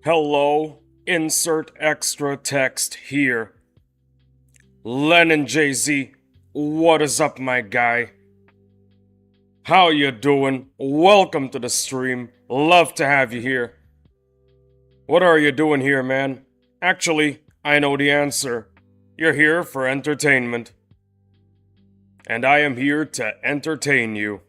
Hello, insert extra text here. Lennon Jay-Z, what is up, my guy? How you doing? Welcome to the stream. Love to have you here. What are you doing here, man? Actually, I know the answer. You're here for entertainment. And I am here to entertain you.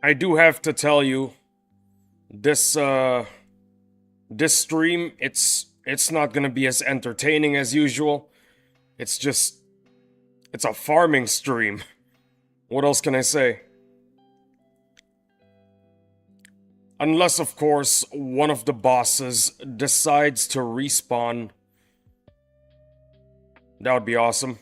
I do have to tell you, this stream, it's not gonna be as entertaining as usual. It's a farming stream. What else can I say? Unless, of course, one of the bosses decides to respawn. That would be awesome.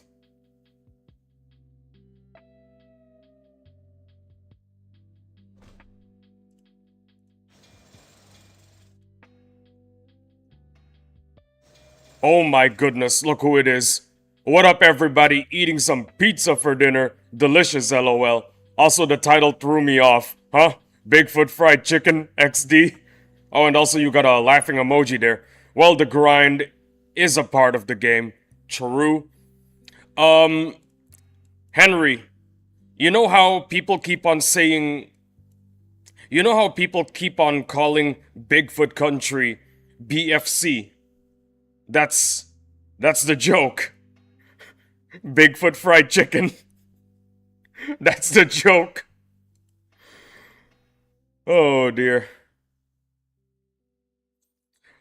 Oh my goodness, look who it is. What up, everybody? Eating some pizza for dinner. Delicious, lol. Also, the title threw me off. Huh? Bigfoot fried chicken, XD. Oh, and also you got a laughing emoji there. Well, the grind is a part of the game. True. Henry, you know how people keep on saying... You know how people keep on calling Bigfoot country BFC? That's the joke. Bigfoot fried chicken. That's the joke. Oh dear.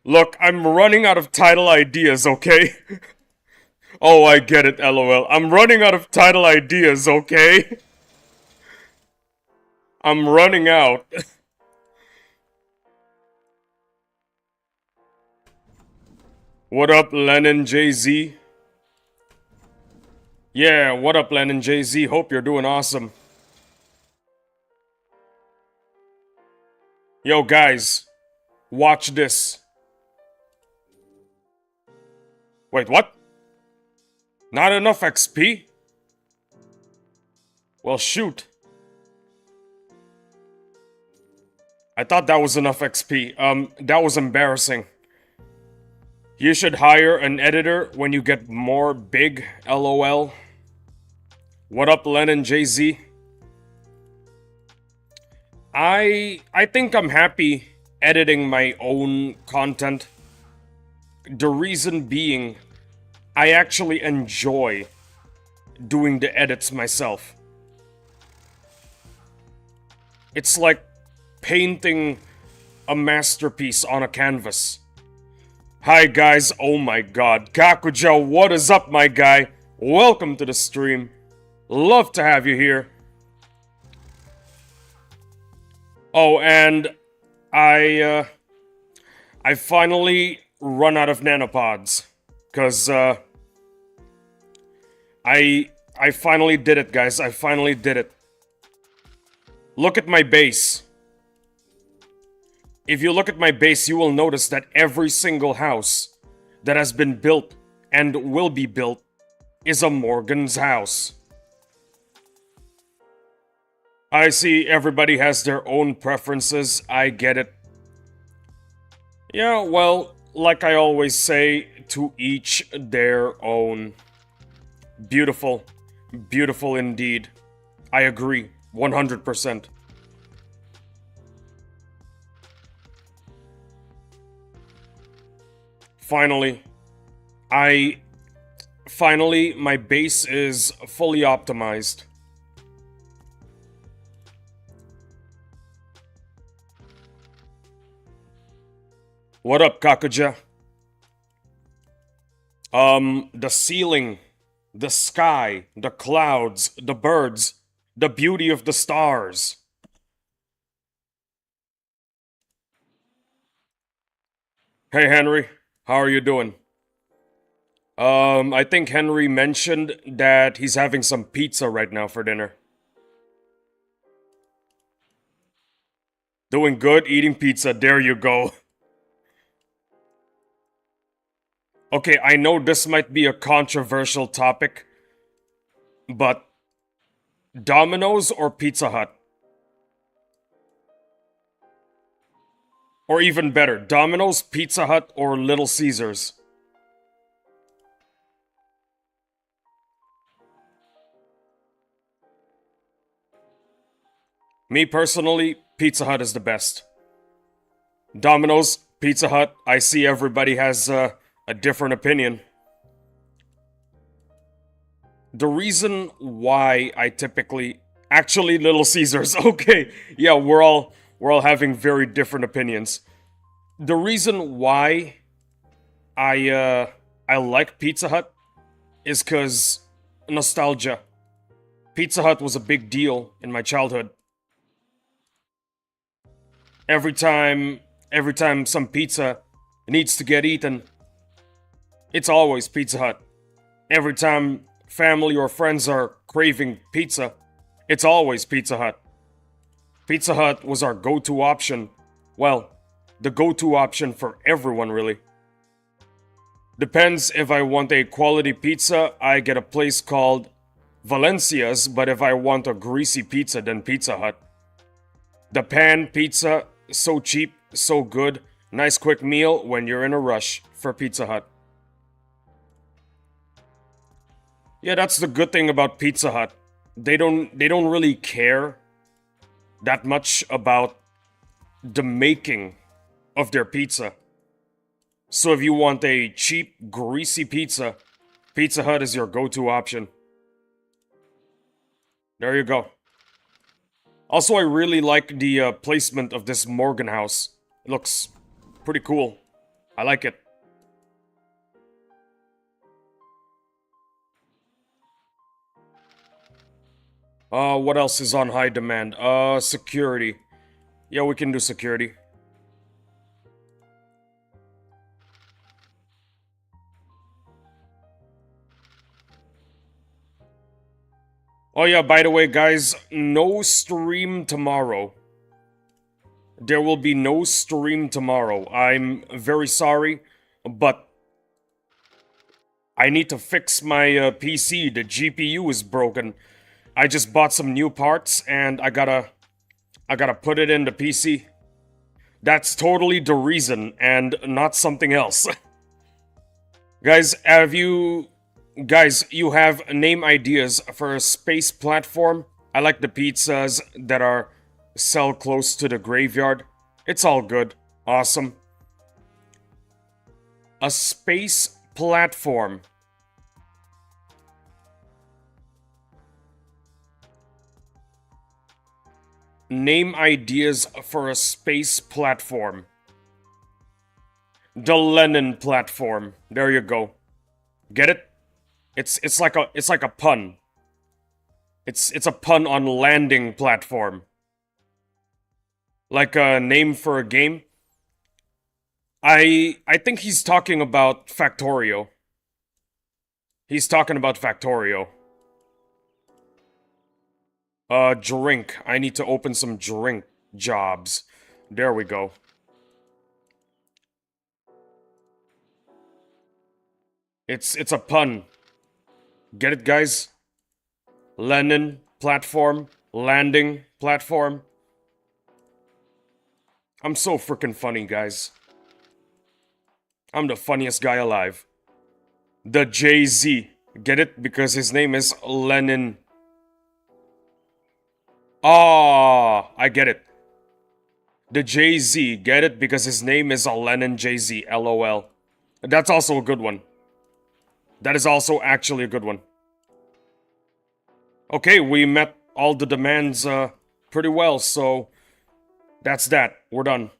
Look, I'm running out of title ideas, okay? Oh, I get it, lol. I'm running out of title ideas, okay? I'm running out. What up, Lennon Jay-Z? Yeah, what up, Lennon Jay-Z? Hope you're doing awesome. Yo, guys, watch this. Wait, what? Not enough XP? Well, shoot. I thought that was enough XP. That was embarrassing. You should hire an editor when you get more big, lol. What up, Lennon Jay-Z? I think I'm happy editing my own content. The reason being, I actually enjoy doing the edits myself. It's like painting a masterpiece on a canvas. Hi guys, oh my god, Kakuja, what is up, my guy? Welcome to the stream. Love to have you here. Oh, and I finally run out of nanopods. Cause, I finally did it, guys. I finally did it. Look at my base. If you look at my base, you will notice that every single house that has been built and will be built is a Morgan's house. I see everybody has their own preferences, I get it. Yeah, well, like I always say, to each their own. Beautiful. Beautiful indeed. I agree, 100%. Finally, my base is fully optimized. What up, Kakuja? The ceiling, the sky, the clouds, the birds, the beauty of the stars. Hey, Henry. How are you doing? I think Henry mentioned that he's having some pizza right now for dinner. Doing good, eating pizza, there you go. Okay, I know this might be a controversial topic, but Domino's or Pizza Hut? Or even better, Domino's, Pizza Hut, or Little Caesars? Me personally, Pizza Hut is the best. Domino's, Pizza Hut, I see everybody has a different opinion. The reason why I typically... Actually, Little Caesars, okay. Yeah, we're all having very different opinions. The reason why I like Pizza Hut is because nostalgia. Pizza Hut was a big deal in my childhood. Every time some pizza needs to get eaten, it's always Pizza Hut. Every time family or friends are craving pizza, it's always Pizza Hut. Pizza Hut was our go-to option. Well, the go-to option for everyone, really. Depends if I want a quality pizza, I get a place called Valencia's, but if I want a greasy pizza, then Pizza Hut. The pan pizza, so cheap, so good. Nice quick meal when you're in a rush for Pizza Hut. Yeah, that's the good thing about Pizza Hut. They don't really care that much about the making of their pizza. So if you want a cheap, greasy pizza, Pizza Hut is your go-to option. There you go. Also, I really like the placement of this Morgan house. It looks pretty cool. I like it. What else is on high demand? Security. Yeah, we can do security. Oh yeah, by the way, guys, no stream tomorrow. There will be no stream tomorrow. I'm very sorry, but I need to fix my PC. The GPU is broken. I just bought some new parts and I gotta put it in the PC. That's totally the reason and not something else. Guys, you have name ideas for a space platform? I like the pizzas that are sell close to the graveyard. It's all good. Awesome. A space platform. Name ideas for a space platform. The Lenin platform. There you go. Get it? It's like a pun. It's a pun on landing platform. Like a name for a game. I think he's talking about Factorio. He's talking about Factorio. Drink. I need to open some drink jobs. There we go. It's a pun. Get it, guys? Lenin platform. Landing platform. I'm so freaking funny, guys. I'm the funniest guy alive. The Jay-Z. Get it? Because his name is Lenin. Ah, I get it. The Jay-Z. Get it? Because his name is Lenin Jay-Z. LOL. That's also a good one. That is also actually a good one. Okay, we met all the demands pretty well, so that's that. We're done.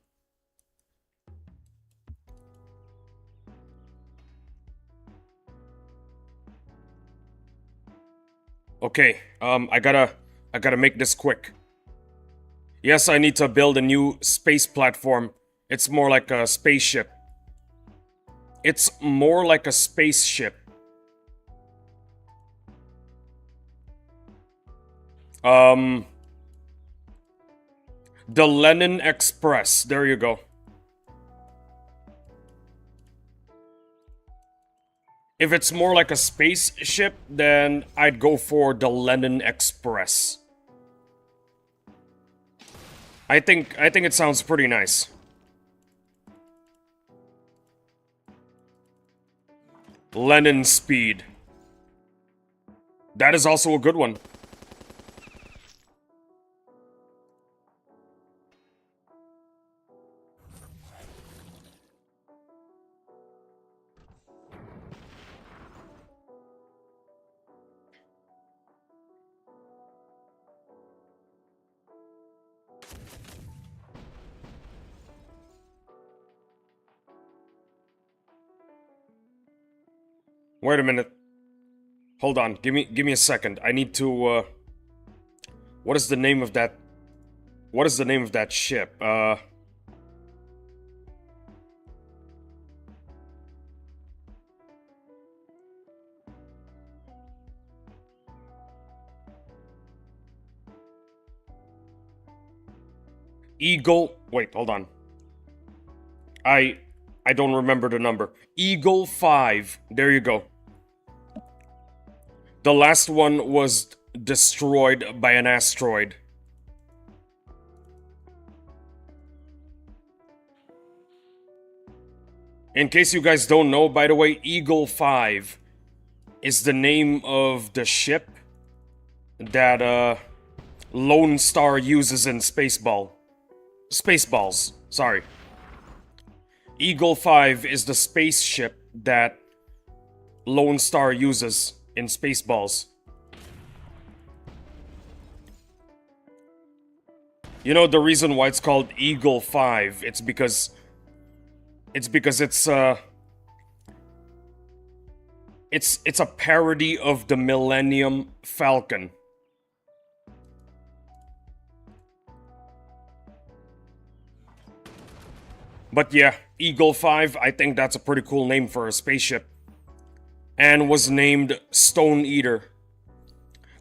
Okay, I gotta make this quick. Yes, I need to build a new space platform. It's more like a spaceship. It's more like a spaceship. The Lenin Express. There you go. If it's more like a spaceship, then I'd go for the Lenin Express. I think it sounds pretty nice. Lenin Speed. That is also a good one. Wait a minute. Hold on. Give me a second. I need to what is the name of that? What is the name of that ship? Eagle. Wait, hold on. I don't remember the number. Eagle 5. There you go. The last one was destroyed by an asteroid. In case you guys don't know, by the way, Eagle 5 is the name of the ship that Lone Star uses in Spaceballs, sorry. Eagle 5 is the spaceship that Lone Star uses in Spaceballs. You know the reason why it's called Eagle 5? It's because it's a parody of the Millennium Falcon. But yeah, Eagle 5, I think that's a pretty cool name for a spaceship. And was named Stone Eater.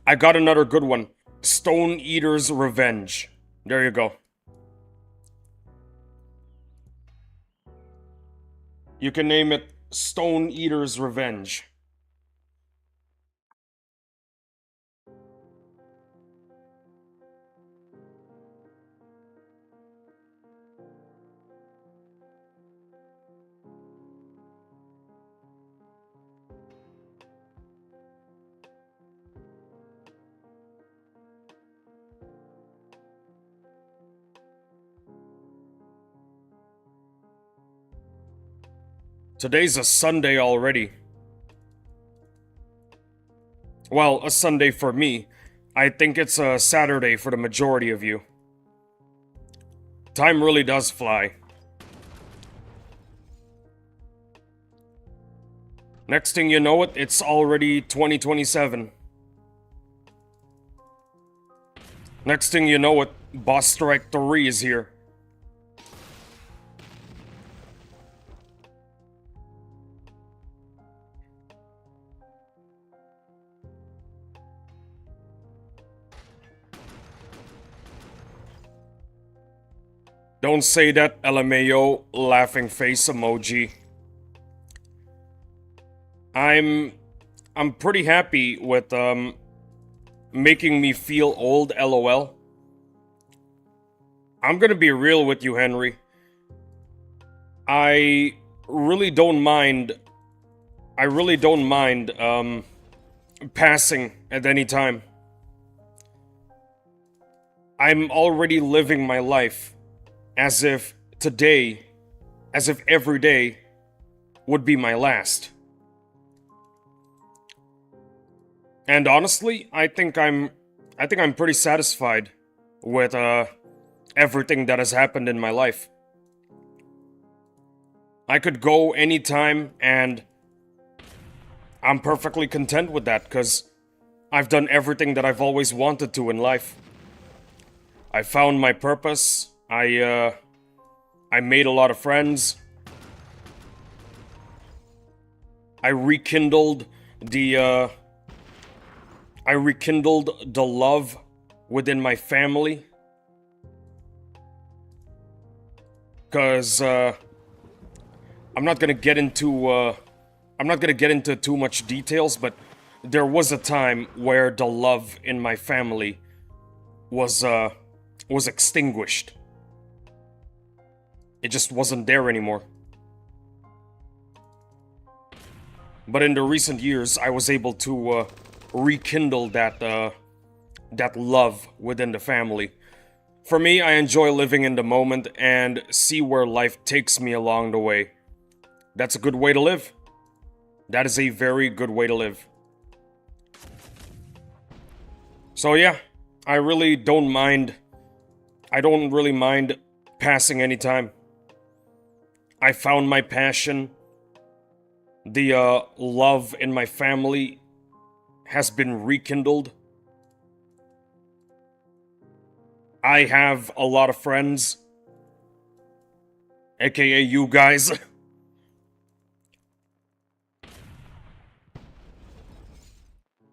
I got another good one. Stone Eater's Revenge. There you go. You can name it Stone Eater's Revenge. Today's a Sunday already. Well, a Sunday for me. I think it's a Saturday for the majority of you. Time really does fly. Next thing you know it's already 2027. Next thing you know Boss Strike 3 is here. Don't say that, LMAO, laughing face emoji. I'm pretty happy with making me feel old, LOL. I'm gonna be real with you, Henry. I really don't mind passing at any time. I'm already living my life as if every day would be my last. And honestly, I think I'm pretty satisfied with everything that has happened in my life. I could go anytime and I'm perfectly content with that because I've done everything that I've always wanted to in life. I found my purpose. I made a lot of friends. I rekindled the love within my family. Cause I'm not gonna get into I'm not gonna get into too much details, but there was a time where the love in my family was extinguished. It just wasn't there anymore. But in the recent years, I was able to rekindle that love within the family. For me, I enjoy living in the moment and see where life takes me along the way. That's a good way to live. That is a very good way to live. So yeah, I really don't mind. I don't really mind passing any time. I found my passion. The love in my family has been rekindled. I have a lot of friends, aka you guys.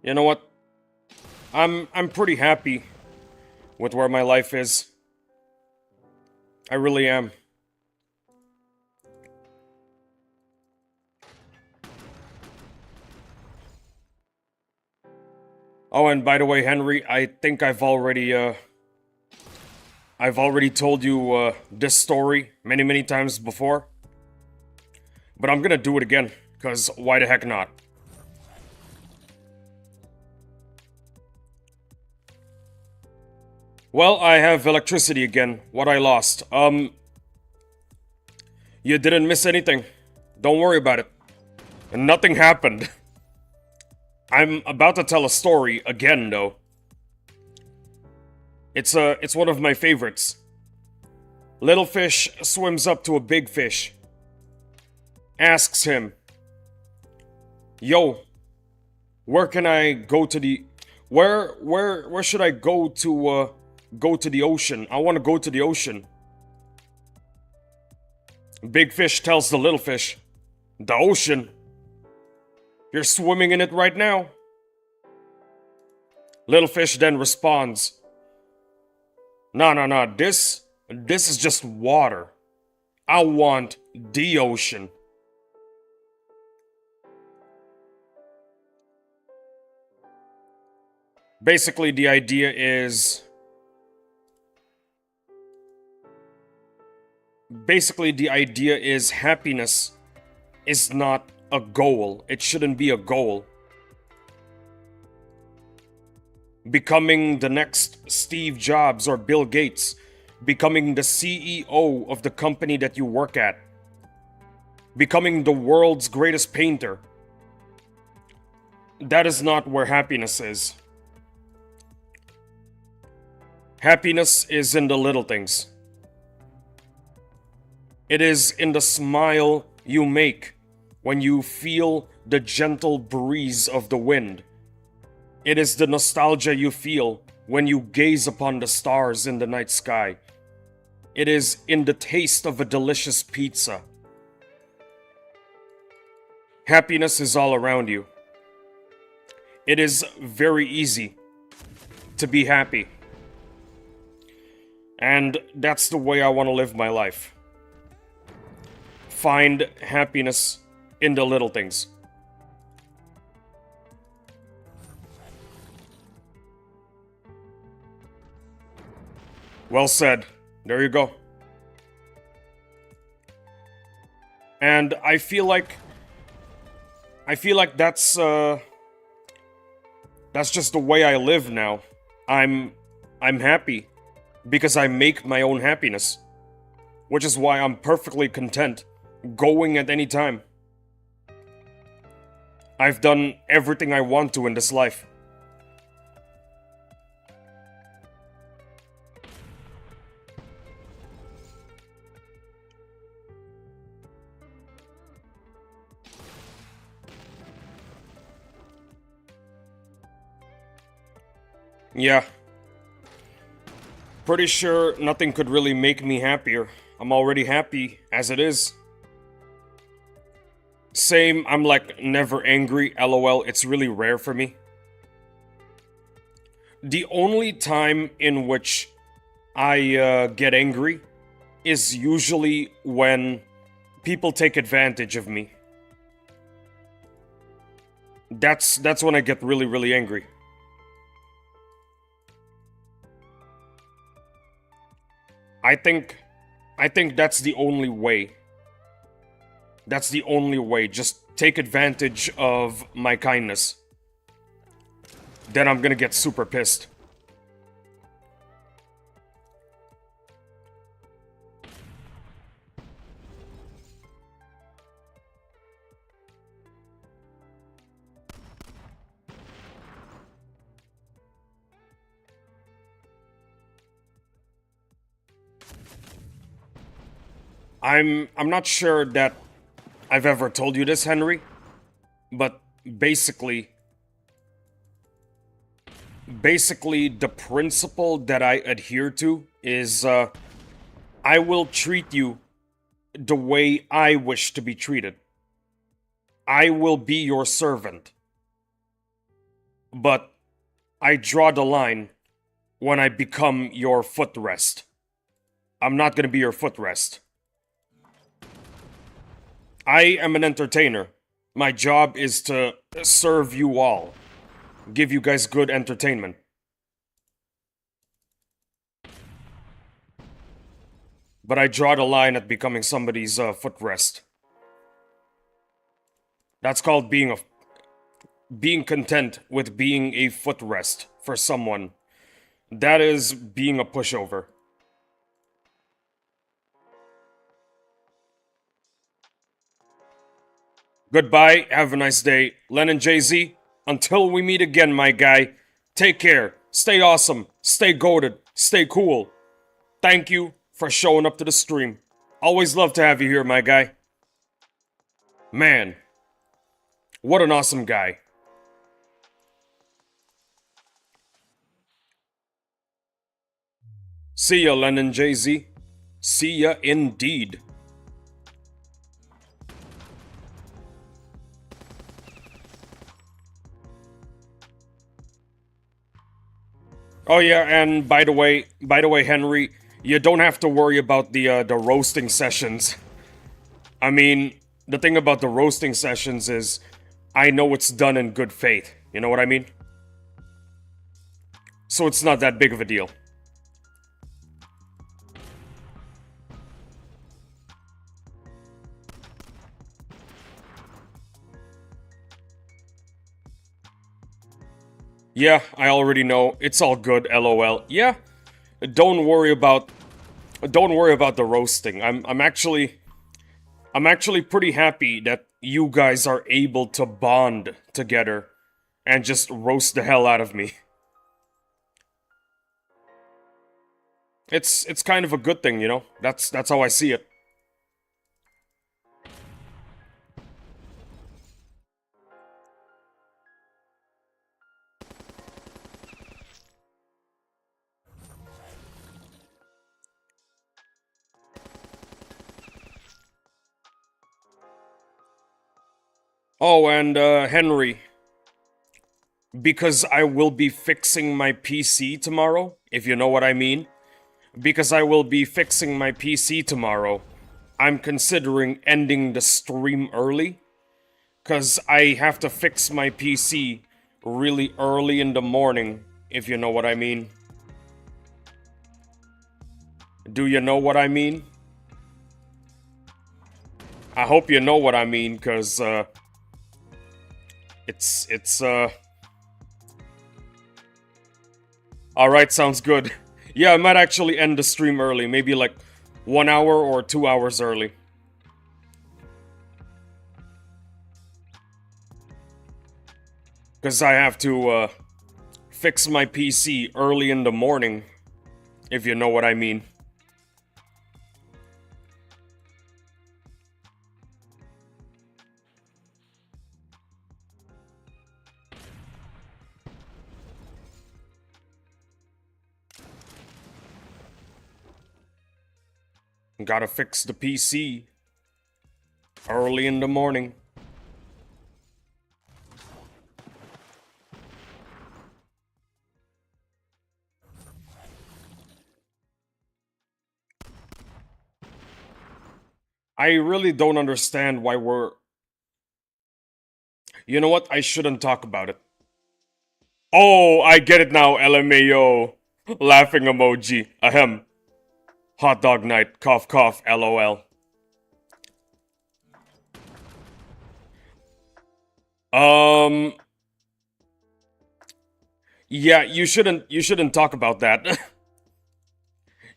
You know what? I'm pretty happy with where my life is. I really am. Oh, and by the way, Henry, I think I've already told you this story many times before. But I'm gonna do it again, cause why the heck not? Well, I have electricity again, what I lost. You didn't miss anything. Don't worry about it. And nothing happened. I'm about to tell a story again, though. It's one of my favorites. Little fish swims up to a big fish. Asks him, "Yo, where can I go to the... Where should I go to the ocean? I want to go to the ocean." Big fish tells the little fish, "The ocean? You're swimming in it right now." Little fish then responds, No, this is just water. I want the ocean." Basically, the idea is... happiness is not a goal. It shouldn't be a goal. Becoming the next Steve Jobs or Bill Gates. Becoming the CEO of the company that you work at. Becoming the world's greatest painter. That is not where happiness is. Happiness is in the little things. It is in the smile you make when you feel the gentle breeze of the wind. It is the nostalgia you feel when you gaze upon the stars in the night sky. It is in the taste of a delicious pizza. Happiness is all around you. It is very easy to be happy. And that's the way I want to live my life. Find happiness in the little things. Well said. There you go. And I feel like that's just the way I live now. I'm happy because I make my own happiness, which is why I'm perfectly content going at any time. I've done everything I want to in this life. Yeah. Pretty sure nothing could really make me happier. I'm already happy as it is. Same, I'm like never angry, lol, it's really rare for me. The only time in which I get angry is usually when people take advantage of me. That's when I get really, really angry. I think I think that's the only way. That's the only way. Just take advantage of my kindness. Then I'm gonna get super pissed. I'm not sure that I've ever told you this, Henry, but basically the principle that I adhere to is I will treat you the way I wish to be treated. I will be your servant. But I draw the line when I become your footrest. I'm not gonna be your footrest. I am an entertainer. My job is to serve you all. Give you guys good entertainment. But I draw the line at becoming somebody's footrest. That's called being content with being a footrest for someone. That is being a pushover. Goodbye, have a nice day. Len and Jay-Z, until we meet again, my guy. Take care, stay awesome, stay goated, stay cool. Thank you for showing up to the stream. Always love to have you here, my guy. Man, what an awesome guy. See ya, Len and Jay-Z. See ya indeed. Oh yeah, and by the way, Henry, you don't have to worry about the roasting sessions. I mean, the thing about the roasting sessions is, I know it's done in good faith. You know what I mean? So it's not that big of a deal. Yeah, I already know. It's all good, LOL. Yeah, don't worry about the roasting. I'm actually pretty happy that you guys are able to bond together and just roast the hell out of me. It's kind of a good thing, you know? That's how I see it. Oh, and Henry, because I will be fixing my PC tomorrow, if you know what I mean. Because I will be fixing my PC tomorrow, I'm considering ending the stream early. Because I have to fix my PC really early in the morning, if you know what I mean. Do you know what I mean? I hope you know what I mean, because, it's. Alright, sounds good. Yeah, I might actually end the stream early, maybe like 1 hour or 2 hours early. Because I have to, fix my PC early in the morning, if you know what I mean. Gotta fix the PC early in the morning. I really don't understand why we're... You know what? I shouldn't talk about it. Oh, I get it now, LMAO. Laughing emoji. Ahem. Hot dog night. Cough cough. LOL. Um. Yeah, you shouldn't talk about that.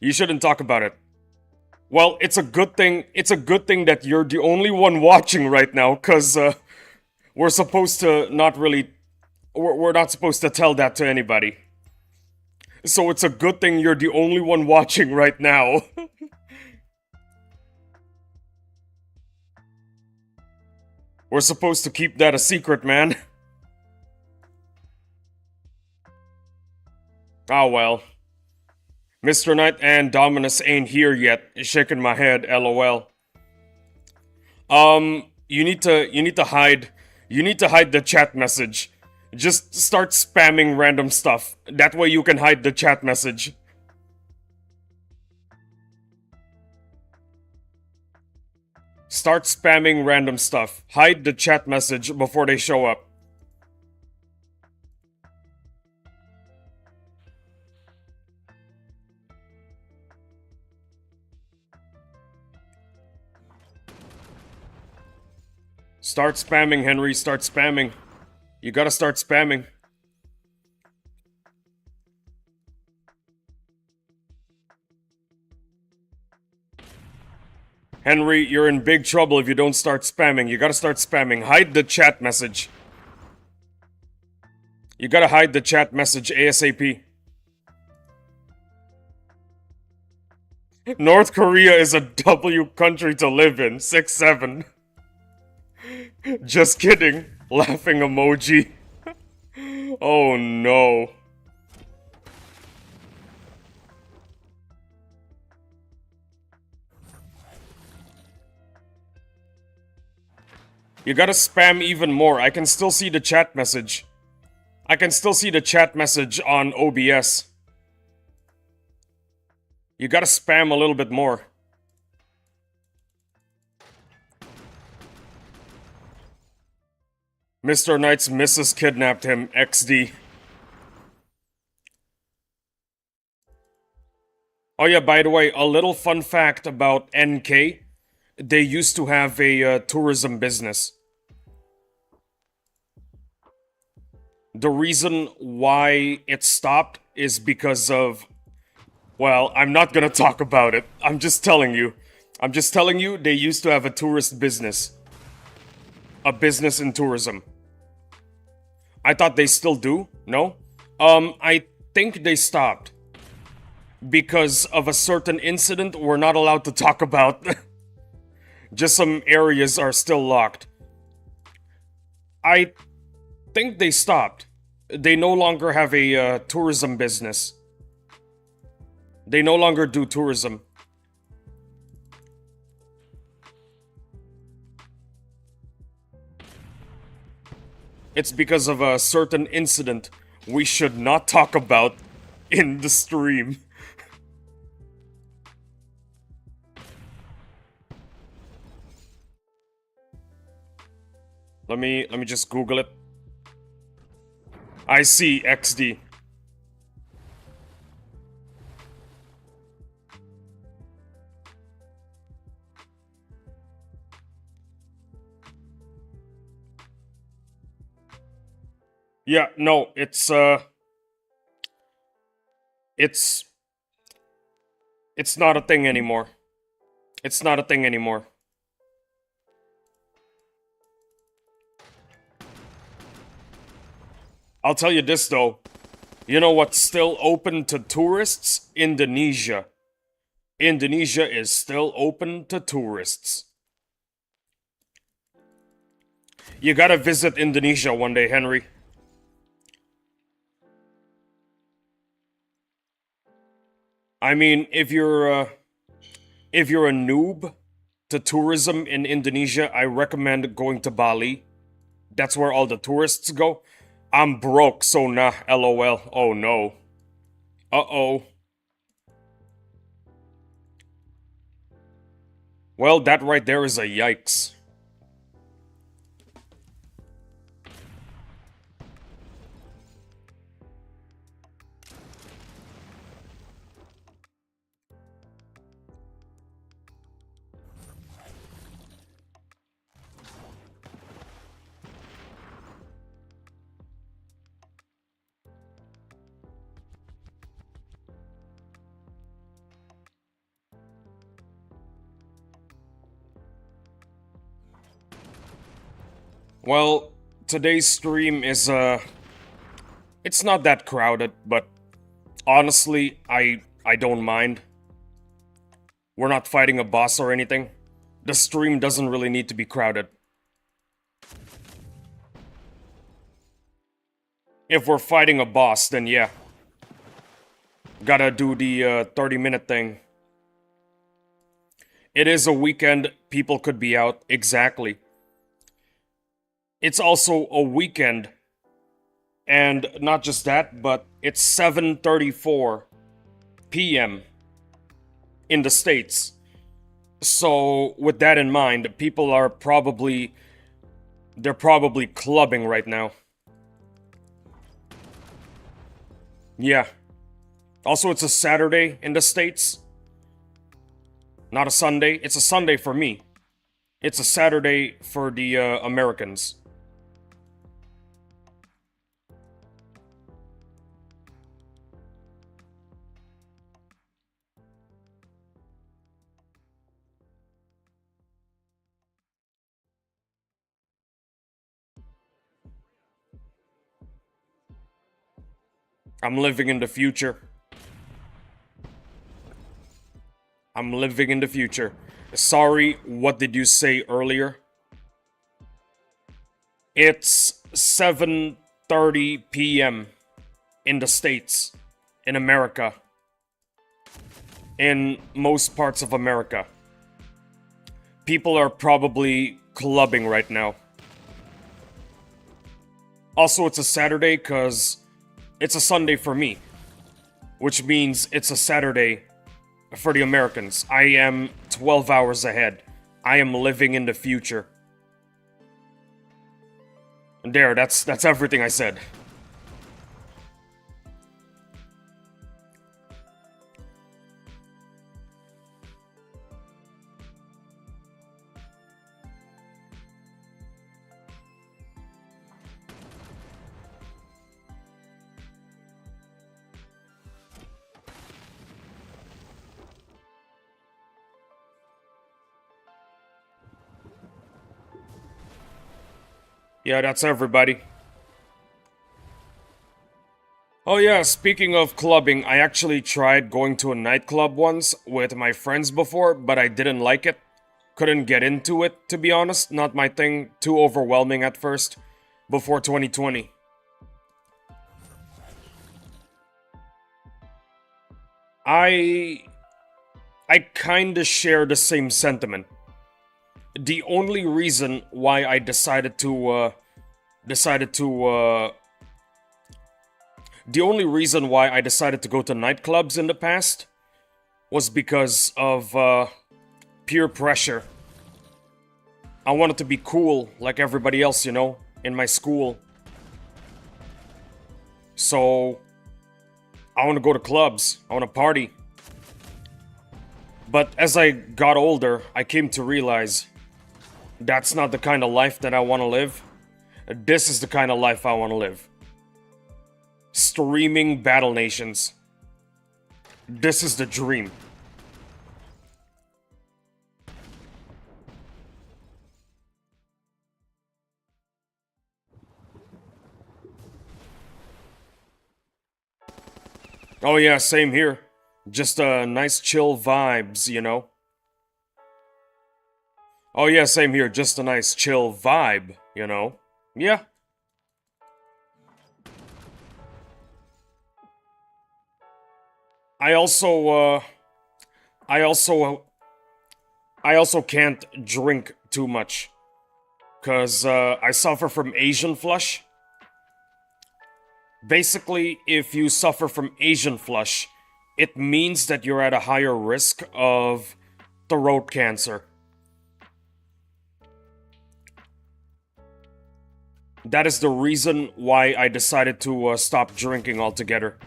You shouldn't talk about it. Well, it's a good thing. It's a good thing that you're the only one watching right now, cause we're supposed to not really. We're not supposed to tell that to anybody. So it's a good thing you're the only one watching right now. We're supposed to keep that a secret, man. Ah well. Mr. Knight and Dominus ain't here yet. Shaking my head, LOL. You need to hide the chat message. Just start spamming random stuff. That way you can hide the chat message. Start spamming random stuff. Hide the chat message before they show up. Start spamming, Henry. Start spamming. You gotta start spamming. Henry, you're in big trouble if you don't start spamming. You gotta start spamming. Hide the chat message. You gotta hide the chat message ASAP. North Korea is a W country to live in. 6-7. Just kidding. Laughing emoji. Oh no. You gotta spam even more. I can still see the chat message. I can still see the chat message on OBS. You gotta spam a little bit more. Mr. Knight's missus kidnapped him, XD. Oh yeah, by the way, a little fun fact about NK. They used to have a tourism business. The reason why it stopped is because of... Well, I'm not gonna talk about it. I'm just telling you. I'm just telling you they used to have a tourist business. A business in tourism. I thought they still do. No? I think they stopped. Because of a certain incident we're not allowed to talk about. Just some areas are still locked. I think they stopped. They no longer have a tourism business. They no longer do tourism. It's because of a certain incident we should not talk about in the stream. Let me just Google it. I see XD. Yeah, no, it's not a thing anymore. It's not a thing anymore. I'll tell you this though. You know what's still open to tourists? Indonesia. Indonesia is still open to tourists. You gotta visit Indonesia one day, Henry. I mean, if you're a noob to tourism in Indonesia, I recommend going to Bali. That's where all the tourists go. I'm broke, so nah, LOL. Oh no. Uh-oh. Well, that right there is a yikes. Well, today's stream is, it's not that crowded, but honestly, I don't mind. We're not fighting a boss or anything. The stream doesn't really need to be crowded. If we're fighting a boss, then yeah. Gotta do the 30-minute thing. It is a weekend, people could be out, exactly. It's also a weekend. And not just that, but it's 7:34 p.m. in the States. So, with that in mind, people are probably... they're probably clubbing right now. Yeah. Also, it's a Saturday in the States. Not a Sunday. It's a Sunday for me. It's a Saturday for the Americans. I'm living in the future. I'm living in the future. Sorry, what did you say earlier? It's 7:30 p.m. in the States. In America. In most parts of America. People are probably clubbing right now. Also, it's a Saturday because it's a Sunday for me. Which means it's a Saturday for the Americans. I am 12 hours ahead. I am living in the future. And there, that's everything I said. Yeah, that's everybody. Oh yeah, speaking of clubbing, I actually tried going to a nightclub once with my friends before, but I didn't like it. Couldn't get into it, to be honest. Not my thing. Too overwhelming at first. Before 2020. I kinda share the same sentiment. The only reason why I decided to, the only reason why I decided to go to nightclubs in the past was because of, peer pressure. I wanted to be cool like everybody else, you know, in my school. So, I want to go to clubs. I want to party. But as I got older, I came to realize that's not the kind of life that I want to live. This is the kind of life I want to live. Streaming battle nations. This is the dream. Oh yeah, same here. Just nice chill vibes, you know? Oh yeah, same here. Just a nice chill vibe, you know? Yeah. I also, I also, I also can't drink too much. Cause, I suffer from Asian flush. Basically, if you suffer from Asian flush, it means that you're at a higher risk of throat cancer. That is the reason why I decided to stop drinking altogether.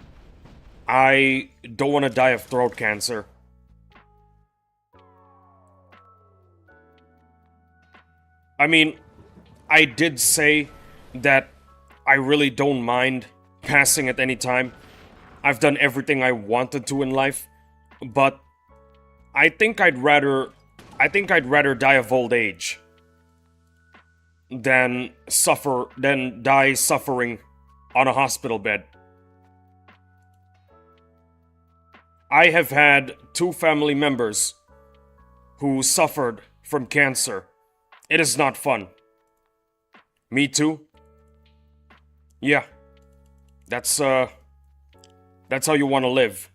I don't want to die of throat cancer. I mean, I did say that I really don't mind passing at any time. I've done everything I wanted to in life, but I think I'd rather die of old age. than die suffering on a hospital bed. I have had 2 family members who suffered from cancer. It is not fun. Me too. Yeah. That's how you want to live.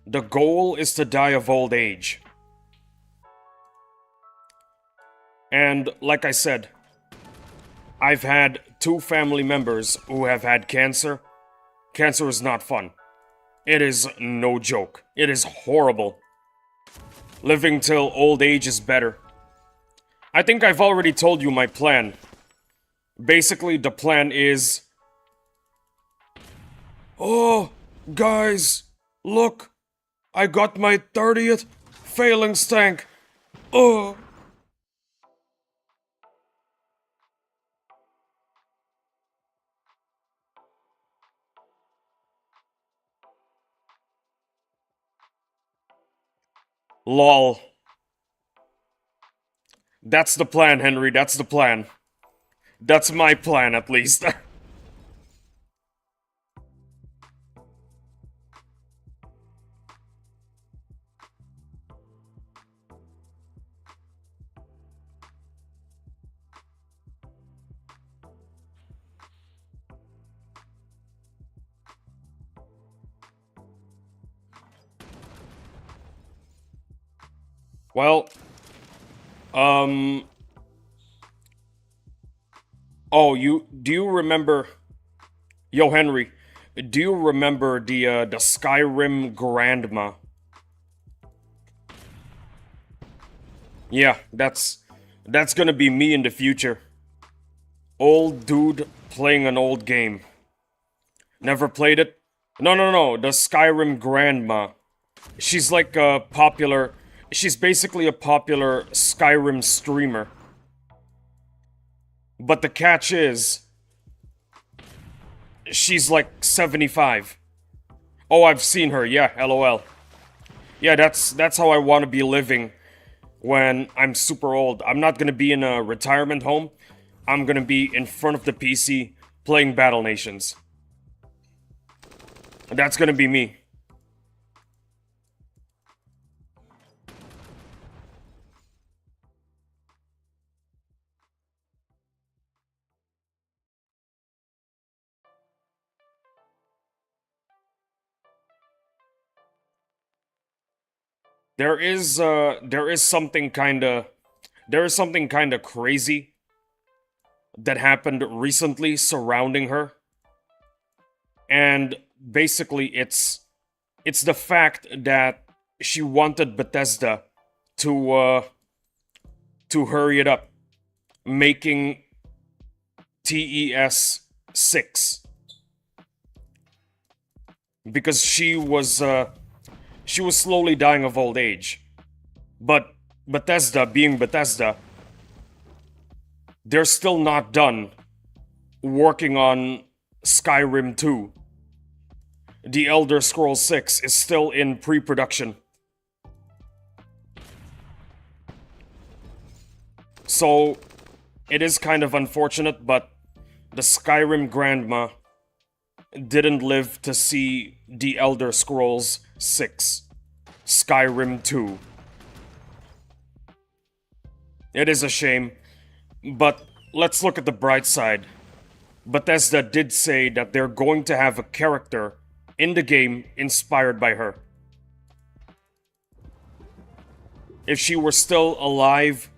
The goal is to die of old age. And like I said, I've had 2 family members who have had cancer. Cancer is not fun. It is no joke. It is horrible. Living till old age is better. I think I've already told you my plan. Basically, the plan is... Oh, guys, look. I got my 30th phalanx tank. Oh. Lol. That's the plan, Henry. That's the plan. That's my plan, at least. Well, oh, do you remember... Yo, Henry, do you remember the Skyrim grandma? Yeah, that's gonna be me in the future. Old dude playing an old game. Never played it? No, the Skyrim grandma. She's like a popular... She's basically a popular Skyrim streamer. But the catch is... She's like 75. Oh, I've seen her, yeah, LOL. Yeah, that's how I want to be living when I'm super old. I'm not gonna be in a retirement home. I'm gonna be in front of the PC playing Battle Nations. That's gonna be me. There is something kinda crazy that happened recently surrounding her. And basically it's the fact that she wanted Bethesda to hurry it up, making TES 6. Because she was slowly dying of old age. But Bethesda, being Bethesda, they're still not done working on Skyrim 2. The Elder Scrolls 6 is still in pre-production. So, it is kind of unfortunate, but the Skyrim grandma didn't live to see The Elder Scrolls 6, Skyrim 2. It is a shame, but let's look at the bright side. Bethesda did say that they're going to have a character in the game inspired by her. If she were still alive,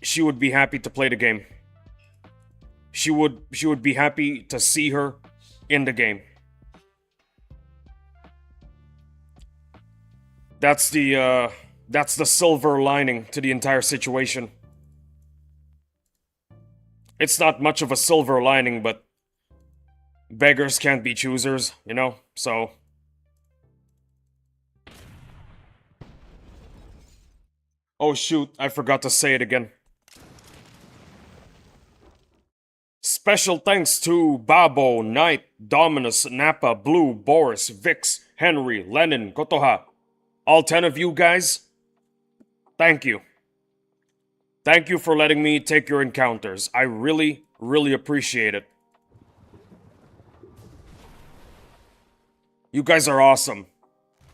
she would be happy to play the game. She would be happy to see her in the game. That's the silver lining to the entire situation. It's not much of a silver lining, but beggars can't be choosers, you know? So... Oh shoot, I forgot to say it again. Special thanks to Babo, Knight, Dominus, Nappa, Blue, Boris, Vix, Henry, Lenin, Kotoha. All 10 of you guys, thank you. Thank you for letting me take your encounters. I really, really appreciate it. You guys are awesome.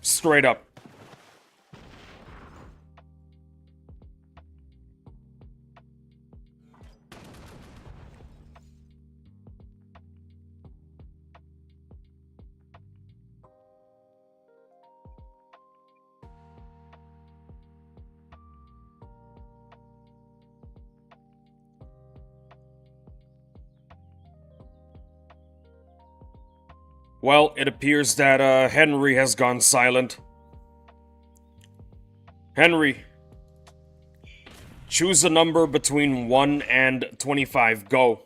Straight up. Well, it appears that Henry has gone silent. Henry, choose a number between 1 and 25. Go.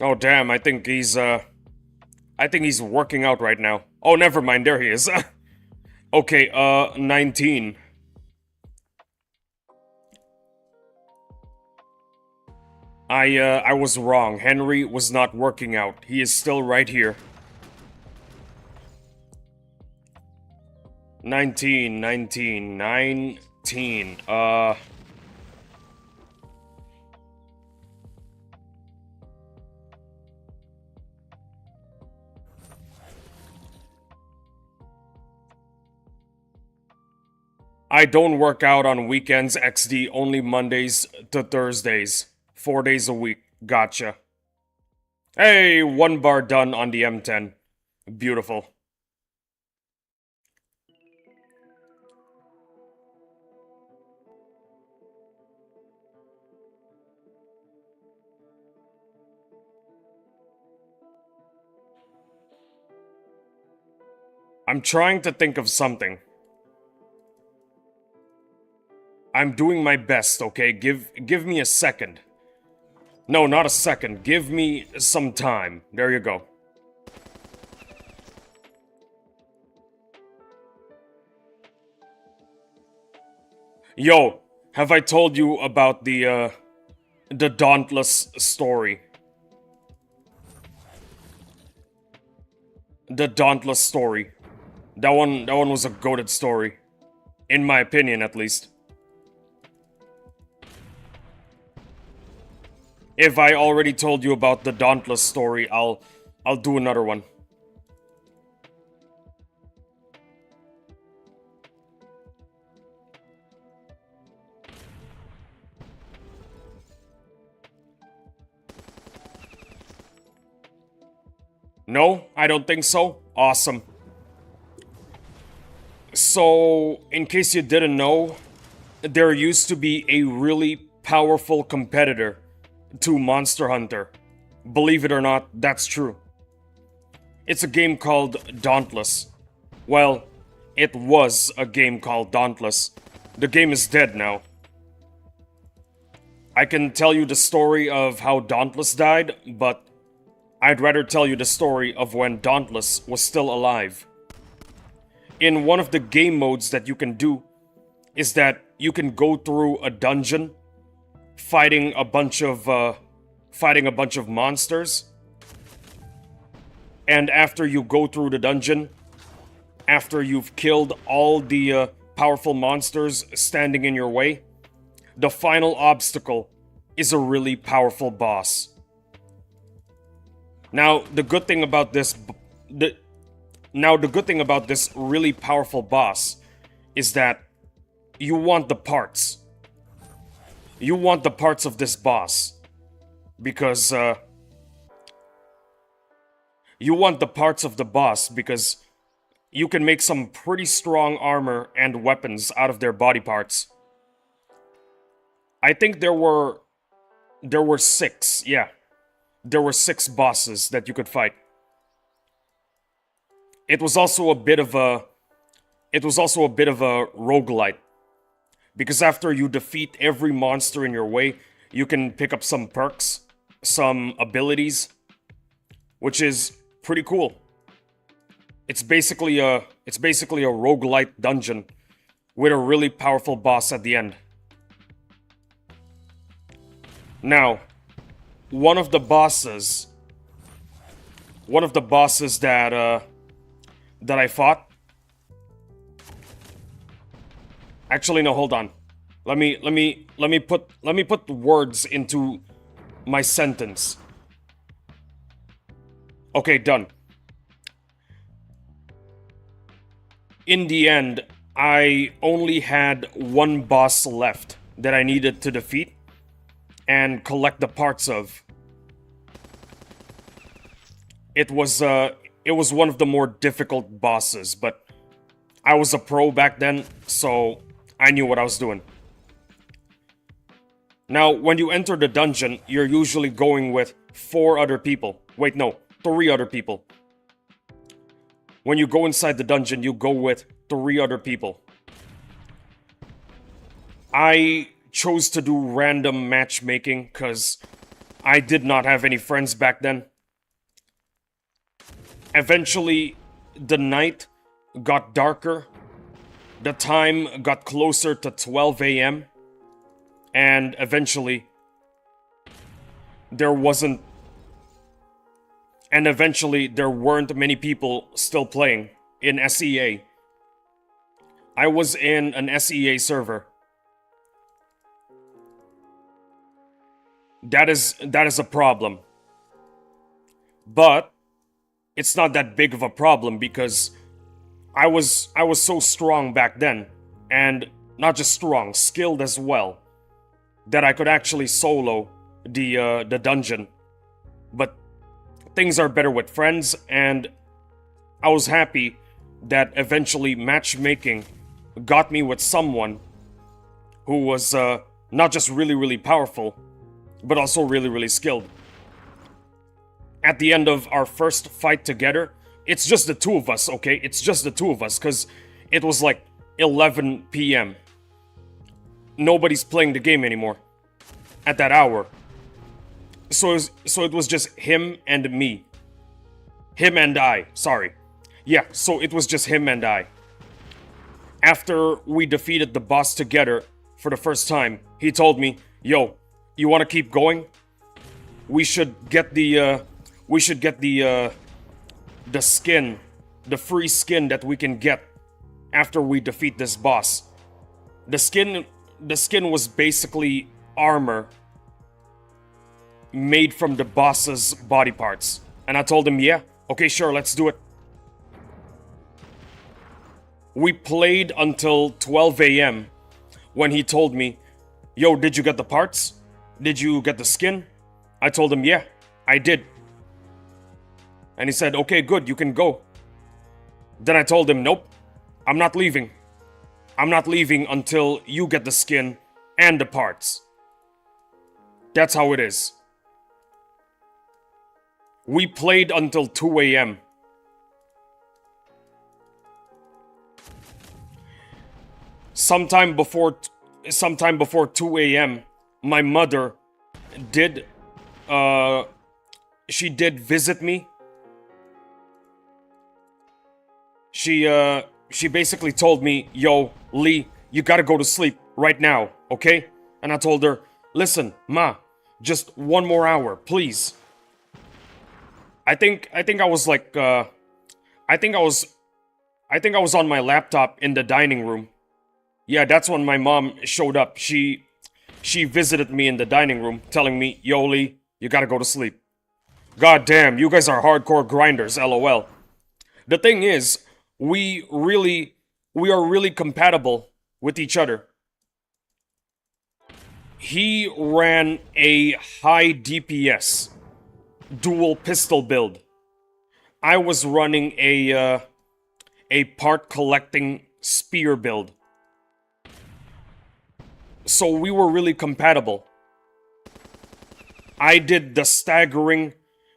Oh damn, I think he's working out right now. Oh, never mind, there he is. Okay, 19. I was wrong. Henry was not working out. He is still right here. 19. I don't work out on weekends, XD, only Mondays to Thursdays. 4 days a week. Gotcha. Hey, 1 bar done on the M10. Beautiful. I'm trying to think of something. I'm doing my best, okay? Give me a second. No, not a second. Give me some time. There you go. Yo, have I told you about the Dauntless story? The Dauntless story. That one was a goated story. In my opinion, at least. If I already told you about the Dauntless story, I'll do another one. No, I don't think so. Awesome. So, in case you didn't know, there used to be a really powerful competitor to Monster Hunter. Believe it or not, that's true. It's a game called Dauntless. Well, it was a game called Dauntless. The game is dead now. I can tell you the story of how Dauntless died, but I'd rather tell you the story of when Dauntless was still alive. In one of the game modes that you can do is that you can go through a dungeon fighting a bunch of monsters. And after you go through the dungeon, after you've killed all the powerful monsters standing in your way, the final obstacle is a really powerful boss. Now, the good thing about this really powerful boss is that you want the parts. You want the parts of this boss. Because, you want the parts of the boss because you can make some pretty strong armor and weapons out of their body parts. I think there were 6, yeah. There were 6 bosses that you could fight. It was also a bit of a roguelite. Because after you defeat every monster in your way, you can pick up some perks, some abilities, which is pretty cool. It's basically a roguelite dungeon with a really powerful boss at the end. Now, one of the bosses one of the bosses that I fought. Actually, no, hold on. Let me put words into my sentence. Okay, done. In the end, I only had one boss left that I needed to defeat and collect the parts of. It was one of the more difficult bosses, but I was a pro back then, so I knew what I was doing. Now, when you enter the dungeon, you're usually going with 4 other people. Wait, no, 3 other people. When you go inside the dungeon, you go with 3 other people. I chose to do random matchmaking because I did not have any friends back then. Eventually, the night got darker. The time got closer to 12 a.m. And eventually, there weren't many people still playing in SEA. I was in an SEA server. That is a problem. But it's not that big of a problem because I was so strong back then, and not just strong, skilled as well, that I could actually solo the dungeon. But things are better with friends, and I was happy that eventually matchmaking got me with someone who was not just really, really powerful, but also really, really skilled. At the end of our first fight together, it's just the 2 of us, okay? It's just the 2 of us, because it was like 11 p.m. Nobody's playing the game anymore at that hour. So it was just him and me. Him and I, sorry. Yeah, so it was just him and I. After we defeated the boss together for the first time, he told me, "Yo, you want to keep going? We should get the skin, the free skin that we can get after we defeat this boss." The skin was basically armor made from the boss's body parts. And I told him, "Yeah, okay, sure, let's do it." We played until 12 a.m. when he told me, "Yo, did you get the parts? Did you get the skin?" I told him, "Yeah, I did." And he said, "Okay, good, you can go." Then I told him, "Nope, I'm not leaving. I'm not leaving until you get the skin and the parts." That's how it is. We played until 2 a.m. Sometime before 2 a.m., my mother did she did visit me. She basically told me, "Yo, Lee, you gotta go to sleep right now, okay?" And I told her, "Listen, Ma, just 1 more hour, please." I think I was like I think I was on my laptop in the dining room. Yeah, that's when my mom showed up. She visited me in the dining room, telling me, "Yo, Lee, you gotta go to sleep." God damn, you guys are hardcore grinders, lol. The thing is, we are really compatible with each other. He ran a high DPS dual pistol build. I was running a part collecting spear build. So we were really compatible. I did the staggering,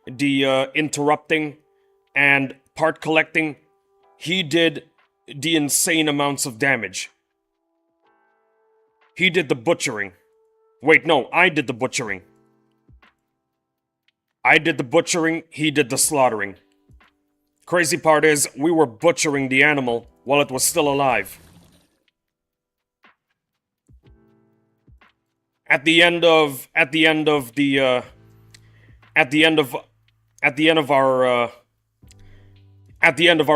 the interrupting, and part collecting. He did the insane amounts of damage. He did the butchering. Wait, no, I did the butchering. I did the butchering, he did the slaughtering. Crazy part is, we were butchering the animal while it was still alive. At the end of at the end of our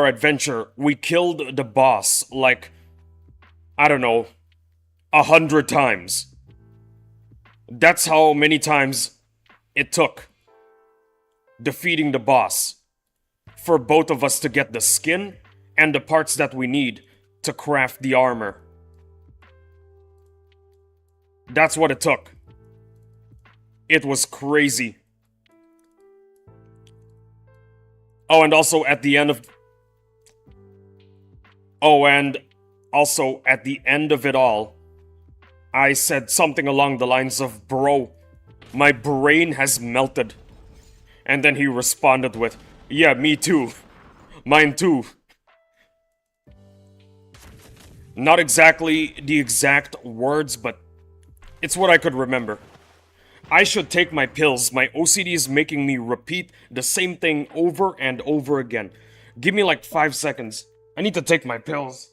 adventure, we killed the boss like, I don't know, 100 times. That's how many times it took defeating the boss for both of us to get the skin and the parts that we need to craft the armor. That's what it took. It was crazy. Oh, and also at the end of... Oh, and also at the end of it all, I said something along the lines of, "Bro, my brain has melted." And then he responded with, "Yeah, me too. Mine too." Not exactly the exact words, but it's what I could remember. I should take my pills. My OCD is making me repeat the same thing over and over again. Give me like 5 seconds. I need to take my pills.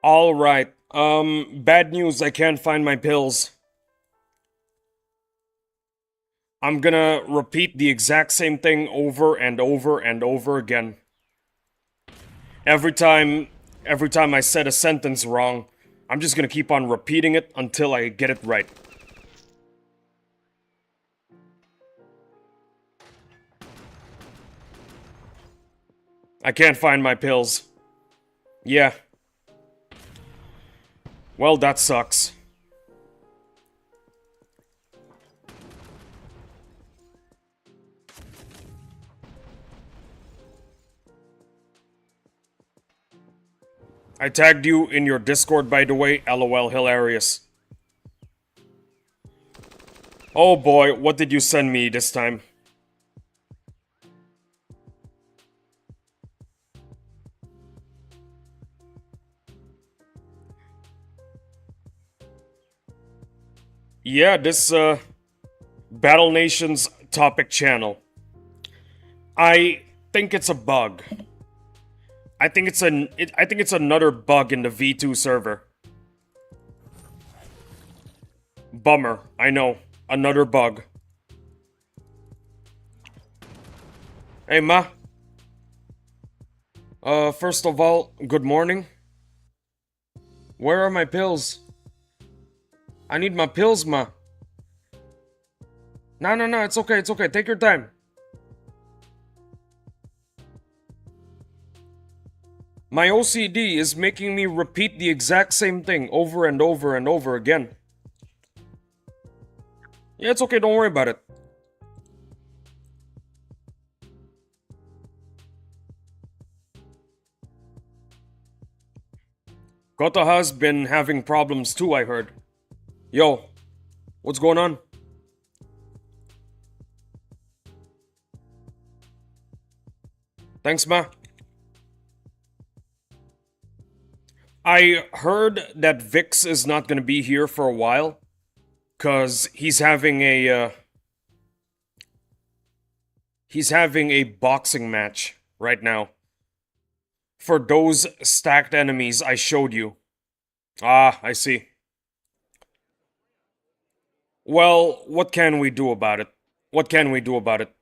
Alright, bad news, I can't find my pills. I'm gonna repeat the exact same thing over and over and over again. Every time I said a sentence wrong, I'm just gonna keep on repeating it until I get it right. I can't find my pills. Yeah. Well, that sucks. I tagged you in your Discord, by the way. LOL, hilarious. Oh boy, what did you send me this time? Yeah, this, Battle Nations topic channel. I think it's a bug. I think it's another bug in the V2 server. Bummer, I know. Another bug. Hey, Ma. First of all, good morning. Where are my pills? I need my pills, Ma. No, it's okay, take your time. My OCD is making me repeat the exact same thing over and over and over again. Yeah, it's okay, don't worry about it. Kota has been having problems too, I heard. Yo, what's going on? Thanks, Ma. I heard that Vix is not gonna be here for a while, cause he's having a boxing match right now. For those stacked enemies I showed you. Ah, I see. Well, what can we do about it? What can we do about it?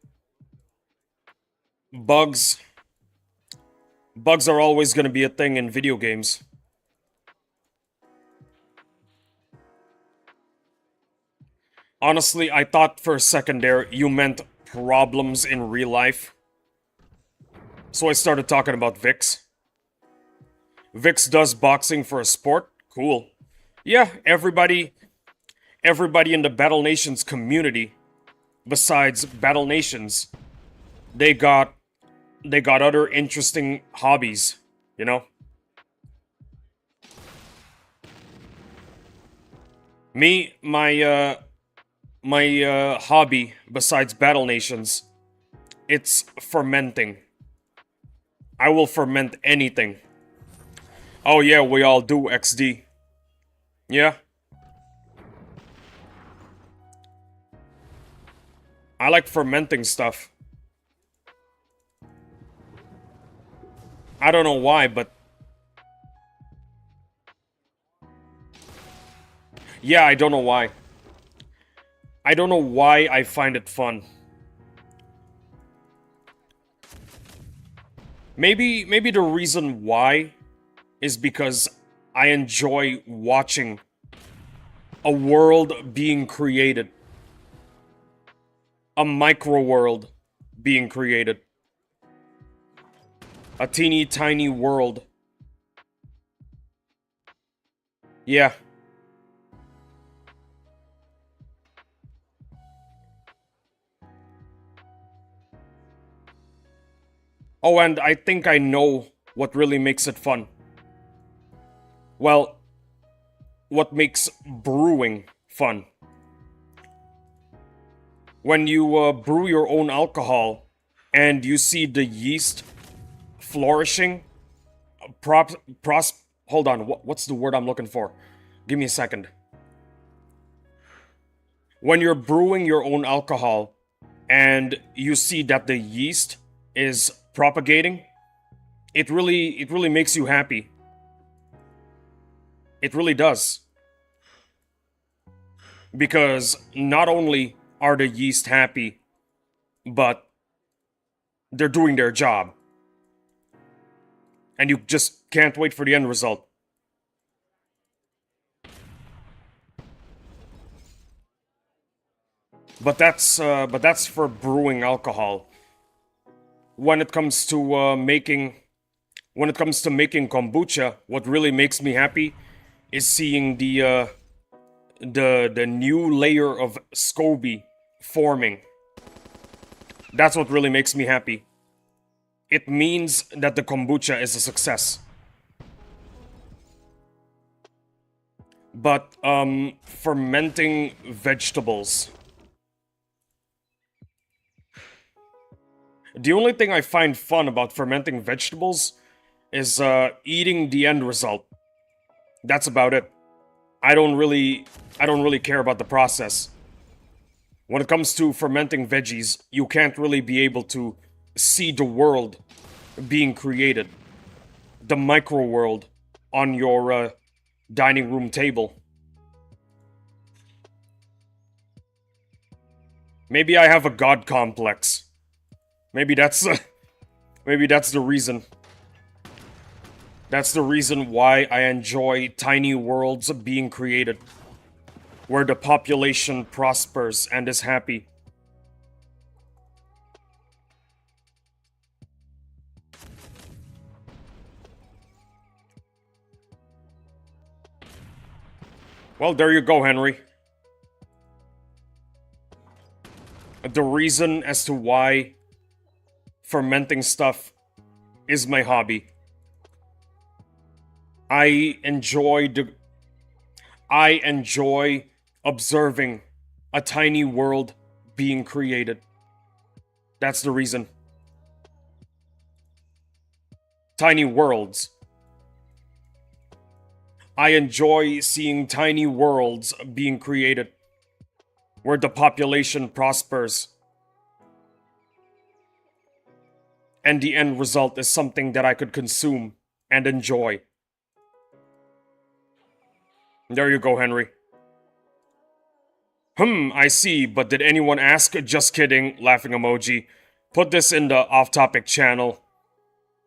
Bugs. Bugs are always gonna be a thing in video games. Honestly, I thought for a second there you meant problems in real life. So I started talking about Vix. Vix does boxing for a sport? Cool. Yeah, everybody in the Battle Nations community, besides Battle Nations, they got other interesting hobbies, you know? Me, my hobby, besides Battle Nations, it's fermenting. I will ferment anything. Oh yeah, we all do, XD. Yeah. I like fermenting stuff. I don't know why, but... Yeah, I don't know why. I don't know why I find it fun. Maybe the reason why is because I enjoy watching a world being created. A micro world being created. A teeny tiny world. Yeah. Oh, and I think I know what really makes it fun. Well, what makes brewing fun. When you brew your own alcohol and you see the yeast flourishing, hold on, what's the word I'm looking for? Give me a second. When you're brewing your own alcohol and you see that the yeast is propagating, it really makes you happy. It really does. Because not only are the yeast happy, but they're doing their job. And you just can't wait for the end result. But that's for brewing alcohol. When it comes to making kombucha, what really makes me happy is seeing the new layer of SCOBY forming. That's what really makes me happy. It means that the kombucha is a success. But fermenting vegetables. The only thing I find fun about fermenting vegetables is eating the end result. That's about it. I don't really care about the process. When it comes to fermenting veggies, you can't really be able to see the world being created. The micro world on your dining room table. Maybe I have a god complex. Maybe that's maybe that's the reason. That's the reason why I enjoy tiny worlds being created, where the population prospers and is happy. Well, there you go, Henry. The reason as to why fermenting stuff is my hobby. I enjoy observing a tiny world being created. That's the reason. Tiny worlds. I enjoy seeing tiny worlds being created, where the population prospers. And the end result is something that I could consume and enjoy. There you go, Henry. I see, but did anyone ask? Just kidding, laughing emoji. Put this in the off-topic channel.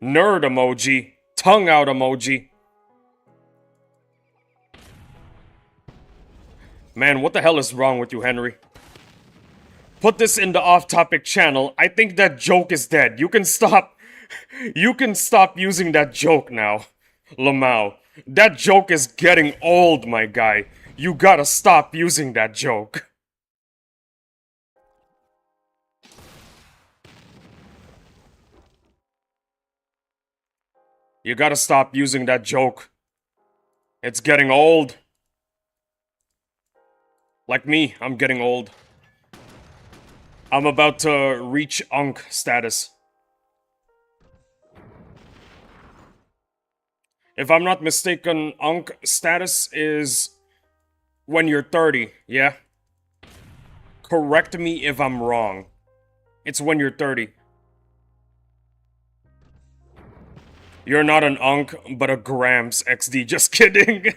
Nerd emoji. Tongue out emoji. Man, what the hell is wrong with you, Henry? Put this in the off-topic channel. I think that joke is dead. You can stop. You can stop using that joke now, Lamau. That joke is getting old, my guy. You gotta stop using that joke. You gotta stop using that joke. It's getting old. Like me, I'm getting old. I'm about to reach Unk status. If I'm not mistaken, Unk status is when you're 30, yeah? Correct me if I'm wrong. It's when you're 30. You're not an Unk, but a Gramps XD. Just kidding.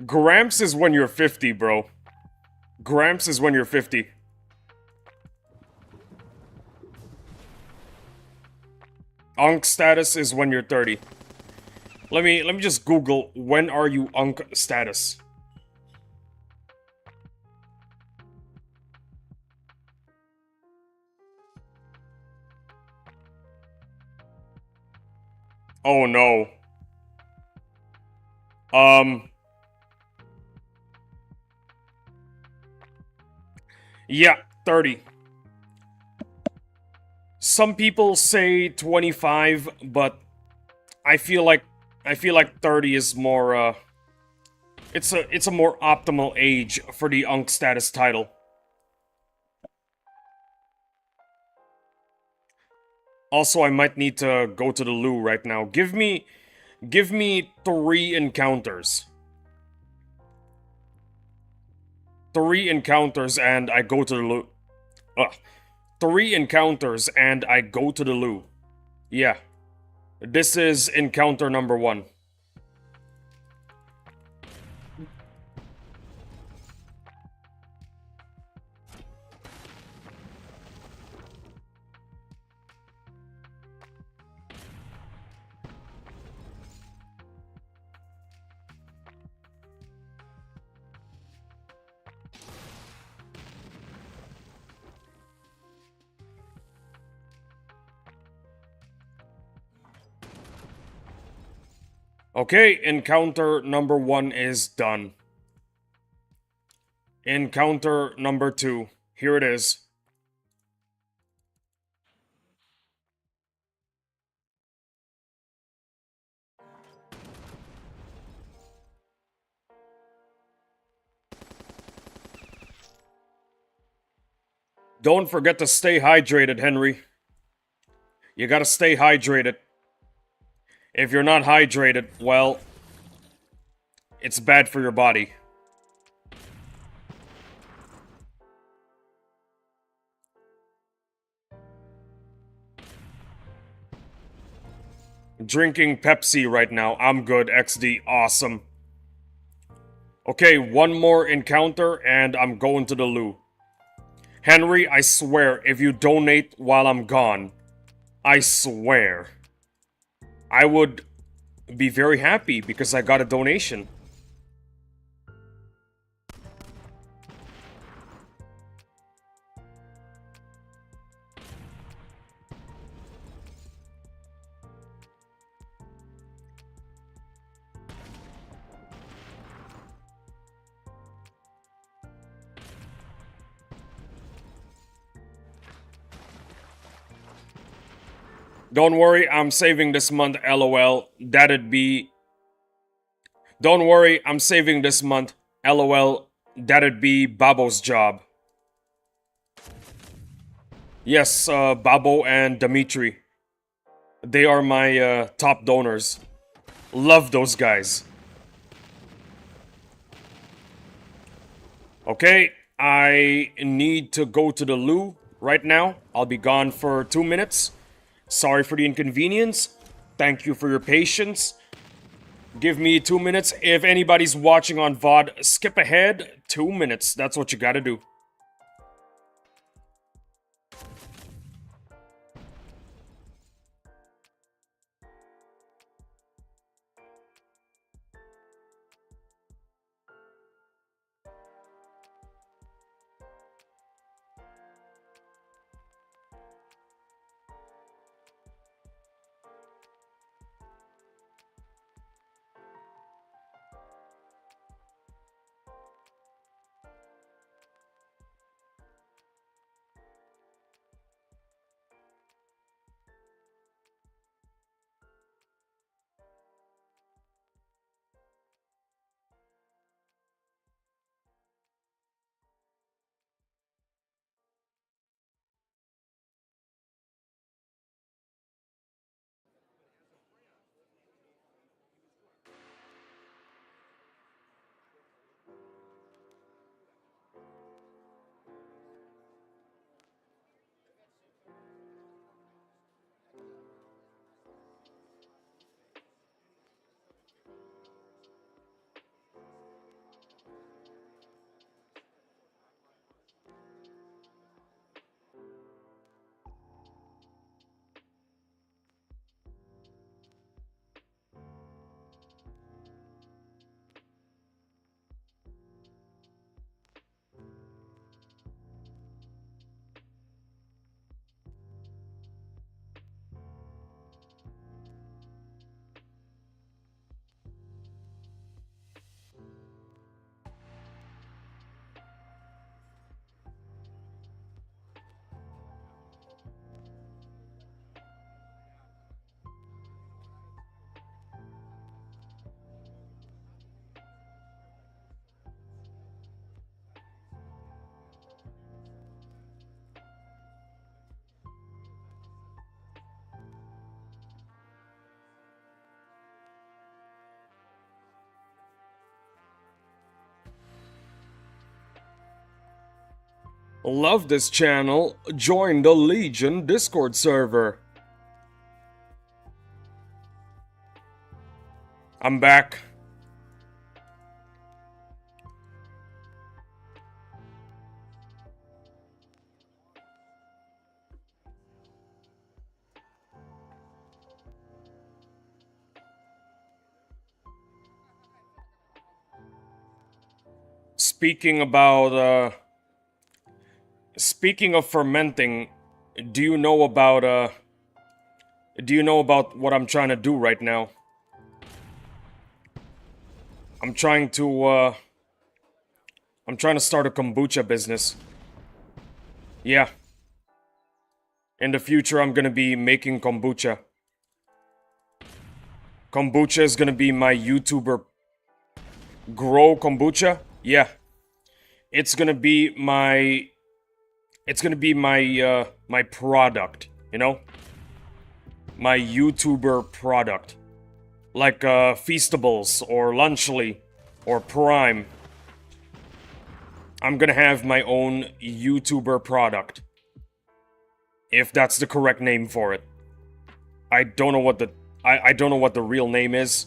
Gramps is when you're 50, bro. Gramps is when you're 50. Unk status is when you're 30. Let me just Google when are you Unk status. Oh no. Yeah, 30. Some people say 25, but I feel like 30 is more it's a more optimal age for the Unk status title. Also, I might need to go to the loo right now. Give me 3 encounters. 3 encounters and I go to the loo. 3 encounters and I go to the loo. Yeah. This is encounter number 1. Okay, encounter number 1 is done. Encounter number 2. Here it is. Don't forget to stay hydrated, Henry. You gotta stay hydrated. If you're not hydrated, well, it's bad for your body. Drinking Pepsi right now. I'm good, XD. Awesome. Okay, one more encounter and I'm going to the loo. Henry, I swear, if you donate while I'm gone, I swear, I would be very happy because I got a donation. Don't worry, I'm saving this month, lol. That'd be... Don't worry, I'm saving this month, lol. That'd be Babo's job. Yes, Babo and Dimitri. They are my top donors. Love those guys. Okay, I need to go to the loo right now. I'll be gone for 2 minutes. Sorry for the inconvenience. Thank you for your patience. Give me 2 minutes. If anybody's watching on VOD, skip ahead 2 minutes. That's what you gotta do. Love this channel? Join the Legion Discord server. I'm back. Speaking of fermenting, do you know about what I'm trying to do right now? I'm trying to start a kombucha business. Yeah. In the future, I'm gonna be making kombucha. Kombucha is gonna be my YouTuber. Grow kombucha? Yeah. It's gonna be my... my product, you know? My YouTuber product. Like, Feastables, or Lunchly, or Prime. I'm gonna have my own YouTuber product. If that's the correct name for it. I don't know what the... I don't know what the real name is.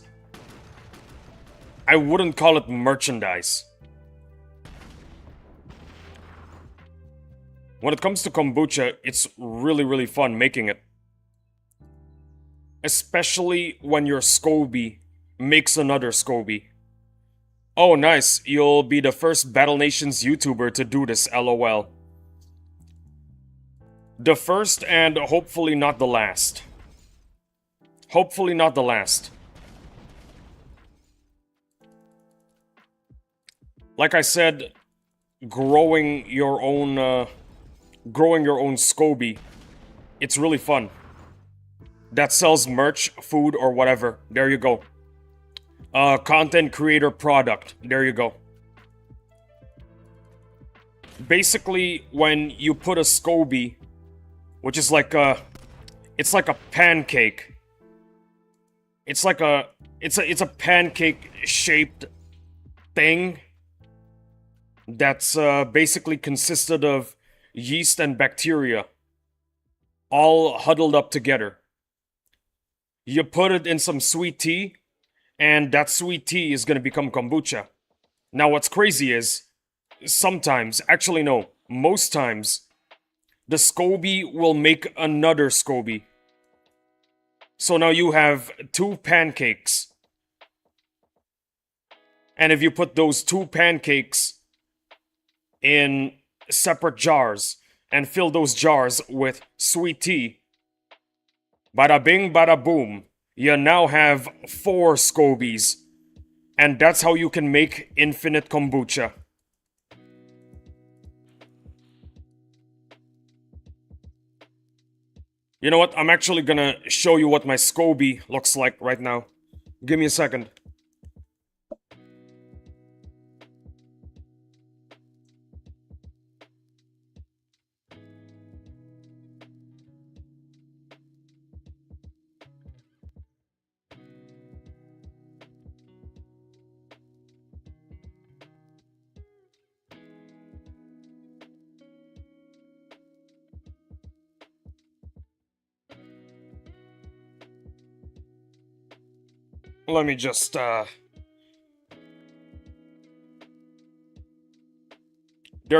I wouldn't call it merchandise. When it comes to kombucha, it's really, really fun making it. Especially when your Scobie makes another Scobie. Oh, nice. You'll be the first Battle Nations YouTuber to do this, LOL. The first and hopefully not the last. Hopefully not the last. Like I said, growing your own Scobie, it's really fun. That sells merch, food, or whatever. There you go. Content creator product. There you go. Basically, when you put a Scobie, which is like a... It's like a pancake. It's like a... It's a pancake-shaped thing that's basically consisted of yeast and bacteria all huddled up together. You put it in some sweet tea, and that sweet tea is gonna become kombucha. Now what's crazy is, sometimes, actually no, most times, the Scobie will make another Scobie. So now you have 2 pancakes. And if you put those 2 pancakes in separate jars and fill those jars with sweet tea, bada bing, bada boom, you now have 4 Scobies. And that's how you can make infinite kombucha. You know what? I'm actually gonna show you what my Scobie looks like right now. Give me a second. Let me just, There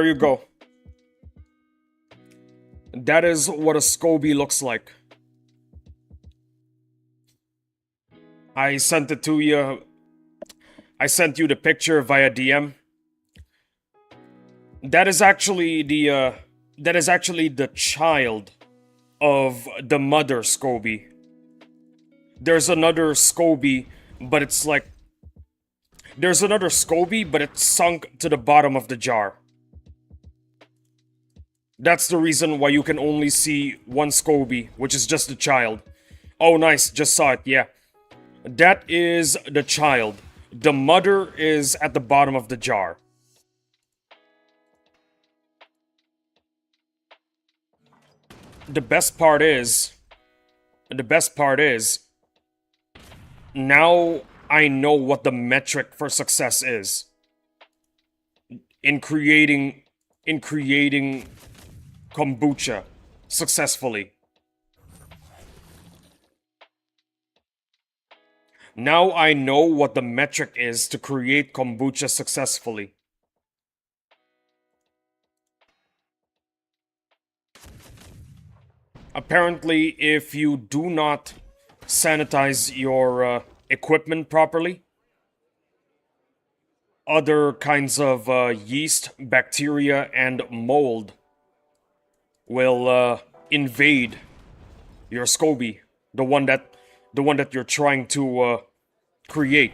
you go. That is what a Scobie looks like. I sent it to you. I sent you the picture via DM. That is actually the child of the mother Scobie. There's another Scobie, but it's like... There's another Scobie, but it's sunk to the bottom of the jar. That's the reason why you can only see one Scobie, which is just the child. Oh, nice, just saw it, yeah. That is the child. The mother is at the bottom of the jar. The best part is, now I know what the metric for success is in creating in creating kombucha successfully. Now I know what the metric is to create kombucha successfully. Apparently, if you do not sanitize your equipment properly, other kinds of yeast, bacteria, and mold will invade your SCOBY, the one that you're trying to create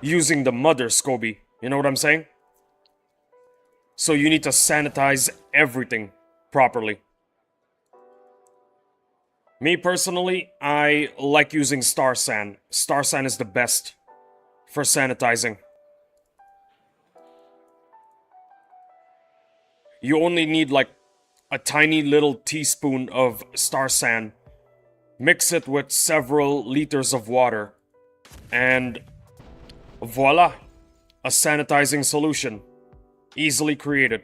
using the mother SCOBY. You know what I'm saying? So you need to sanitize everything properly. Me personally, I like using Star San. Star San is the best for sanitizing. You only need like a tiny little teaspoon of Star San. Mix it with several liters of water. And voila! A sanitizing solution. Easily created.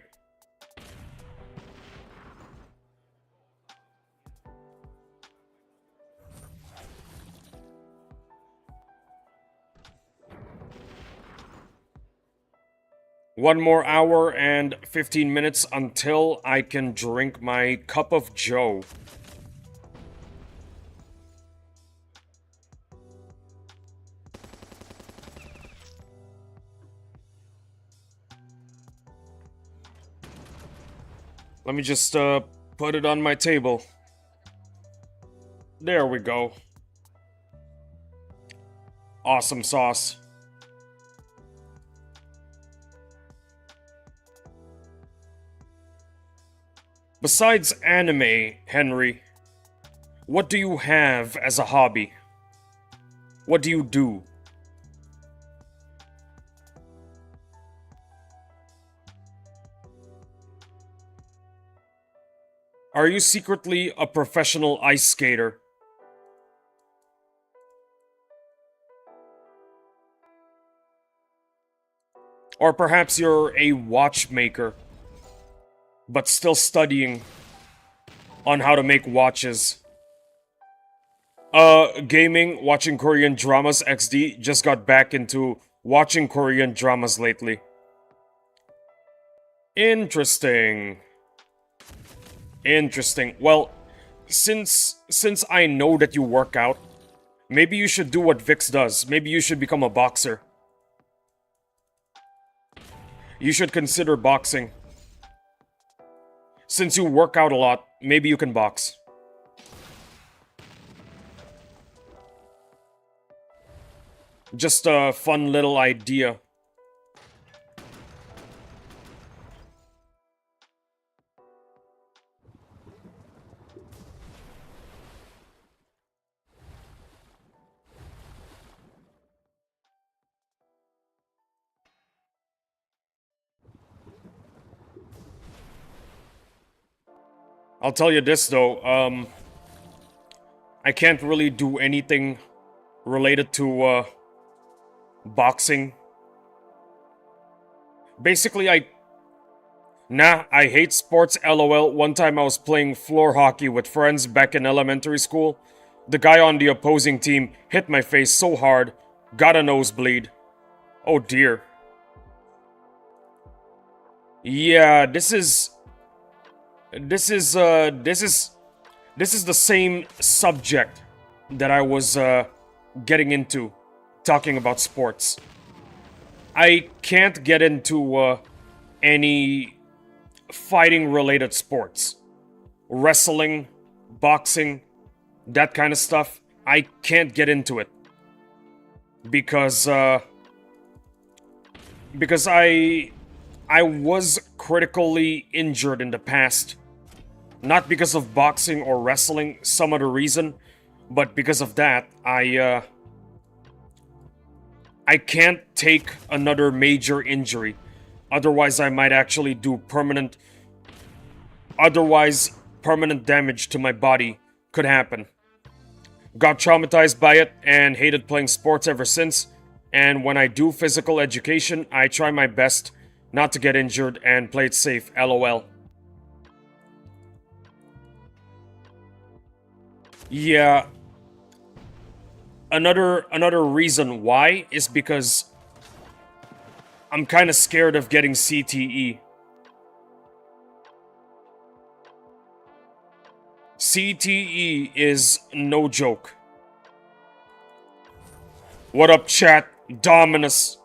One more hour and 15 minutes until I can drink my cup of joe. Let me just put it on my table. There we go. Awesome sauce. Besides anime, Henry, what do you have as a hobby? What do you do? Are you secretly a professional ice skater? Or perhaps you're a watchmaker, but still studying on how to make watches. Gaming, watching Korean dramas, XD, just got back into watching Korean dramas lately. Interesting. Interesting. Well, since I know that you work out, maybe you should do what Vix does. Maybe you should become a boxer. You should consider boxing. Since you work out a lot, maybe you can box. Just a fun little idea. I'll tell you this though, I can't really do anything related to boxing. Basically, I hate sports, lol. One time I was playing floor hockey with friends back in elementary school. The guy on the opposing team hit my face so hard, got a nosebleed. Oh dear. Yeah, this is the same subject that I was getting into, talking about sports. I can't get into any fighting related sports. Wrestling, boxing, that kind of stuff. I can't get into it. Because I was critically injured in the past. Not because of boxing or wrestling, some other reason, but because of that, I can't take another major injury. Otherwise, I might actually do permanent damage to my body could happen. Got traumatized by it and hated playing sports ever since. And when I do physical education, I try my best not to get injured and play it safe, lol. Yeah, another reason why is because I'm kind of scared of getting CTE. CTE is no joke. What up, chat? Dominus.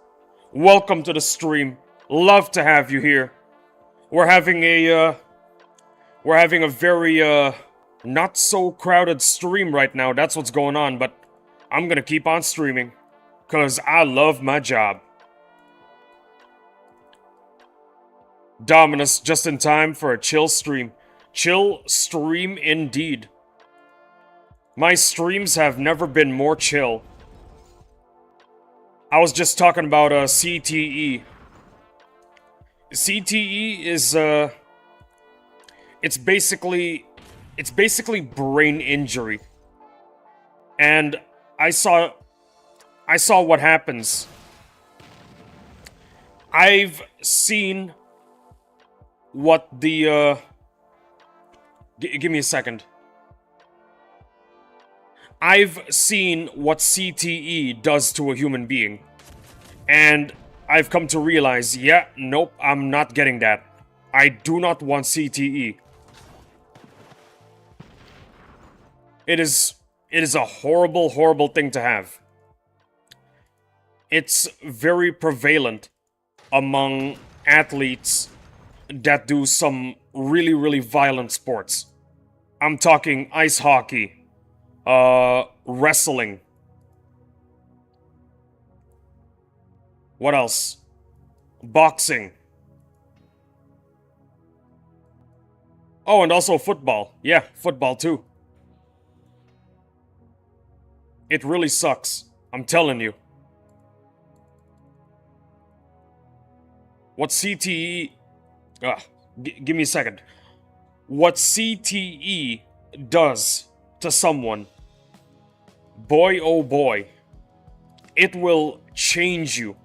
Welcome to the stream. Love to have you here. We're having a very not so crowded stream right now. That's what's going on, but I'm gonna keep on streaming, cause I love my job. Dominus, just in time for a chill stream. Chill stream indeed. My streams have never been more chill. I was just talking about CTE. CTE is it's basically brain injury. And I saw what happens. I've seen what the give me a second. I've seen what CTE does to a human being. And I've come to realize, yeah, nope, I'm not getting that. I do not want CTE. It is a horrible, horrible thing to have. It's very prevalent among athletes that do some really, really violent sports. I'm talking ice hockey, wrestling. What else? Boxing. Oh, and also football. Yeah, football too. It really sucks. I'm telling you. What CTE... give me a second. What CTE does to someone, boy oh boy, it will change you.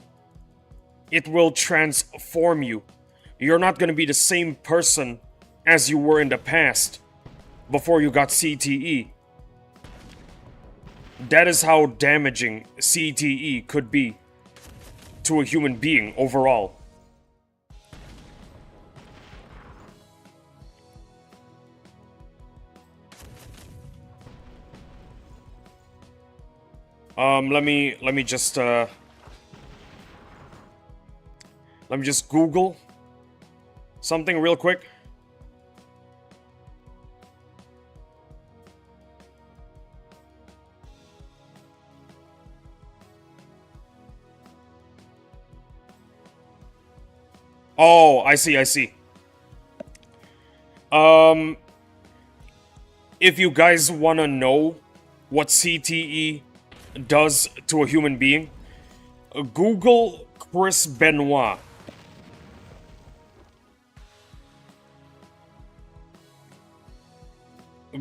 It will transform you. You're not gonna be the same person as you were in the past before you got CTE. That is how damaging CTE could be to a human being overall. Let me just Google something real quick. Oh, I see. If you guys want to know what CTE does to a human being, Google Chris Benoit.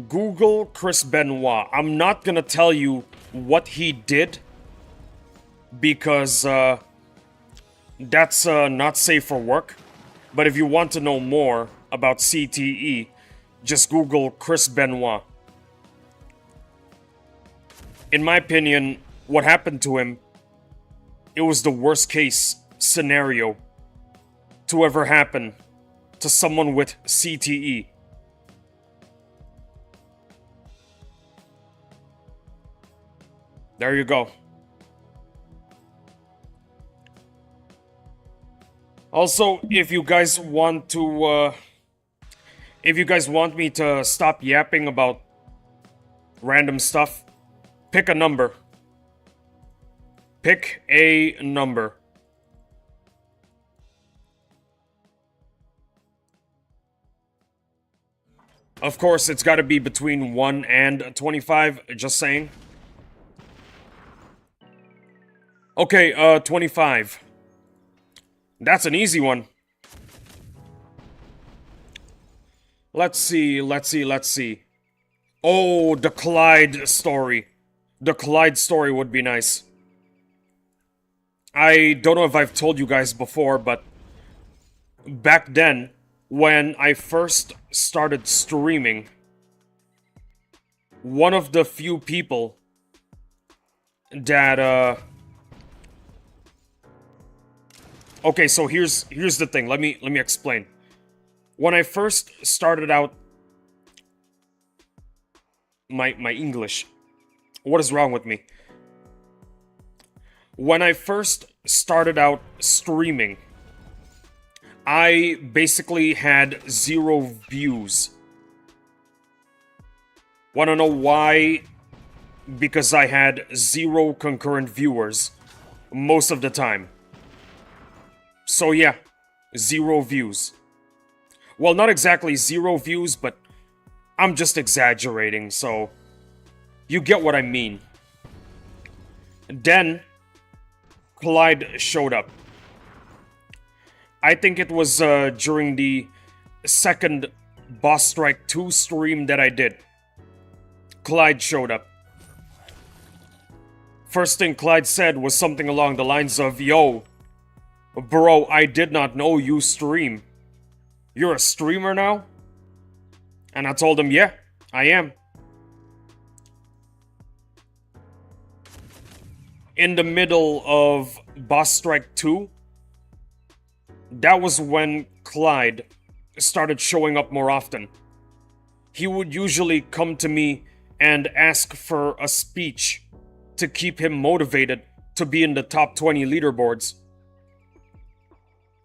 Google Chris Benoit. I'm not gonna tell you what he did because that's not safe for work. But if you want to know more about CTE, just Google Chris Benoit. In my opinion, what happened to him, it was the worst case scenario to ever happen to someone with CTE. There you go. Also, if you guys want to, if you guys want me to stop yapping about random stuff, pick a number. Pick a number. Of course, it's gotta be between 1 and 25, just saying. Okay, 25. That's an easy one. Let's see. Oh, the Clyde story. The Clyde story would be nice. I don't know if I've told you guys before, but back then, when I first started streaming, one of the few people that, okay, so here's the thing. Let me explain. When I first started out my English, what is wrong with me? When I first started out streaming, I basically had 0 views. Wanna know why? Because I had 0 concurrent viewers most of the time. So yeah, 0 views. Well, not exactly 0 views, but I'm just exaggerating, so you get what I mean. Then, Clyde showed up. I think it was during the second Boss Strike 2 stream that I did. Clyde showed up. First thing Clyde said was something along the lines of, "Yo, bro, I did not know you stream. You're a streamer now?" And I told him, "Yeah, I am." In the middle of Boss Strike 2, that was when Clyde started showing up more often. He would usually come to me and ask for a speech to keep him motivated to be in the top 20 leaderboards.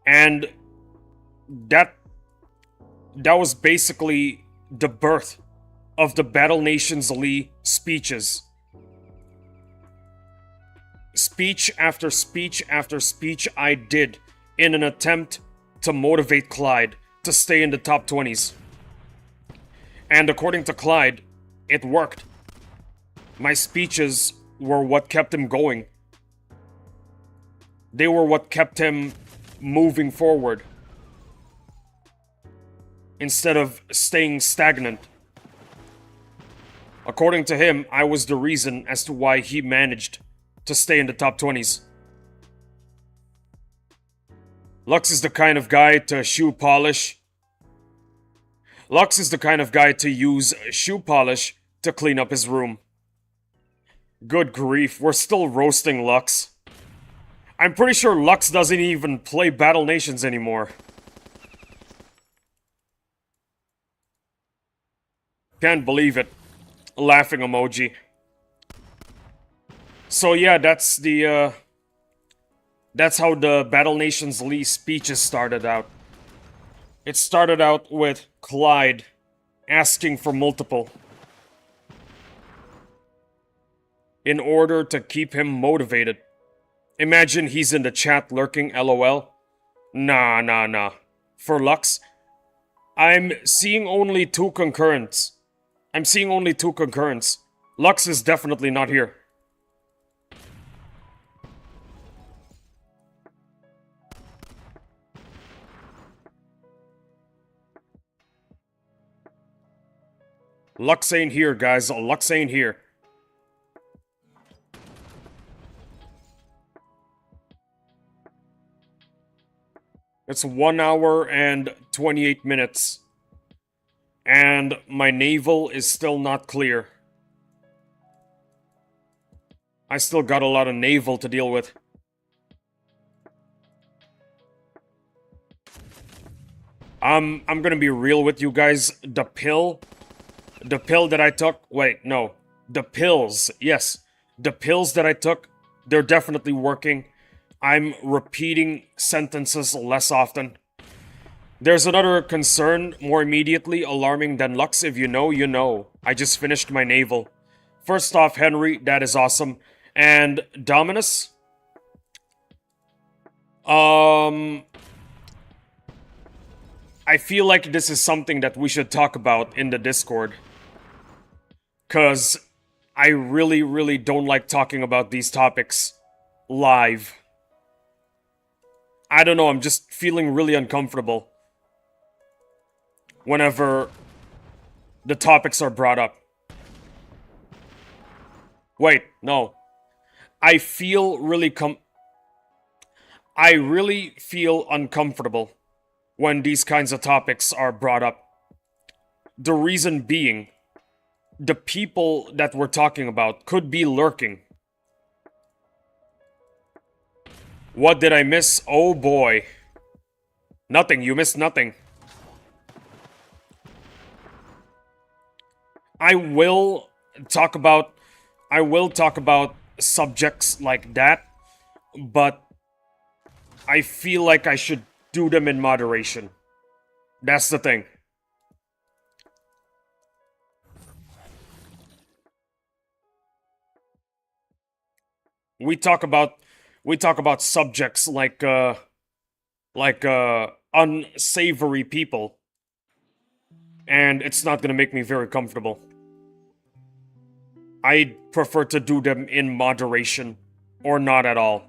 And that was basically the birth of the Battle Nations Lee speeches. Speech after speech after speech I did in an attempt to motivate Clyde to stay in the top 20s. And according to Clyde, it worked. My speeches were what kept him going. They were what kept him moving forward, instead of staying stagnant. According to him, I was the reason as to why he managed to stay in the top 20s. Lux is the kind of guy to shoe polish. Lux is the kind of guy to use shoe polish to clean up his room. Good grief, we're still roasting Lux. I'm pretty sure Lux doesn't even play Battle Nations anymore. Can't believe it. Laughing emoji. So yeah, that's how the Battle Nations Lee speeches started out. It started out with Clyde asking for multiple in order to keep him motivated. Imagine he's in the chat lurking, LOL. Nah. For Lux, I'm seeing only 2 concurrents. Lux is definitely not here. Lux ain't here, guys. Lux ain't here. It's 1 hour and 28 minutes. And my navel is still not clear. I still got a lot of navel to deal with. I'm gonna be real with you guys. The pill that I took, wait, no. The pills, yes. The pills that I took, they're definitely working. I'm repeating sentences less often. There's another concern, more immediately alarming than Lux. If you know, you know. I just finished my navel. First off, Henry, that is awesome. And Dominus? I feel like this is something that we should talk about in the Discord. 'Cause I really don't like talking about these topics live. I don't know, I'm just feeling really uncomfortable whenever the topics are brought up. Wait, no. I really feel uncomfortable when these kinds of topics are brought up. The reason being, the people that we're talking about could be lurking. What did I miss? Oh boy. Nothing, you missed nothing. I will talk about subjects like that, but I feel like I should do them in moderation. That's the thing. We talk about subjects like unsavory people, and it's not gonna make me very comfortable. I prefer to do them in moderation, or not at all.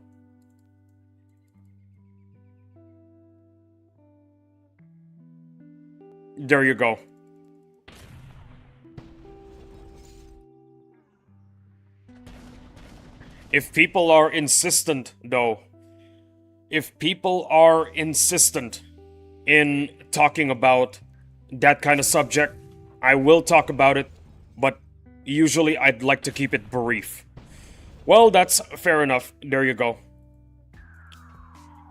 There you go. If people are insistent, though, if people are insistent in talking about that kind of subject, I will talk about it, but usually I'd like to keep it brief. Well, that's fair enough. There you go.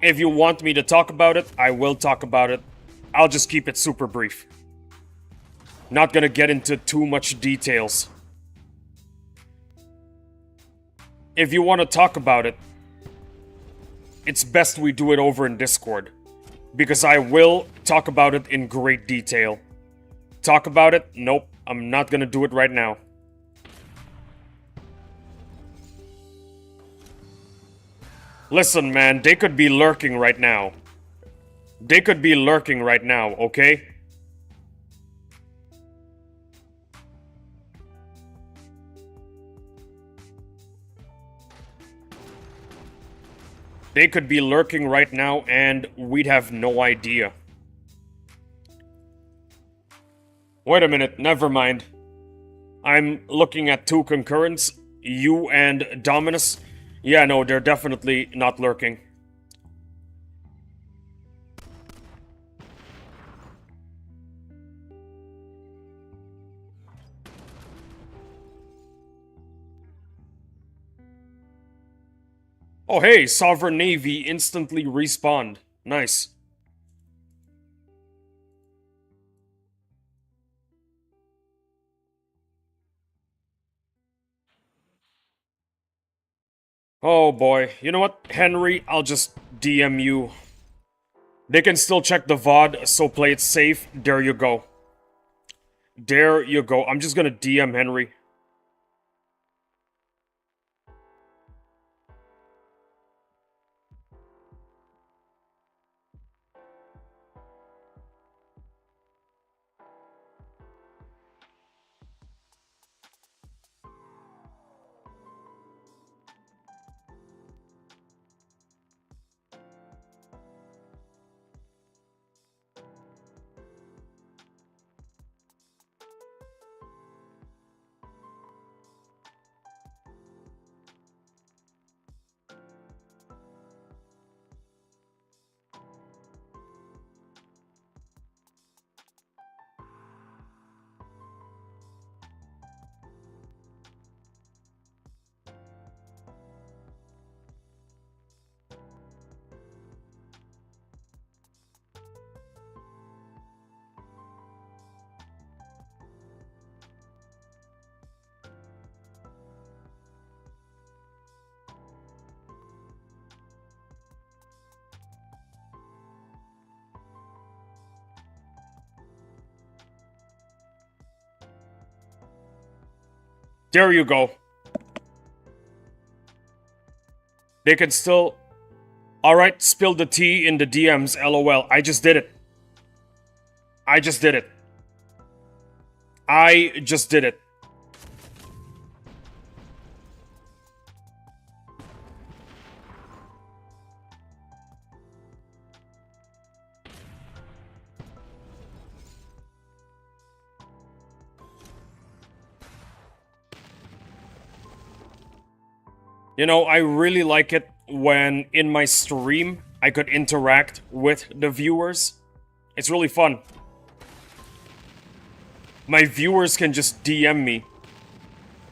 If you want me to talk about it, I will talk about it. I'll just keep it super brief. Not gonna get into too much details. If you want to talk about it, it's best we do it over in Discord. Because I will talk about it in great detail. Talk about it? Nope, I'm not gonna do it right now. Listen, man, they could be lurking right now. They could be lurking right now, okay? They could be lurking right now and we'd have no idea. Wait a minute, never mind. I'm looking at two concurrents, you and Dominus. Yeah, no, they're definitely not lurking. Oh hey, Sovereign Navy instantly respawned. Nice. Oh boy, you know what, Henry, I'll just DM you. They can still check the VOD, so play it safe. There you go. There you go. I'm just gonna DM Henry. There you go. They can still... Alright, spill the tea in the DMs, lol. I just did it. I just did it. I just did it. You know, I really like it when in my stream I could interact with the viewers. It's really fun. My viewers can just DM me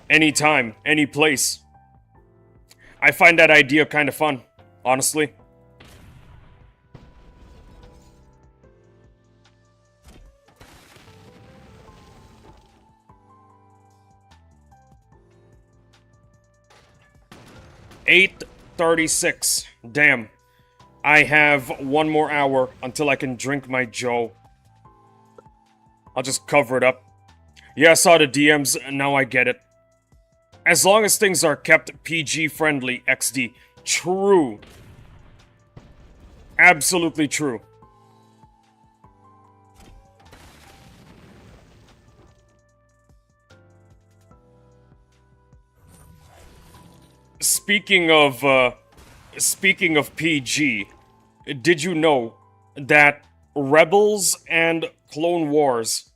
anytime, any place. I find that idea kind of fun, honestly. $8:36. Damn. I have 1 more hour until I can drink my Joe. I'll just cover it up. Yeah, I saw the DMs, now I get it. As long as things are kept PG-friendly, XD. True. Absolutely true. Speaking of PG, did you know that Rebels and Clone Wars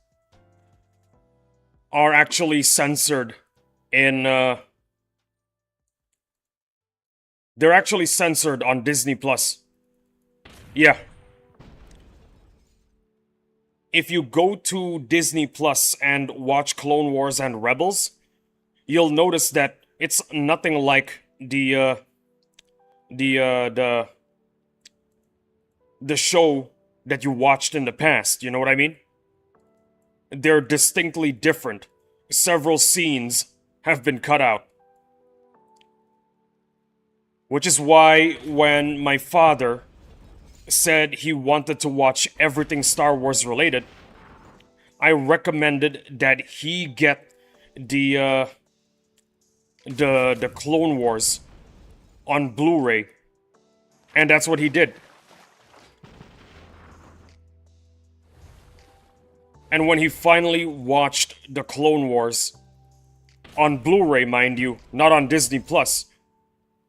are actually censored in, they're actually censored on Disney+. Yeah. If you go to Disney Plus and watch Clone Wars and Rebels, you'll notice that it's nothing like the show that you watched in the past, you know what I mean? They're distinctly different. Several scenes have been cut out. Which is why when my father said he wanted to watch everything Star Wars related, I recommended that he get the Clone Wars on Blu-ray, and that's what he did. And when he finally watched the Clone Wars on Blu-ray, mind you, not on Disney Plus,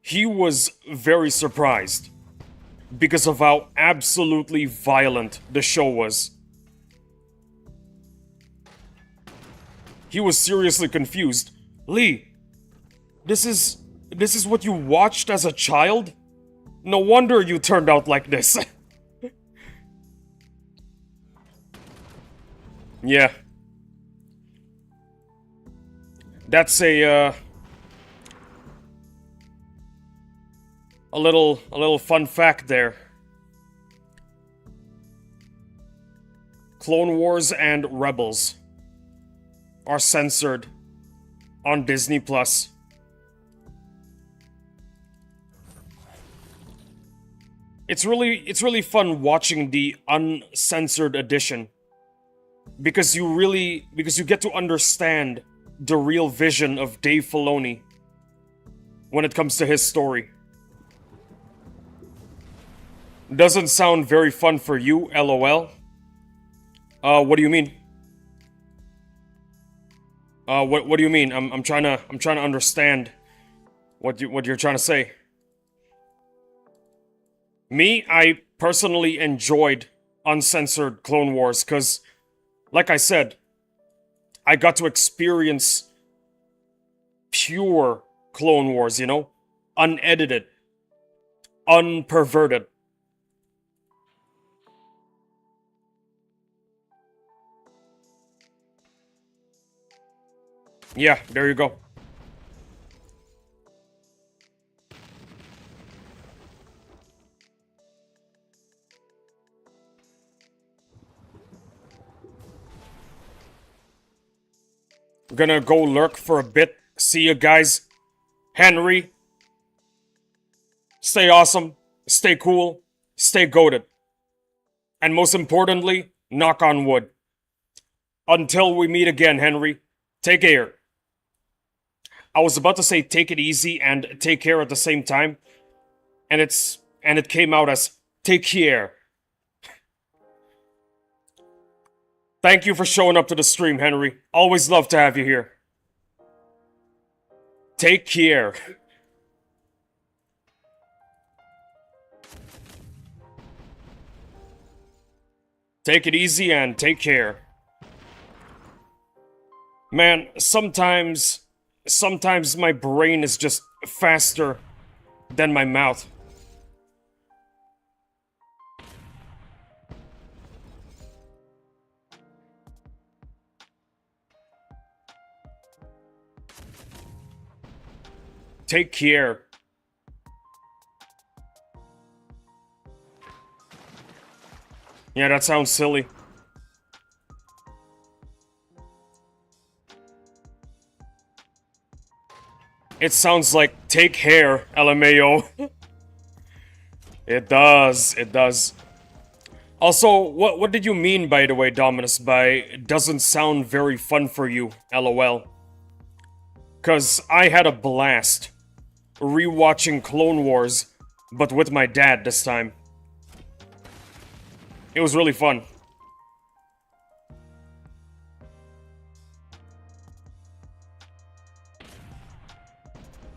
he was very surprised because of how absolutely violent the show was. He was seriously confused. Lee, this is what you watched as a child? No wonder you turned out like this. Yeah. That's a little fun fact there. Clone Wars and Rebels are censored on Disney Plus. It's really fun watching the uncensored edition because you get to understand the real vision of Dave Filoni when it comes to his story. Doesn't sound very fun for you, LOL. What do you mean? What do you mean? I'm trying to understand what you're trying to say. Me, I personally enjoyed uncensored Clone Wars because, like I said, I got to experience pure Clone Wars, you know? Unedited. Unperverted. Yeah, there you go. We're gonna go lurk for a bit. See you guys. Henry. Stay awesome. Stay cool. Stay goated. And most importantly, knock on wood. Until we meet again, Henry. Take care. I was about to say take it easy and take care at the same time. And it came out as take care. Thank you for showing up to the stream, Henry. Always love to have you here. Take care. Take it easy and take care. Man, sometimes my brain is just faster than my mouth. Take care. Yeah, that sounds silly. It sounds like take care, LMAO. It does, it does. Also, what did you mean, by the way, Dominus, by doesn't sound very fun for you, LOL? Cause I had a blast rewatching Clone Wars, but with my dad this time. It was really fun.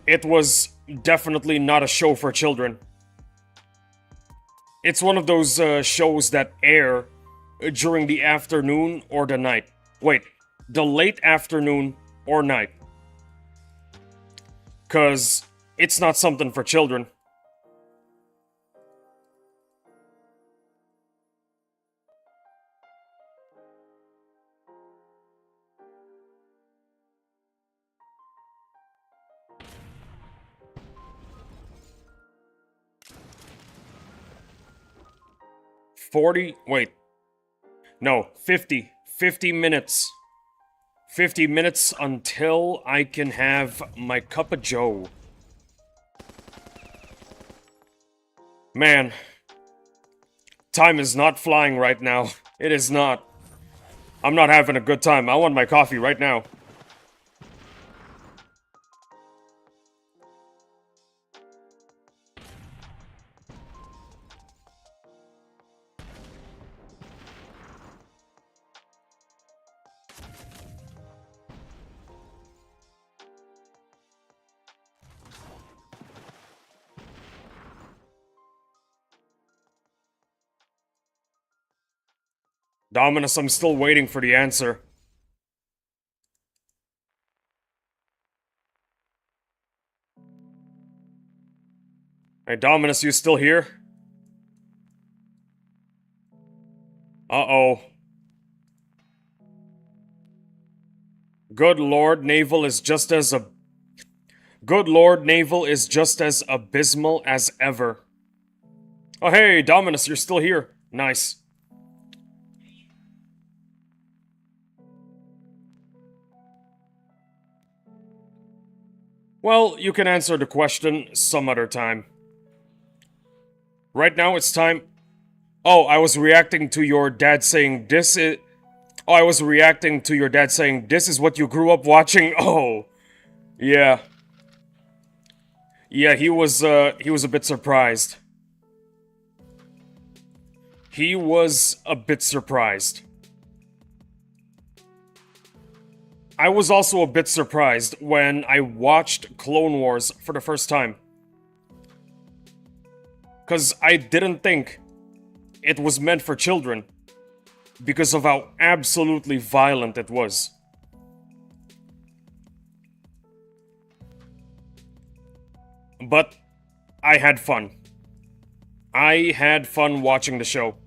It was definitely not a show for children. It's one of those shows that air during the afternoon or the night. Wait, the late afternoon or night. Cause it's not something for children. Wait. No, 50. 50 minutes. 50 minutes until I can have my cup of joe. Man. Time is not flying right now. It is not. I'm not having a good time. I want my coffee right now. Dominus, I'm still waiting for the answer. Hey, Dominus, you still here? Uh-oh. Good Lord, Naval is just as abysmal as ever. Oh hey, Dominus, you're still here. Nice. Well, you can answer the question some other time. Right now it's time... Oh, I was reacting to your dad saying this is... Oh, I was reacting to your dad saying this is what you grew up watching? Oh. Yeah. Yeah, he was a bit surprised. He was a bit surprised. I was also a bit surprised when I watched Clone Wars for the first time. Because I didn't think it was meant for children. Because of how absolutely violent it was. But I had fun. I had fun watching the show.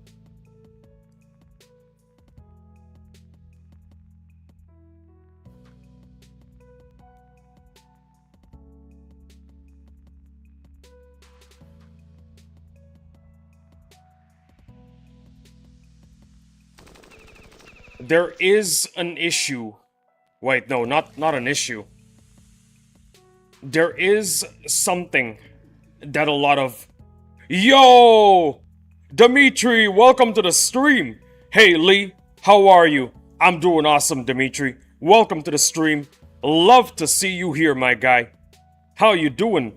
There is an issue. Wait, no, not an issue. There is something that a lot of... Yo! Dimitri, welcome to the stream! Hey, Lee, how are you? I'm doing awesome, Dimitri. Welcome to the stream. Love to see you here, my guy. How you doing?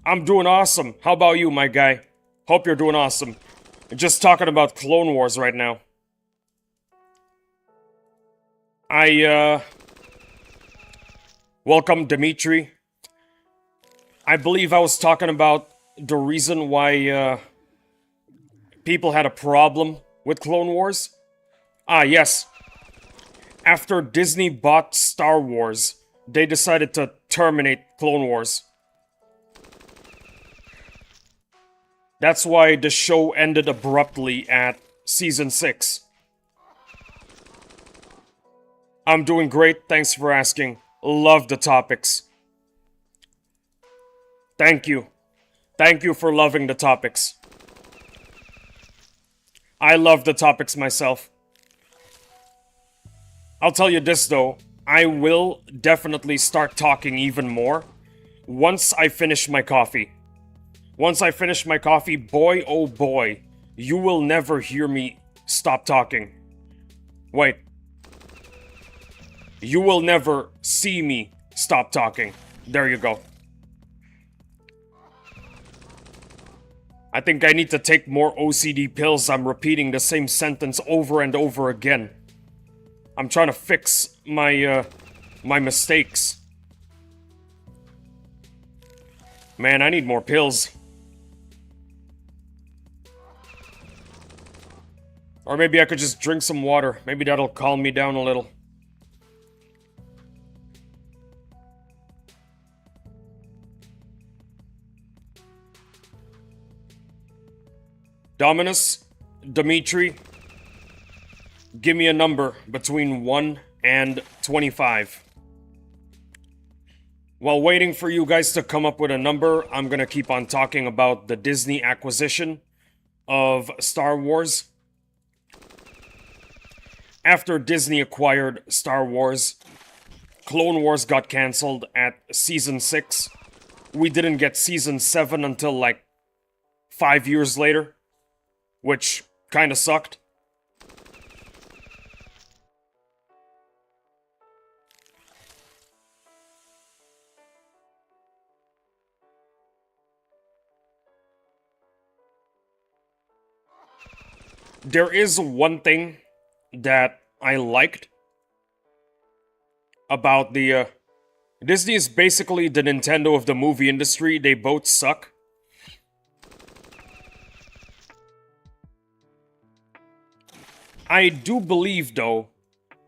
I'm doing awesome. How about you, my guy? Hope you're doing awesome. Just talking about Clone Wars right now. Welcome, Dimitri. I believe I was talking about the reason why, people had a problem with Clone Wars. Ah, yes. After Disney bought Star Wars, they decided to terminate Clone Wars. That's why the show ended abruptly at Season 6. I'm doing great, thanks for asking. Love the topics. Thank you. Thank you for loving the topics. I love the topics myself. I'll tell you this though, I will definitely start talking even more once I finish my coffee. Once I finish my coffee, boy oh boy, you will never hear me stop talking. Wait. You will never see me stop talking. There you go. I think I need to take more OCD pills. I'm repeating the same sentence over and over again. I'm trying to fix my mistakes. Man, I need more pills. Or maybe I could just drink some water. Maybe that'll calm me down a little. Dominus, Dimitri, give me a number between 1 and 25. While waiting for you guys to come up with a number, I'm gonna keep on talking about the Disney acquisition of Star Wars. After Disney acquired Star Wars, Clone Wars got cancelled at Season 6. We didn't get Season 7 until like 5 years later, which kinda sucked. There is one thing that I liked about the, Disney is basically the Nintendo of the movie industry. They both suck. I do believe, though,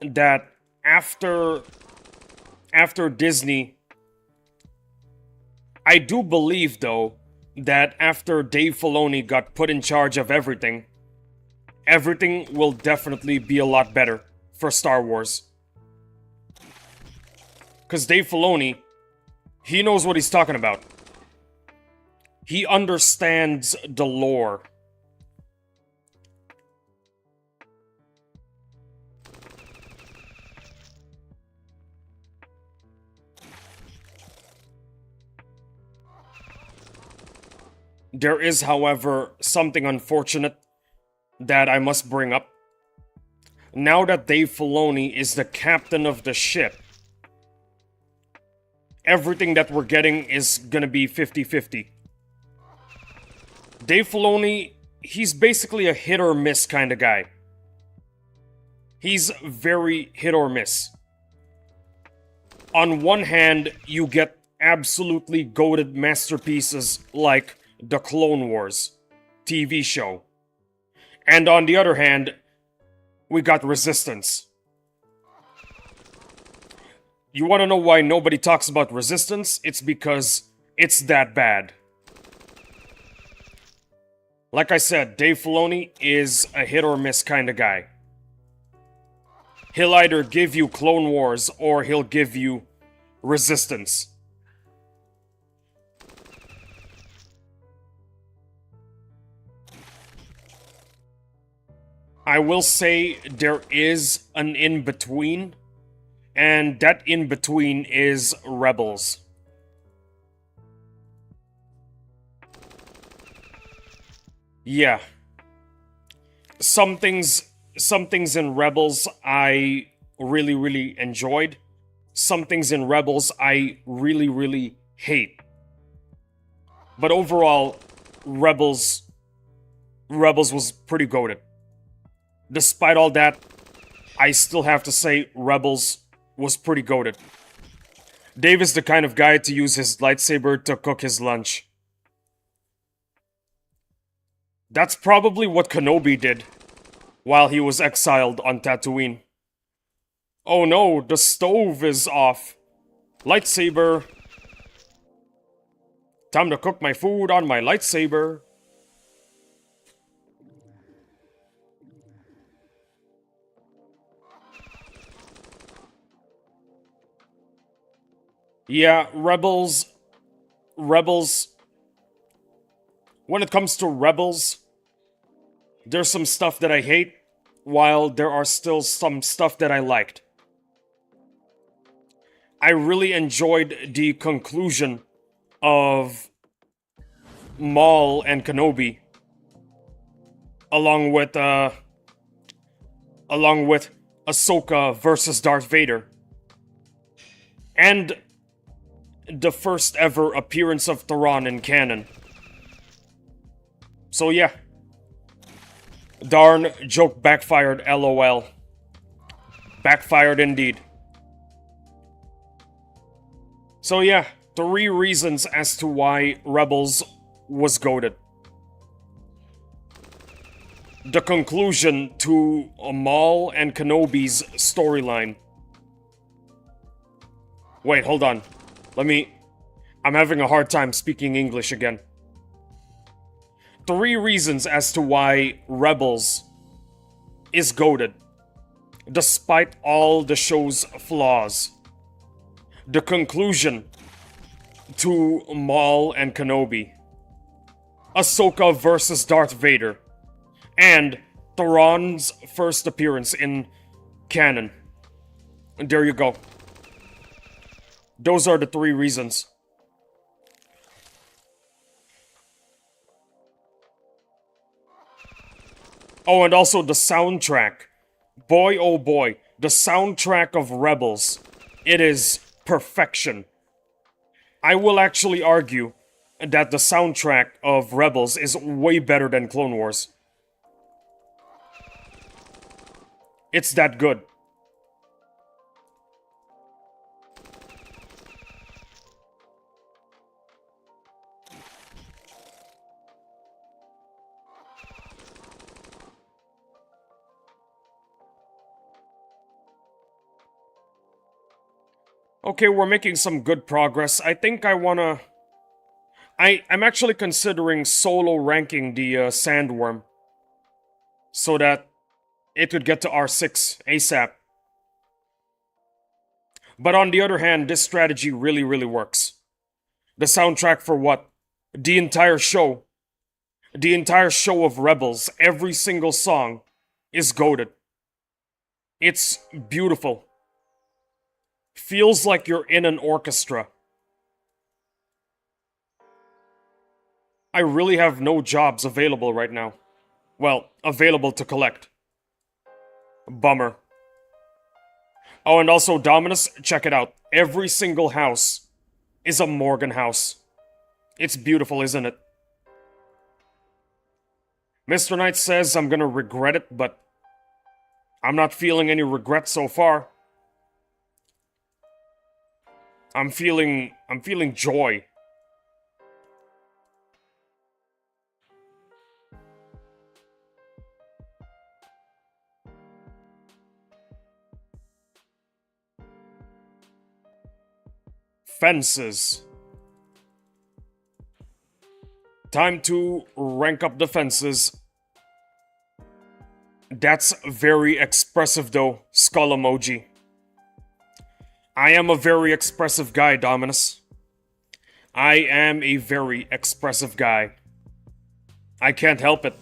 that after Disney... I do believe, though, that after Dave Filoni got put in charge of everything, everything will definitely be a lot better for Star Wars. Because Dave Filoni, he knows what he's talking about. He understands the lore. There is, however, something unfortunate that I must bring up. Now that Dave Filoni is the captain of the ship, everything that we're getting is gonna be 50-50. Dave Filoni, he's basically a hit or miss kind of guy. He's very hit or miss. On one hand, you get absolutely goated masterpieces like the Clone Wars TV show. And on the other hand, we got Resistance. You wanna know why nobody talks about Resistance? It's because it's that bad. Like I said, Dave Filoni is a hit or miss kind of guy. He'll either give you Clone Wars or he'll give you Resistance. I will say there is an in-between, and that in-between is Rebels. Yeah. Some things in Rebels I really enjoyed. Some things in Rebels I really hate. But overall, Rebels was pretty goated. Despite all that, I still have to say Rebels was pretty goated. Dave is the kind of guy to use his lightsaber to cook his lunch. That's probably what Kenobi did while he was exiled on Tatooine. Oh no, the stove is off. Lightsaber. Time to cook my food on my lightsaber. Yeah, Rebels Rebels, when it comes to Rebels, there's some stuff that I hate, while there are still some stuff that I liked. I really enjoyed the conclusion of Maul and Kenobi, along with Ahsoka versus Darth Vader, and the first ever appearance of Thrawn in canon. So yeah. Darn, joke backfired, lol. Backfired indeed. So yeah, 3 reasons as to why Rebels was goated. The conclusion to Maul and Kenobi's storyline. Wait, hold on. I'm having a hard time speaking English again. 3 reasons as to why Rebels is goated, despite all the show's flaws. The conclusion to Maul and Kenobi, Ahsoka versus Darth Vader, and Thrawn's first appearance in canon. And there you go. Those are the 3 reasons. Oh, and also the soundtrack. Boy, oh boy, the soundtrack of Rebels. It is perfection. I will actually argue that the soundtrack of Rebels is way better than Clone Wars. It's that good. Okay, we're making some good progress. I think I wanna... I'm actually considering solo ranking the Sandworm, so that it could get to R6 ASAP. But on the other hand, this strategy really, really works. The soundtrack for what? The entire show. The entire show of Rebels, every single song, is goated. It's beautiful. Feels like you're in an orchestra. I really have no jobs available right now. Well, available to collect. Bummer. Oh, and also, Dominus, check it out. Every single house is a Morgan house. It's beautiful, isn't it? Mr. Knight says I'm gonna regret it, but I'm not feeling any regret so far. I'm feeling joy. Fences. Time to rank up the fences. That's very expressive though, skull emoji. I am a very expressive guy, Dominus. I am a very expressive guy. I can't help it.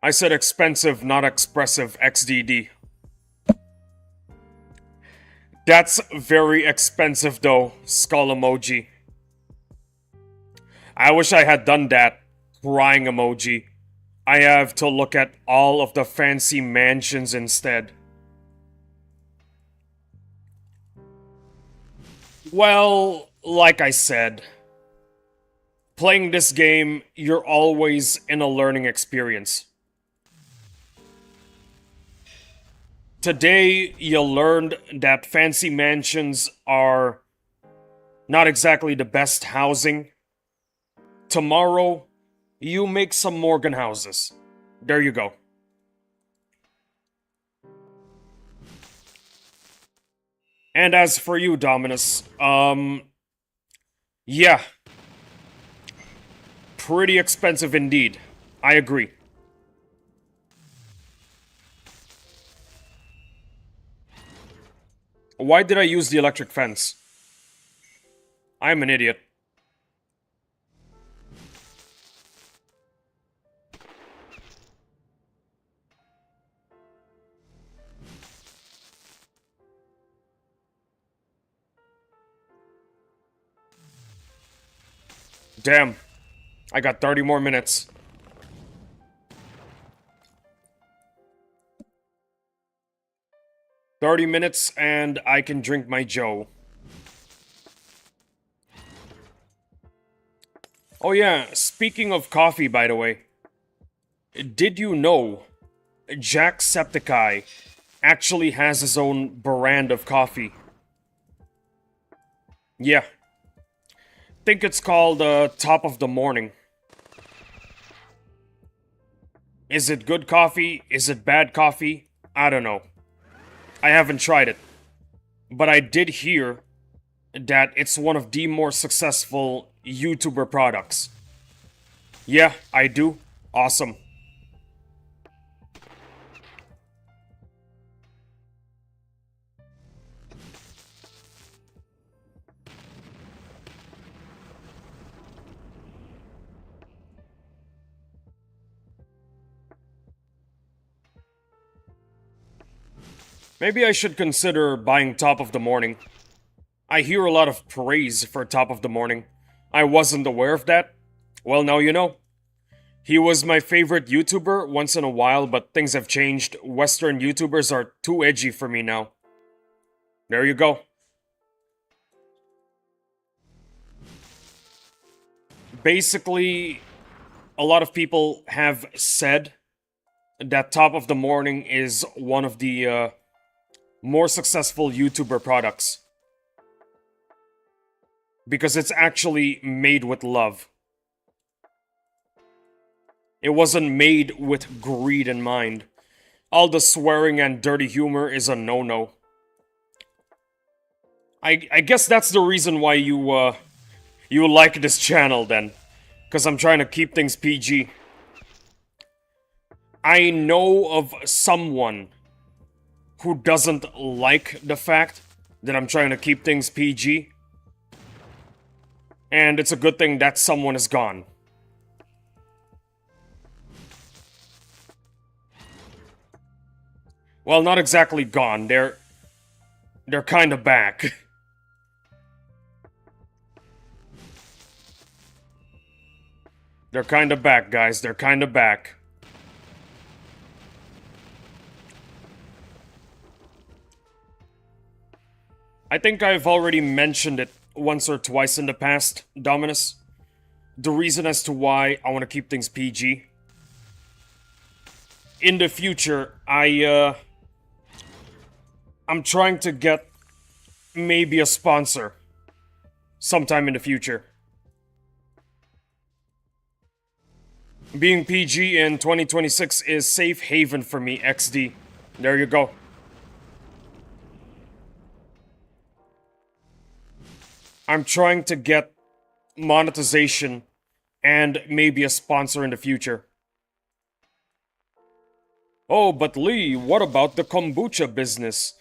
I said expensive, not expressive, XDD. That's very expensive though, skull emoji. I wish I had done that, crying emoji. I have to look at all of the fancy mansions instead. Well, like I said, playing this game, you're always in a learning experience. Today, you learned that fancy mansions are not exactly the best housing. Tomorrow, you make some Morgan houses. There you go. And as for you, Dominus, yeah, pretty expensive indeed. I agree. Why did I use the electric fence? I'm an idiot. Damn. I got 30 more minutes. $30 and I can drink my Joe. Oh yeah, speaking of coffee, by the way. Did you know Jacksepticeye actually has his own brand of coffee? Yeah. Think it's called Top of the Morning. Is it good coffee? Is it bad coffee? I don't know. I haven't tried it. But I did hear that it's one of the more successful YouTuber products. Yeah, I do. Awesome. Maybe I should consider buying Top of the Morning. I hear a lot of praise for Top of the Morning. I wasn't aware of that. Well, now you know. He was my favorite YouTuber once in a while, but things have changed. Western YouTubers are too edgy for me now. There you go. Basically, a lot of people have said that Top of the Morning is one of the more successful YouTuber products. Because it's actually made with love. It wasn't made with greed in mind. All the swearing and dirty humor is a no-no. I guess that's the reason why you like this channel then. Because I'm trying to keep things PG. I know of someone who doesn't like the fact that I'm trying to keep things PG. And it's a good thing that someone is gone. Well, not exactly gone. They're kind of back. They're kind of back, guys. They're kind of back. I think I've already mentioned it once or twice in the past, Dominus. The reason as to why I want to keep things PG. In the future, I'm trying to get maybe a sponsor sometime in the future. Being PG in 2026 is safe haven for me, XD. There you go. I'm trying to get monetization and maybe a sponsor in the future. Oh, but Lee, what about the kombucha business?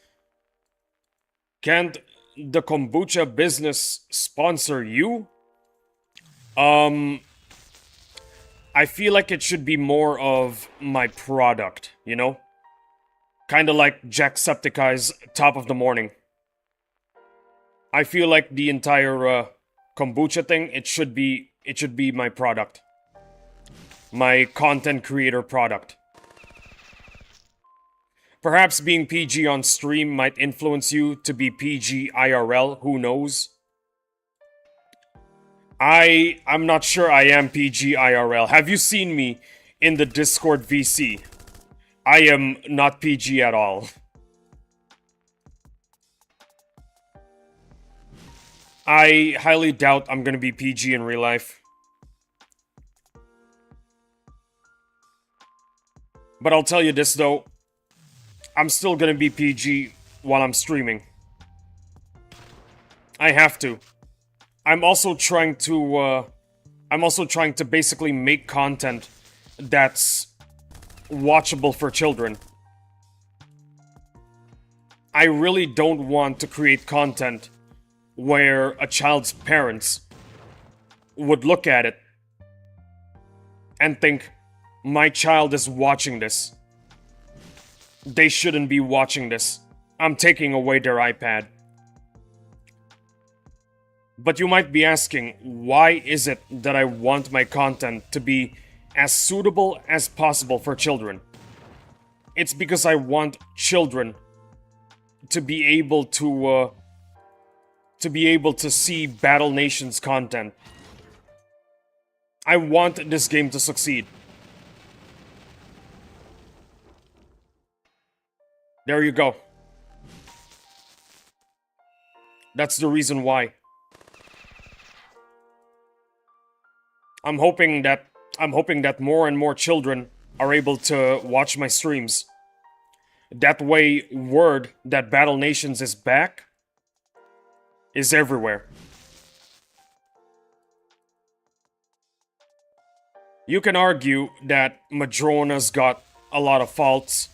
Can't the kombucha business sponsor you? I feel like it should be more of my product, you know? Kinda like Jacksepticeye's Top of the Morning. I feel like the entire kombucha thing, it should be my product. My content creator product. Perhaps being PG on stream might influence you to be PG IRL, who knows? I'm not sure I am PG IRL. Have you seen me in the Discord VC? I am not PG at all. I highly doubt I'm gonna be PG in real life. But I'll tell you this though. I'm still gonna be PG while I'm streaming. I have to. I'm also trying to basically make content that's watchable for children. I really don't want to create content where a child's parents would look at it and think, my child is watching this. They shouldn't be watching this. I'm taking away their iPad. But you might be asking, why is it that I want my content to be as suitable as possible for children? It's because I want children to be able to see Battle Nations content. I want this game to succeed. There you go. That's the reason why. I'm hoping that more and more children are able to watch my streams. That way, word that Battle Nations is back is everywhere. You can argue that Madrona's got a lot of faults.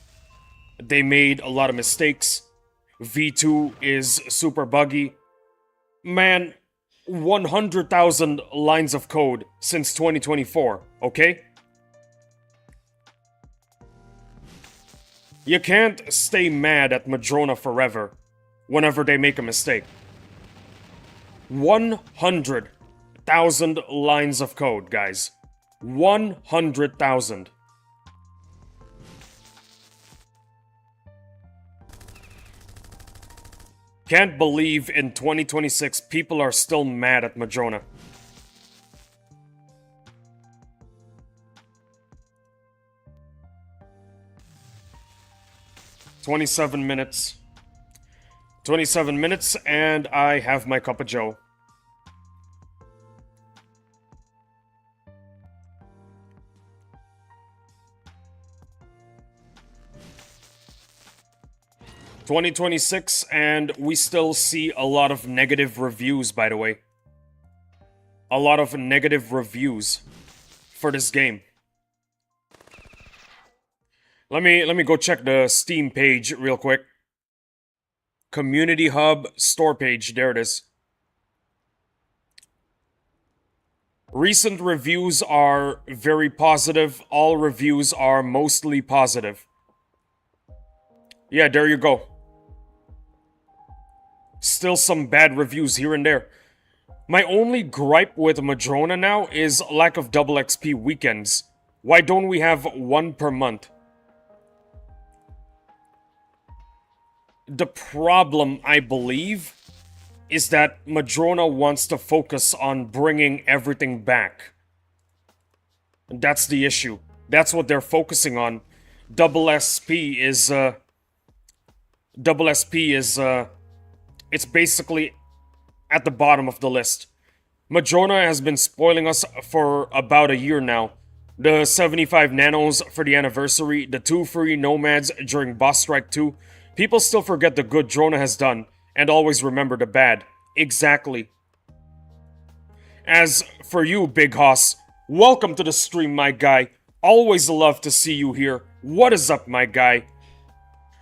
They made a lot of mistakes. V2 is super buggy. Man, 100,000 lines of code since 2024, okay? You can't stay mad at Madrona forever whenever they make a mistake. 100,000 lines of code, guys. 100,000. Can't believe in 2026 people are still mad at Madrona. "27 minutes. 27 minutes, and I have my cup of joe. "2026, and we still see a lot of negative reviews, by the way. A lot of negative reviews for this game. Let me go check the Steam page real quick. Community Hub store page, there it is. Recent reviews are very positive. All reviews are mostly positive. Yeah, there you go. Still some bad reviews here and there. My only gripe with Madrona now is lack of double XP weekends. Why don't we have one per month? The problem, I believe, is that Madrona wants to focus on bringing everything back. That's the issue. That's what they're focusing on. Double SP is, it's basically at the bottom of the list. Madrona has been spoiling us for about a year now. The 75 nanos for the anniversary, the 2 free nomads during Boss Strike 2. People still forget the good Drona has done, and always remember the bad. Exactly. As for you, Big Hoss, welcome to the stream, my guy. Always love to see you here. What is up, my guy?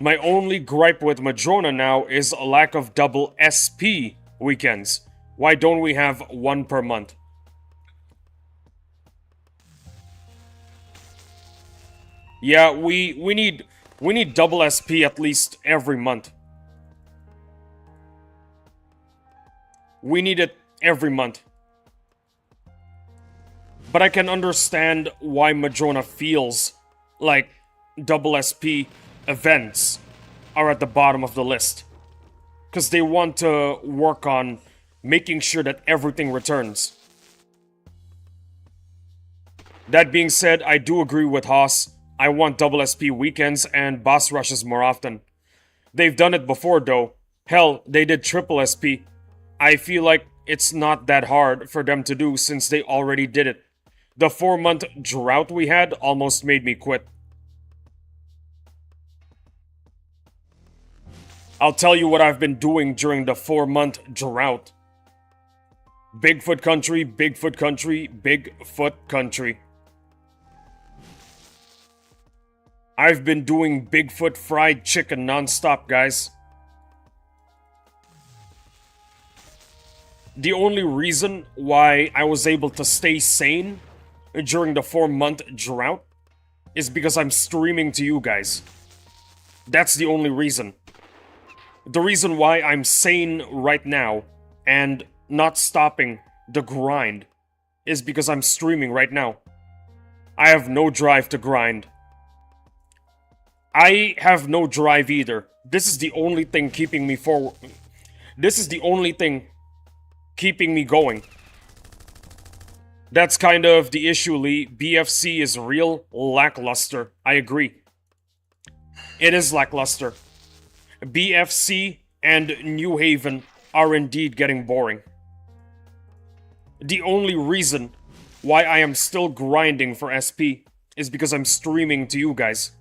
My only gripe with Madrona now is a lack of double SP weekends. Why don't we have one per month? Yeah, we need double SP at least every month. We need it every month. But I can understand why Madrona feels like double SP events are at the bottom of the list. Because they want to work on making sure that everything returns. That being said, I do agree with Haas. I want double SP weekends and boss rushes more often. They've done it before though. Hell, they did triple SP. I feel like it's not that hard for them to do since they already did it. The 4-month drought we had almost made me quit. I'll tell you what I've been doing during the 4-month drought. Bigfoot country, Bigfoot country, Bigfoot country. I've been doing Bigfoot fried chicken non-stop, guys. The only reason why I was able to stay sane during the 4-month drought is because I'm streaming to you guys. That's the only reason. The reason why I'm sane right now and not stopping the grind is because I'm streaming right now. I have no drive to grind. I have no drive either. This is the only thing keeping me forward. This is the only thing keeping me going. That's kind of the issue, Lee. BFC is real lackluster. I agree. It is lackluster. BFC and New Haven are indeed getting boring. The only reason why I am still grinding for SP is because I'm streaming to you guys.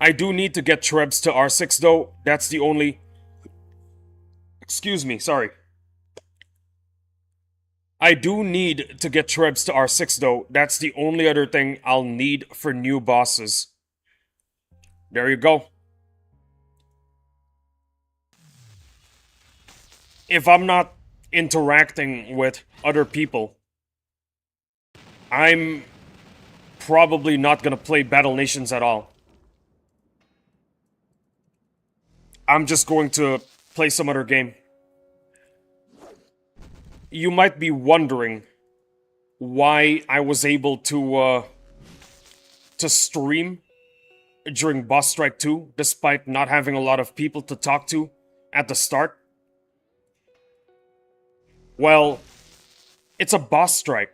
I do need to get Trebs to R6 though. That's the only... Excuse me, sorry. I do need to get Trebs to R6 though. That's the only other thing I'll need for new bosses. There you go. If I'm not interacting with other people, I'm probably not gonna play Battle Nations at all. I'm just going to play some other game. You might be wondering why I was able to stream during Boss Strike 2, despite not having a lot of people to talk to at the start. Well, it's a boss strike.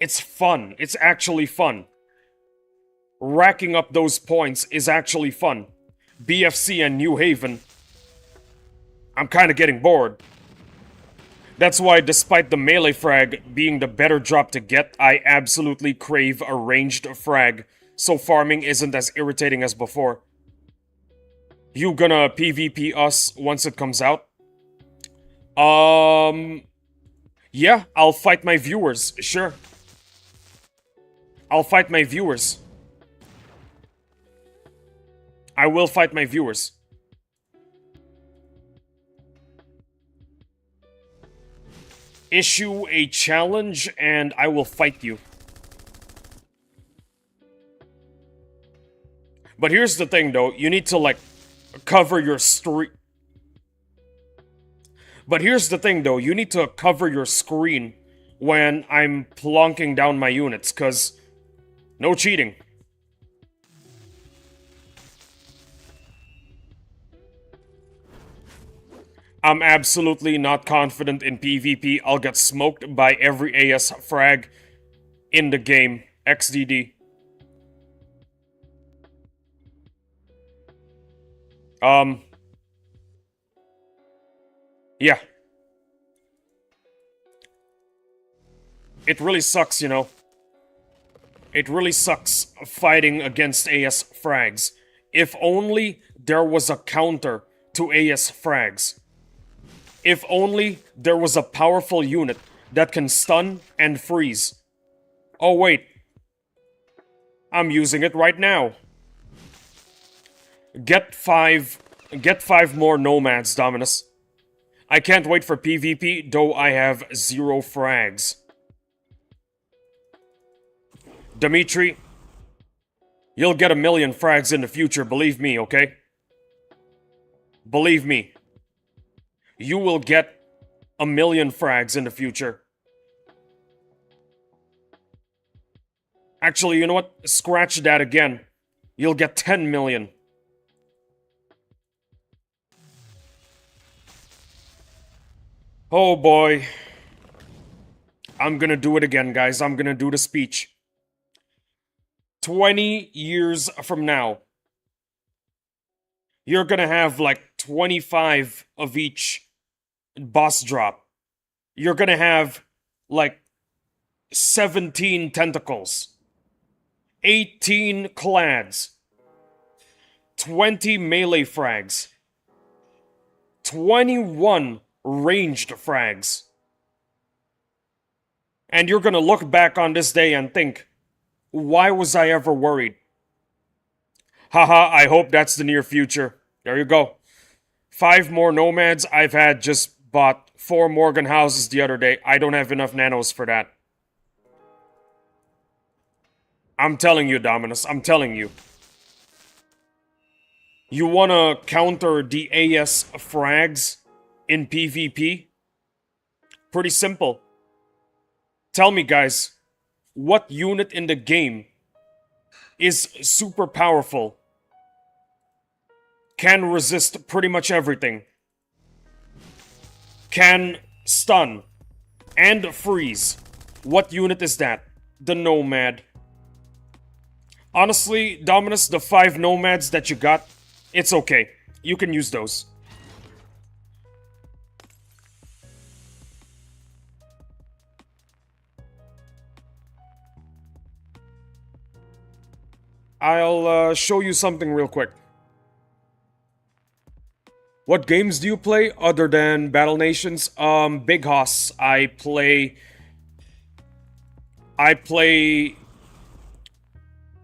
It's fun. It's actually fun. Racking up those points is actually fun. BFC and New Haven, I'm kinda getting bored. That's why, despite the melee frag being the better drop to get, I absolutely crave a ranged frag, so farming isn't as irritating as before. You gonna PvP us once it comes out? Yeah, I'll fight my viewers, sure. I'll fight my viewers. I will fight my viewers. Issue a challenge and I will fight you. But here's the thing though, you need to like cover your stream. But here's the thing though, you need to cover your screen when I'm plonking down my units, cause no cheating. I'm absolutely not confident in PvP. I'll get smoked by every AS frag in the game. XDD. Yeah. It really sucks, you know. It really sucks fighting against AS frags. If only there was a counter to AS frags. If only there was a powerful unit that can stun and freeze. Oh wait. I'm using it right now. Get five more nomads, Dominus. I can't wait for PvP, though I have 0 frags. Dimitri, you'll get 1,000,000 frags in the future, believe me, okay? Believe me. You will get 1,000,000 frags in the future. Actually, you know what? Scratch that again. You'll get 10 million. Oh boy. I'm gonna do it again, guys. I'm gonna do the speech. 20 years from now, you're gonna have like 25 of each boss drop. You're gonna have like 17 tentacles, 18 clads, 20 melee frags. 21 ranged frags. And you're gonna look back on this day and think, why was I ever worried? Haha, I hope that's the near future. There you go. 5 more nomads. I've just bought 4 Morgan houses the other day. I don't have enough nanos for that. I'm telling you, Dominus. I'm telling you. You wanna counter the AS frags in PvP? Pretty simple. Tell me, guys, what unit in the game is super powerful, can resist pretty much everything, can stun and freeze? What unit is that? The Nomad. Honestly, Dominus, the 5 Nomads that you got, it's okay. You can use those. I'll show you something real quick. What games do you play other than Battle Nations? Big Hoss. I play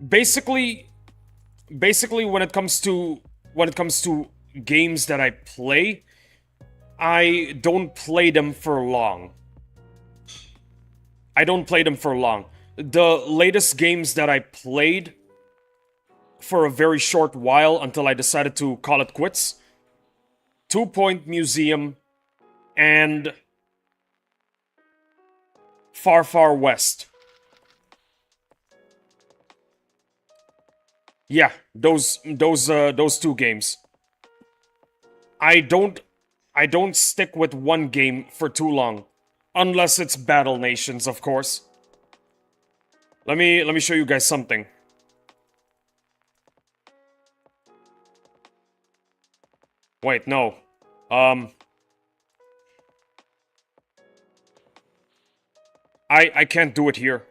basically when it comes to games that I play, I don't play them for long. The latest games that I played for a very short while until I decided to call it quits: 2 Point Museum and Far Far West. Yeah, those 2 games. I don't stick with one game for too long, unless it's Battle Nations, of course. Let me show you guys something. Wait, no. I can't do it here.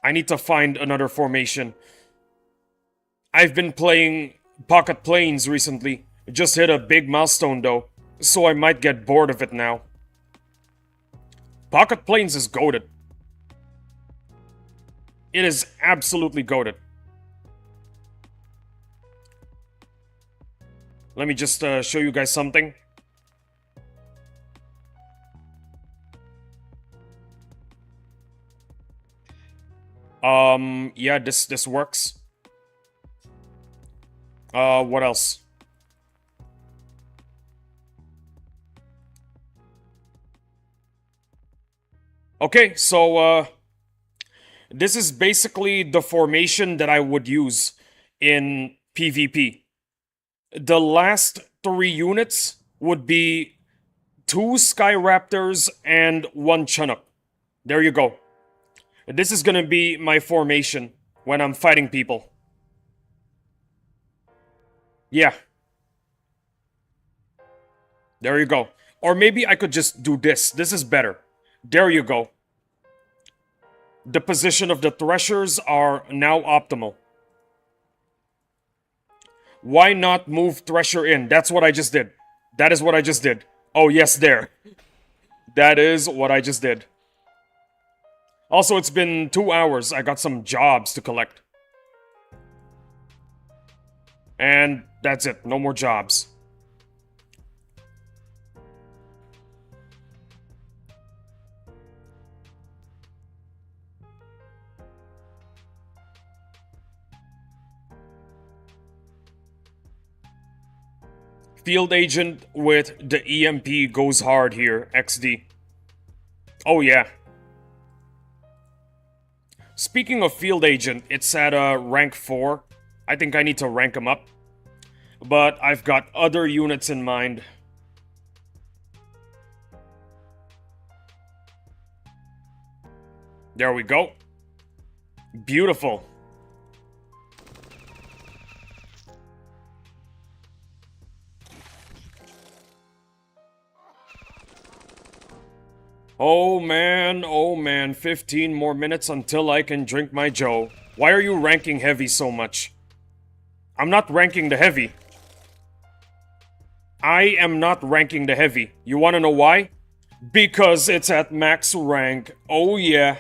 I need to find another formation. I've been playing Pocket Planes recently. Just hit a big milestone though, so I might get bored of it now. Pocket Planes is goated. It is absolutely goated. Let me just show you guys something. Yeah, this works. What else? Okay, so, this is basically the formation that I would use in PvP. The last 3 units would be 2 Skyraptors and 1 Chinook. There you go. This is gonna be my formation when I'm fighting people. Yeah. There you go. Or maybe I could just do this. This is better. There you go. The position of the Threshers are now optimal. Why not move Thresher in? That's what I just did. That is what I just did. Oh, yes, there. That is what I just did. Also, it's been 2 hours. I got some jobs to collect. And that's it. No more jobs. Field Agent with the EMP goes hard here, XD. Oh yeah. Speaking of Field Agent, it's at rank 4. I think I need to rank him up. But I've got other units in mind. There we go. Beautiful. Oh man, 15 more minutes until I can drink my Joe. Why are you ranking heavy so much? I'm not ranking the heavy. I am not ranking the heavy. You wanna know why? Because it's at max rank. Oh yeah.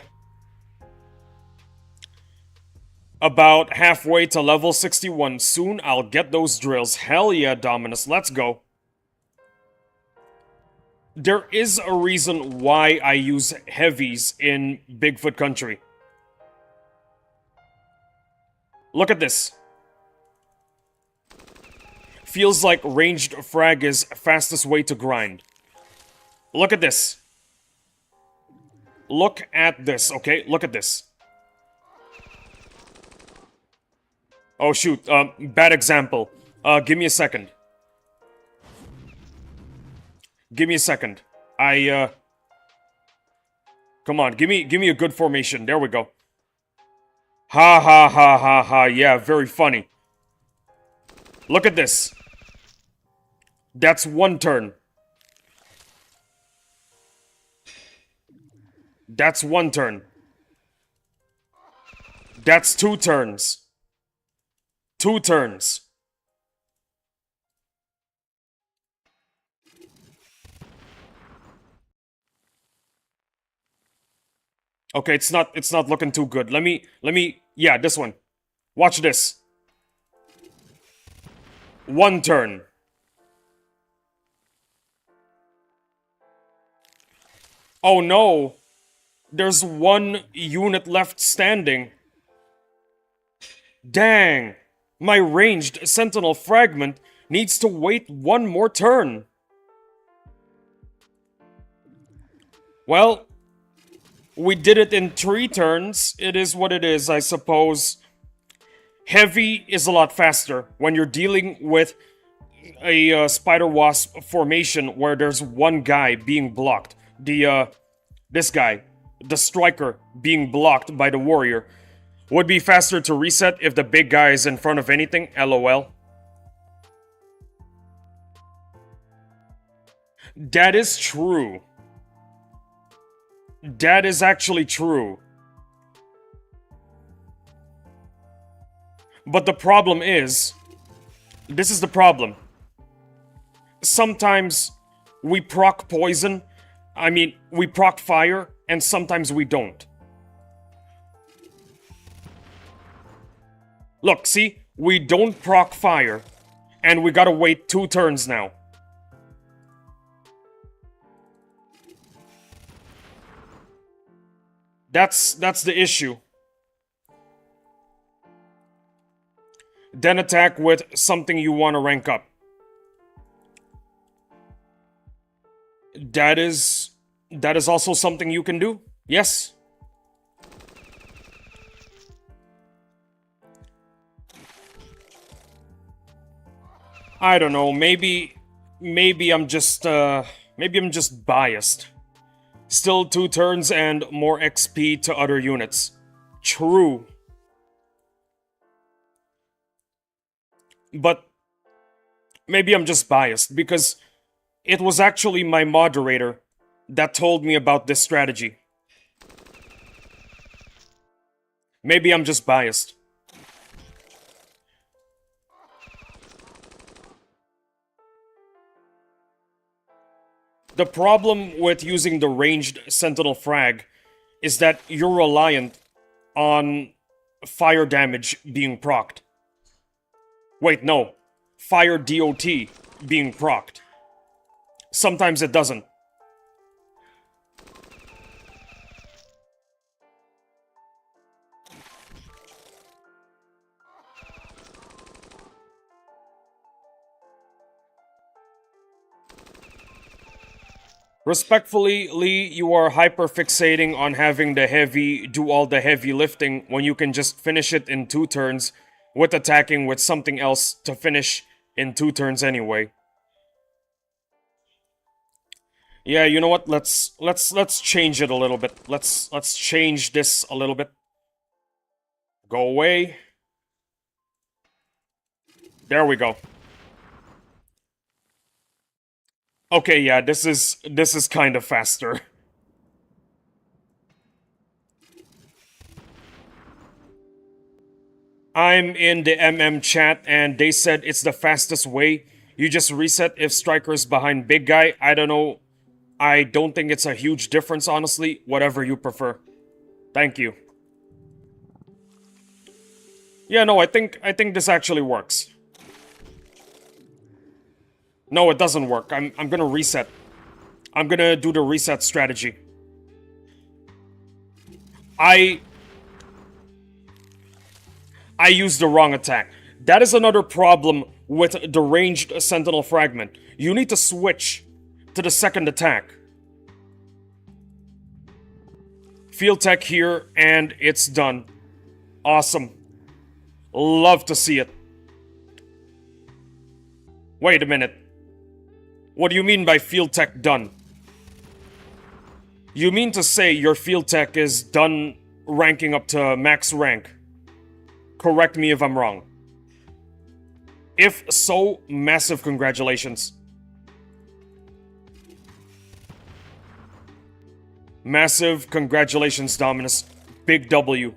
About halfway to level 61. Soon I'll get those drills. Hell yeah, Dominus. Let's go. There is a reason why I use heavies in Bigfoot country. Look at this. Feels like ranged frag is fastest way to grind. Look at this. Look at this, okay? Look at this. Oh shoot, bad example. Give me a second. Give me a second. Come on, give me a good formation. There we go. Ha ha ha ha ha, yeah, very funny. Look at this. That's one turn. That's one turn. That's two turns. Two turns. Okay, it's not looking too good. Let me, yeah, this one. Watch this. One turn. Oh no. There's one unit left standing. Dang. My ranged sentinel fragment needs to wait one more turn. Well, we did it in 3 turns. It is what it is, I suppose. Heavy is a lot faster when you're dealing with a spider-wasp formation where there's one guy being blocked. This guy, the striker, being blocked by the warrior. Would be faster to reset if the big guy is in front of anything, lol. That is true. That is actually true. But the problem is, this is the problem. Sometimes we proc poison, we proc fire, and sometimes we don't. Look, see? We don't proc fire, and we gotta wait 2 turns now. That's the issue. Then attack with something you want to rank up. That is also something you can do. Yes. I don't know, maybe I'm just biased. Still 2 turns and more XP to other units. True. But maybe I'm just biased because it was actually my moderator that told me about this strategy. Maybe I'm just biased. The problem with using the ranged sentinel frag is that you're reliant on fire damage being procced. Wait, no. Fire DOT being procced. Sometimes it doesn't. Respectfully, Lee, you are hyperfixating on having the heavy do all the heavy lifting when you can just finish it in 2 turns with attacking with something else to finish in 2 turns anyway. Yeah, you know what? Let's change it a little bit. Let's change this a little bit. Go away. There we go. Okay, yeah, this is kind of faster. I'm in the MM chat and they said it's the fastest way. You just reset if Striker's behind big guy. I don't know. I don't think it's a huge difference, honestly. Whatever you prefer. Thank you. Yeah, no, I think this actually works. No, it doesn't work. I'm gonna reset. I'm gonna do the reset strategy. I used the wrong attack. That is another problem with the ranged Sentinel Fragment. You need to switch to the second attack. Field Tech here, and it's done. Awesome. Love to see it. Wait a minute. What do you mean by Field Tech done? You mean to say your Field Tech is done ranking up to max rank? Correct me if I'm wrong. If so, massive congratulations. Massive congratulations, Dominus. Big W.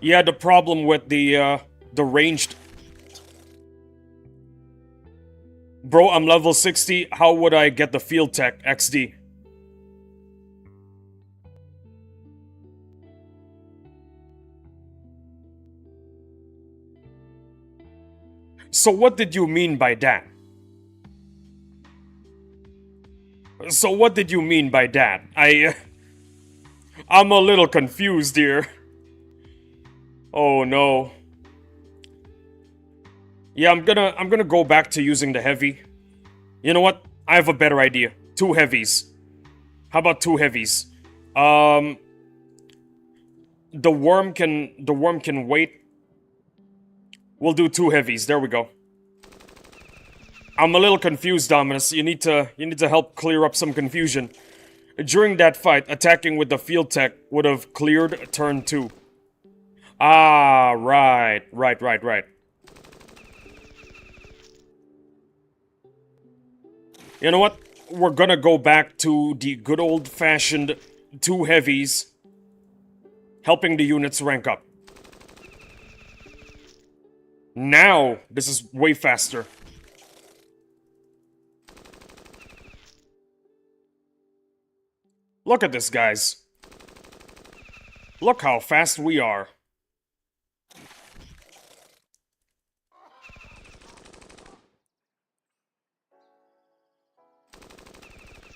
Yeah, the problem with the ranged... Bro, I'm level 60. How would I get the Field Tech XD? So what did you mean by that? So what did you mean by that? I'm a little confused here. Oh no. Yeah, I'm gonna go back to using the heavy. You know what? I have a better idea. 2 heavies. How about 2 heavies? The worm can wait. We'll do 2 heavies. There we go. I'm a little confused, Dominus. You need to help clear up some confusion. During that fight, attacking with the Field Tech would have cleared turn 2. Ah, right. You know what? We're gonna go back to the good old-fashioned 2 heavies, helping the units rank up. Now, this is way faster. Look at this, guys. Look how fast we are.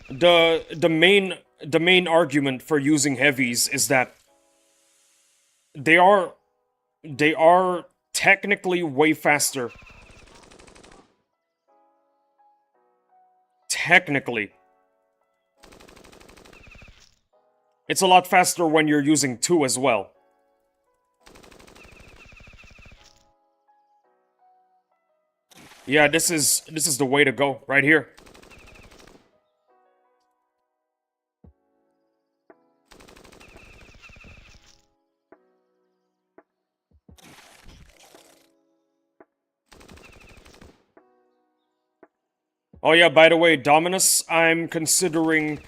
The main argument for using heavies is that they are technically way faster. Technically. It's a lot faster when you're using 2 as well. Yeah, this is the way to go, right here. Oh yeah, by the way, Dominus, I'm considering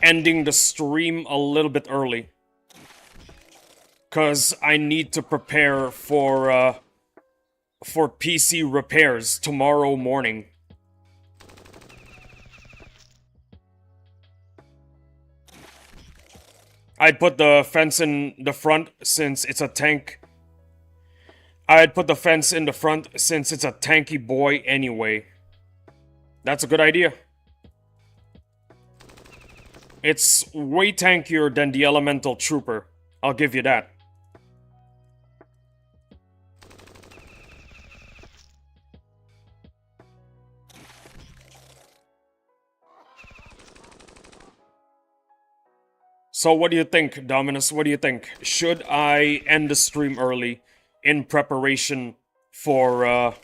ending the stream a little bit early. 'Cause I need to prepare for PC repairs tomorrow morning. I'd put the fence in the front since it's a tank. I'd put the fence in the front since it's a tanky boy anyway. That's a good idea. It's way tankier than the Elemental Trooper. I'll give you that. So what do you think, Dominus? What do you think? Should I end the stream early in preparation for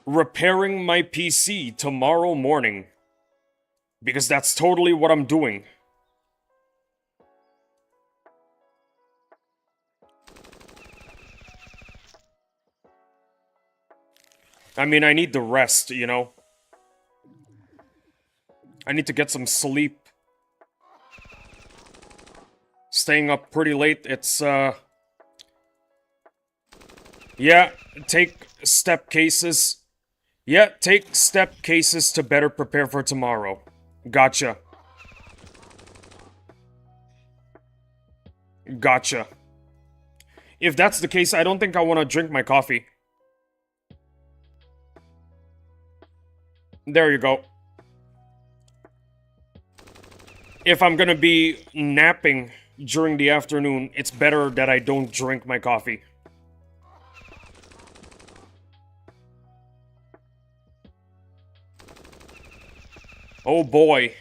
repairing my PC tomorrow morning? Because that's totally what I'm doing. I mean, I need the rest, you know? I need to get some sleep. Staying up pretty late, it's, yeah, take step cases. Yeah, take step cases to better prepare for tomorrow. Gotcha. Gotcha. If that's the case, I don't think I want to drink my coffee. There you go. If I'm gonna be napping during the afternoon, it's better that I don't drink my coffee. Oh boy.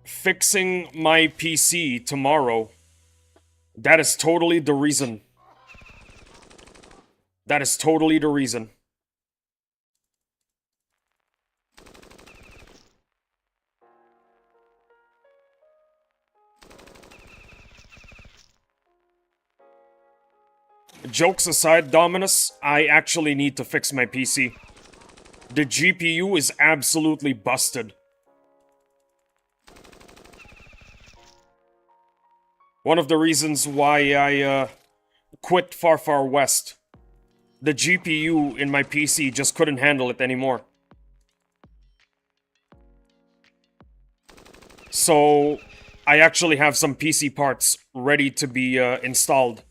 Fixing my PC tomorrow. That is totally the reason. That is totally the reason. Jokes aside, Dominus, I actually need to fix my PC. The GPU is absolutely busted. One of the reasons why I quit Far Far West. The GPU in my PC just couldn't handle it anymore. So, I actually have some PC parts ready to be installed.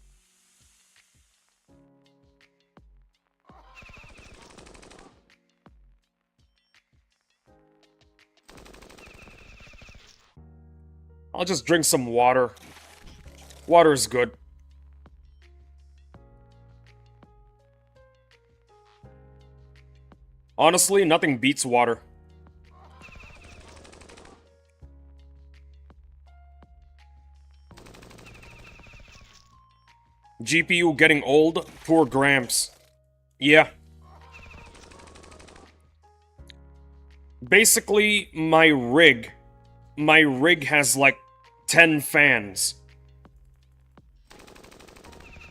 I'll just drink some water. Water is good. Honestly, nothing beats water. GPU getting old? Poor Gramps. Yeah. Basically, my rig has like 10 fans.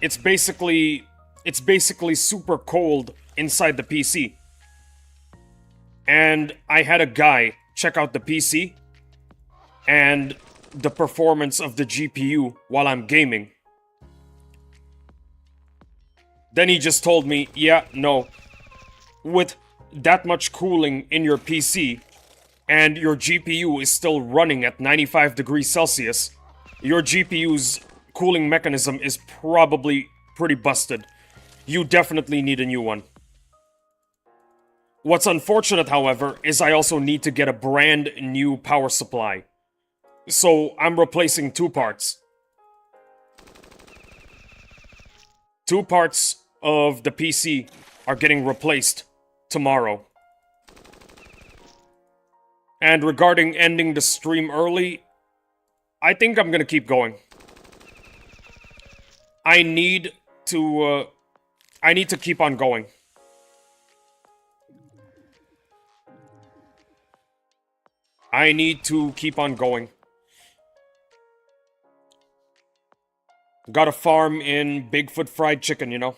It's basically super cold inside the PC. And I had a guy check out the PC and the performance of the GPU while I'm gaming. Then he just told me, yeah, no, with that much cooling in your PC and your GPU is still running at 95 degrees Celsius, your GPU's cooling mechanism is probably pretty busted. You definitely need a new one. What's unfortunate, however, is I also need to get a brand new power supply. So I'm replacing two parts. Two parts of the PC are getting replaced tomorrow. And regarding ending the stream early, I think I'm gonna keep going. I need to keep on going. I need to keep on going. Got a farm in Bigfoot fried chicken, you know?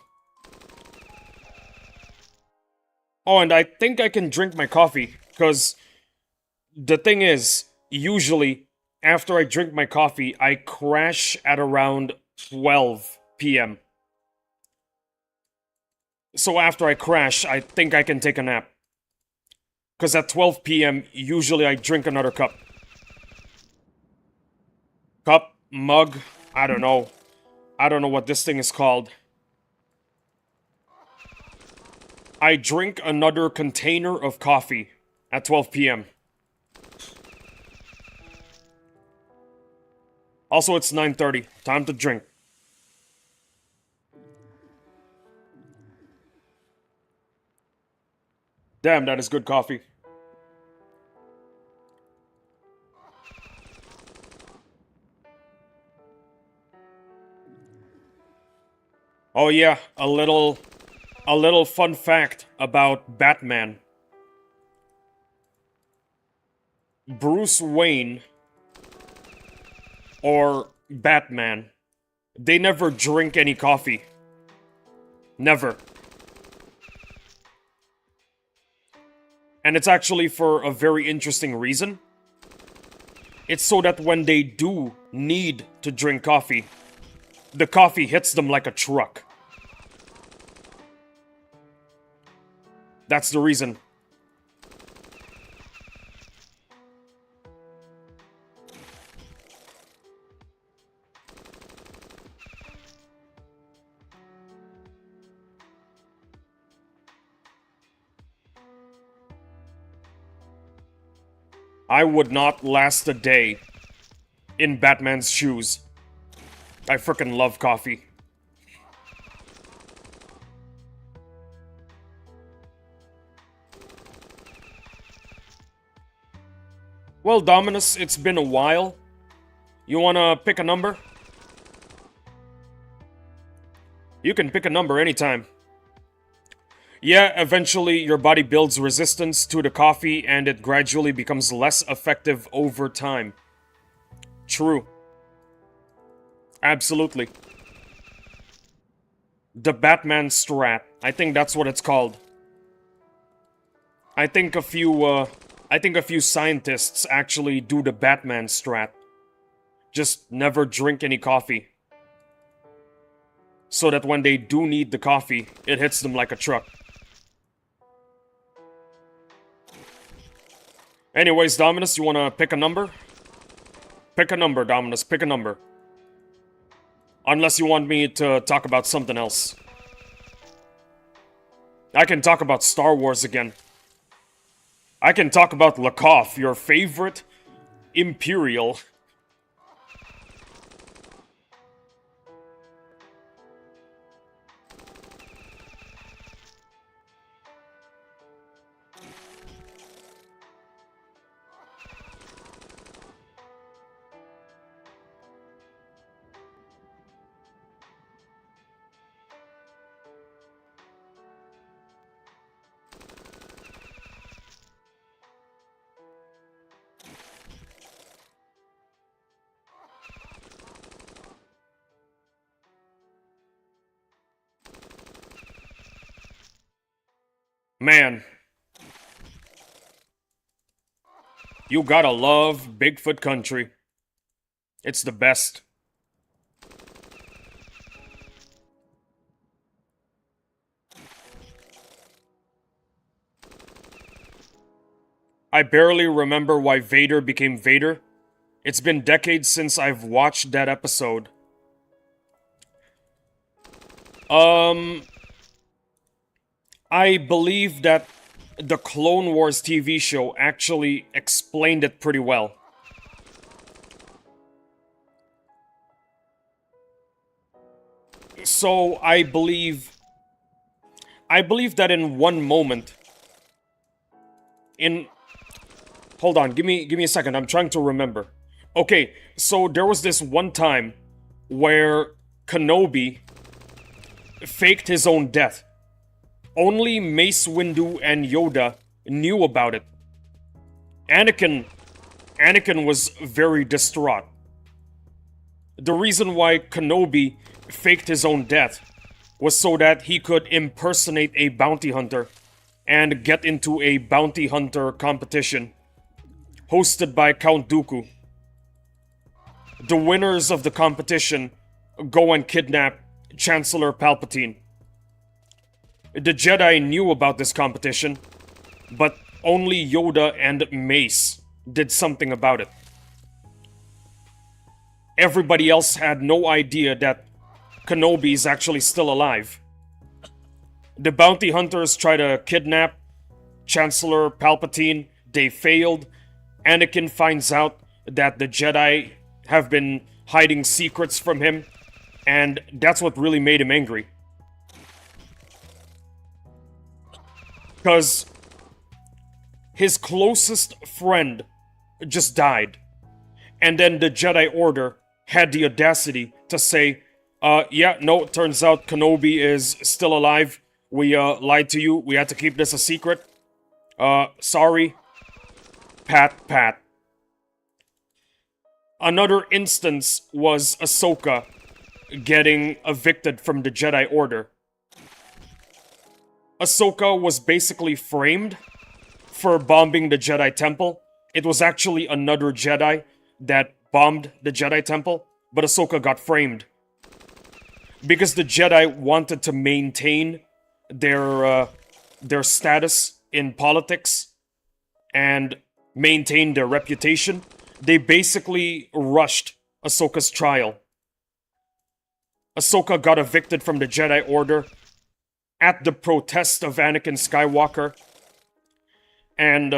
Oh, and I think I can drink my coffee, because the thing is, usually, after I drink my coffee, I crash at around 12 p.m. So after I crash, I think I can take a nap. Because at 12 p.m., usually I drink another cup. Cup? Mug? I don't know. I don't know what this thing is called. I drink another container of coffee at 12 p.m. Also, it's 9:30. Time to drink. Damn, that is good coffee. Oh yeah, a little fun fact about Batman. Bruce Wayne, or Batman, they never drink any coffee. Never. And it's actually for a very interesting reason. It's so that when they do need to drink coffee, the coffee hits them like a truck. That's the reason. I would not last a day in Batman's shoes. I frickin' love coffee. Well, Dominus, it's been a while. You wanna pick a number? You can pick a number anytime. Yeah, eventually your body builds resistance to the coffee and it gradually becomes less effective over time. True. Absolutely. The Batman strat. I think that's what it's called. I think a few scientists actually do the Batman strat. Just never drink any coffee. So that when they do need the coffee, it hits them like a truck. Anyways, Dominus, you wanna pick a number? Pick a number, Dominus, pick a number. Unless you want me to talk about something else. I can talk about Star Wars again. I can talk about Lakoff, your favorite Imperial. Man. You gotta love Bigfoot country. It's the best. I barely remember why Vader became Vader. It's been decades since I've watched that episode. I believe that the Clone Wars TV show actually explained it pretty well. So I believe that in one moment, hold on, give me a second, I'm trying to remember. Okay, so there was this one time where Kenobi faked his own death. Only Mace Windu and Yoda knew about it. Anakin was very distraught. The reason why Kenobi faked his own death was so that he could impersonate a bounty hunter and get into a bounty hunter competition hosted by Count Dooku. The winners of the competition go and kidnap Chancellor Palpatine. The Jedi knew about this competition, but only Yoda and Mace did something about it. Everybody else had no idea that Kenobi is actually still alive. The bounty hunters try to kidnap Chancellor Palpatine. They failed. Anakin finds out that the Jedi have been hiding secrets from him, and that's what really made him angry. Because his closest friend just died. And then the Jedi Order had the audacity to say, yeah, no, it turns out Kenobi is still alive. We lied to you. We had to keep this a secret. Sorry. Pat. Another instance was Ahsoka getting evicted from the Jedi Order. Ahsoka was basically framed for bombing the Jedi Temple. It was actually another Jedi that bombed the Jedi Temple, but Ahsoka got framed. Because the Jedi wanted to maintain their status in politics and maintain their reputation, they basically rushed Ahsoka's trial. Ahsoka got evicted from the Jedi Order at the protest of Anakin Skywalker. And,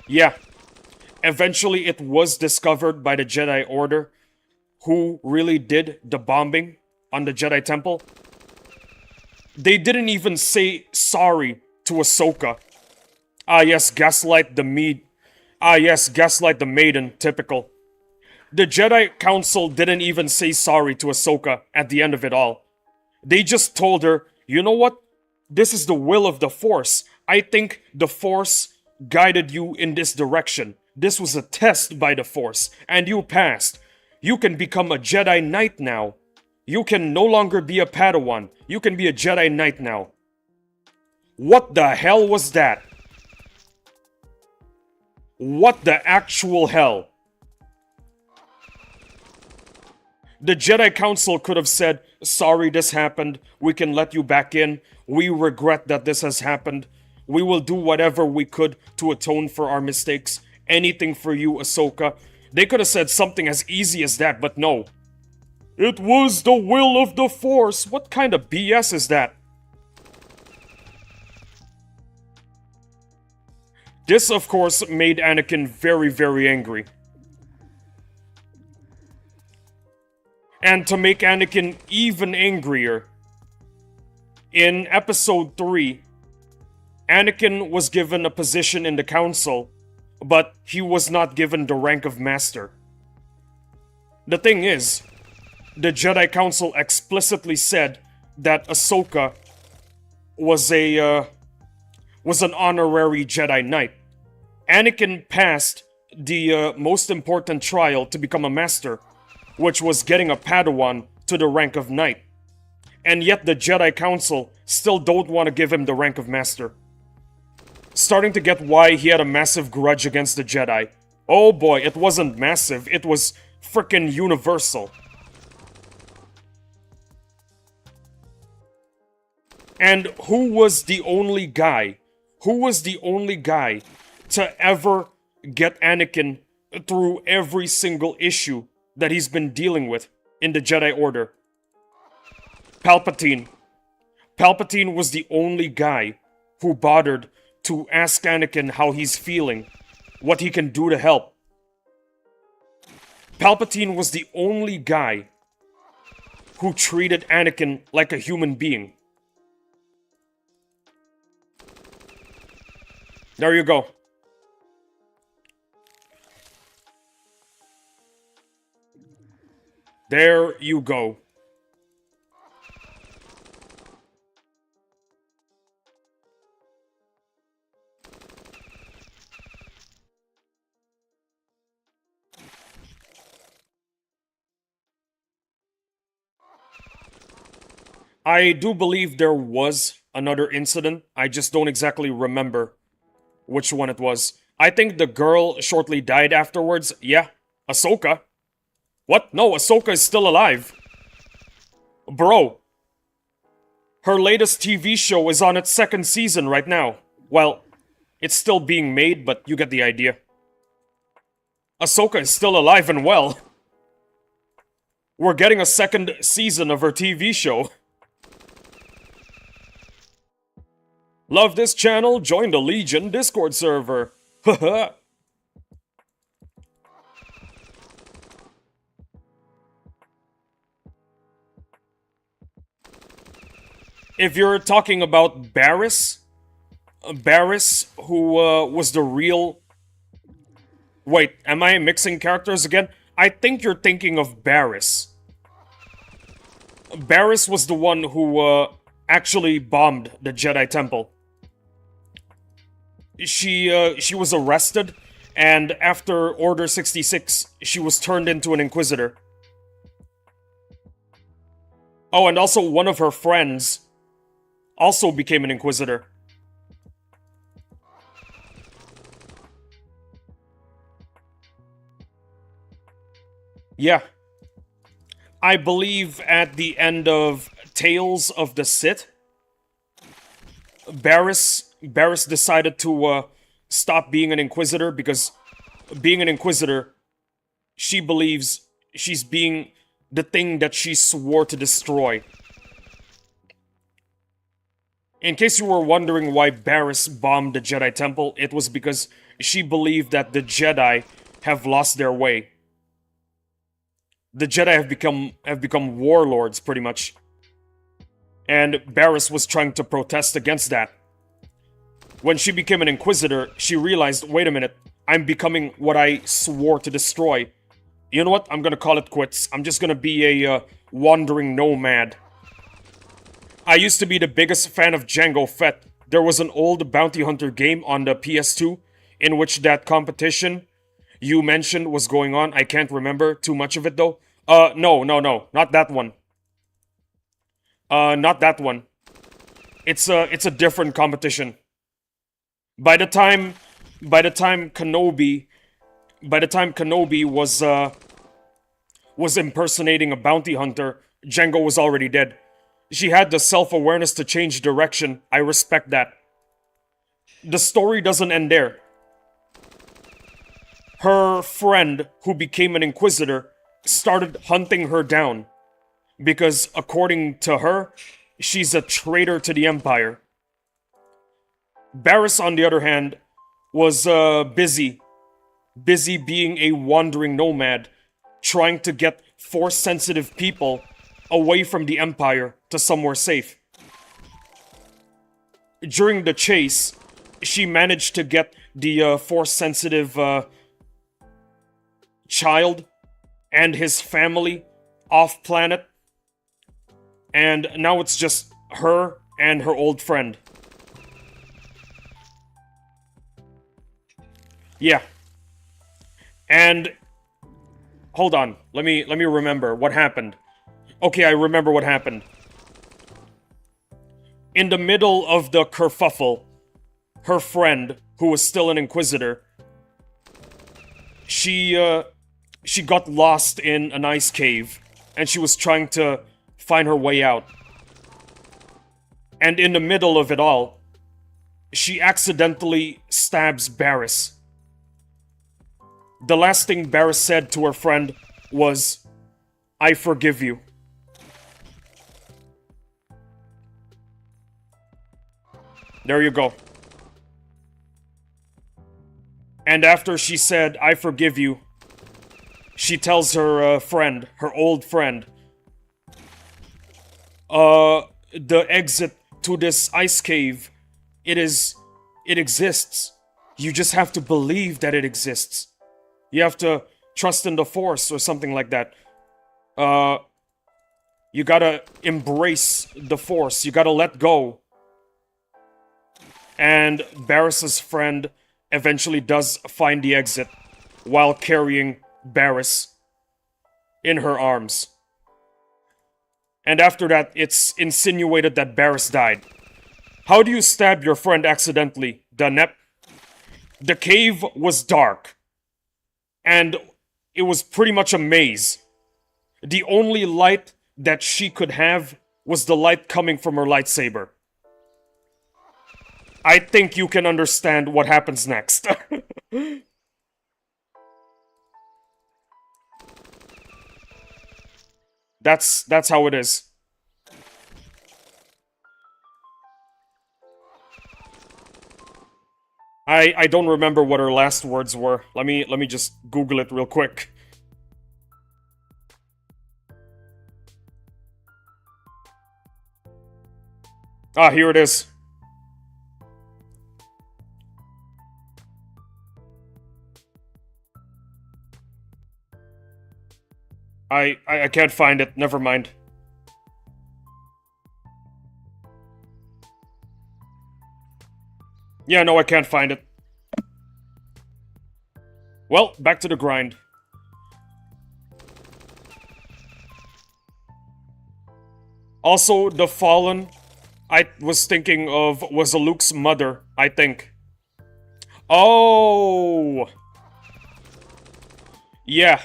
yeah. Eventually it was discovered by the Jedi Order who really did the bombing on the Jedi Temple. They didn't even say sorry to Ahsoka. Gaslight the maiden, typical. The Jedi Council didn't even say sorry to Ahsoka at the end of it all. They just told her, you know what? This is the will of the Force. I think the Force guided you in this direction. This was a test by the Force, and you passed. You can become a Jedi Knight now. You can no longer be a Padawan. You can be a Jedi Knight now. What the hell was that? What the actual hell? The Jedi Council could have said, sorry this happened, we can let you back in, we regret that this has happened, we will do whatever we could to atone for our mistakes, anything for you, Ahsoka. They could have said something as easy as that, but no. It was the will of the Force. What kind of BS is that? This, of course, made Anakin very, very angry. And to make Anakin even angrier, in Episode 3, Anakin was given a position in the Council, but he was not given the rank of Master. The thing is, the Jedi Council explicitly said that Ahsoka was an honorary Jedi Knight. Anakin passed the most important trial to become a Master, which was getting a Padawan to the rank of Knight. And yet the Jedi Council still don't want to give him the rank of Master. Starting to get why he had a massive grudge against the Jedi. Oh boy, it wasn't massive, it was frickin' universal. And who was the only guy? Who was the only guy to ever get Anakin through every single issue that he's been dealing with in the Jedi Order? Palpatine. Palpatine was the only guy who bothered to ask Anakin how he's feeling, what he can do to help. Palpatine was the only guy who treated Anakin like a human being. There you go. There you go. I do believe there was another incident. I just don't exactly remember which one it was. I think the girl shortly died afterwards. Yeah, Ahsoka. What? No, Ahsoka is still alive. Bro. Her latest TV show is on its second season right now. Well, it's still being made, but you get the idea. Ahsoka is still alive and well. We're getting a second season of her TV show. Love this channel? Join the Legion Discord server. Haha. If you're talking about Barriss, who was the real... Wait, am I mixing characters again? I think you're thinking of Barriss. Barriss was the one who actually bombed the Jedi Temple. She was arrested, and after Order 66, she was turned into an Inquisitor. Oh, and also one of her friends also became an Inquisitor. Yeah. I believe at the end of Tales of the Sith, Barris decided to stop being an Inquisitor because being an Inquisitor, she believes she's being the thing that she swore to destroy. In case you were wondering why Barris bombed the Jedi Temple, it was because she believed that the Jedi have lost their way. The Jedi have become warlords, pretty much. And Barris was trying to protest against that. When she became an Inquisitor, she realized, wait a minute, I'm becoming what I swore to destroy. You know what? I'm gonna call it quits. I'm just gonna be a wandering nomad. I used to be the biggest fan of Jango Fett. There was an old bounty hunter game on the PS2 in which that competition you mentioned was going on. I can't remember too much of it though. No, not that one. Not that one. It's a different competition. By the time Kenobi was impersonating a bounty hunter, Jango was already dead. She had the self-awareness to change direction. I respect that. The story doesn't end there. Her friend, who became an Inquisitor, started hunting her down. Because, according to her, she's a traitor to the Empire. Barris, on the other hand, was busy being a wandering nomad, trying to get Force-sensitive people away from the Empire to somewhere safe. During the chase, she managed to get the Force-sensitive child and his family off planet, and now it's just her and her old friend. Yeah. And hold on. Let me remember what happened. Okay, I remember what happened. In the middle of the kerfuffle, her friend, who was still an Inquisitor, she got lost in an ice cave, and she was trying to find her way out. And in the middle of it all, she accidentally stabs Barris. The last thing Barris said to her friend was, "I forgive you." There you go. And after she said, "I forgive you," she tells her friend, her old friend, the exit to this ice cave, it exists. You just have to believe that it exists. You have to trust in the Force or something like that. You gotta embrace the Force. You gotta let go. And Barris's friend eventually does find the exit while carrying Barris in her arms. And after that, it's insinuated that Barris died. How do you stab your friend accidentally, Danep? The cave was dark. And it was pretty much a maze. The only light that she could have was the light coming from her lightsaber. I think you can understand what happens next. That's how it is. I don't remember what her last words were. Let me just Google it real quick. Ah, here it is. I can't find it. Never mind. Yeah, no, I can't find it. Well, back to the grind. Also, the Fallen, I was thinking of, was Luke's mother, I think. Oh! Yeah.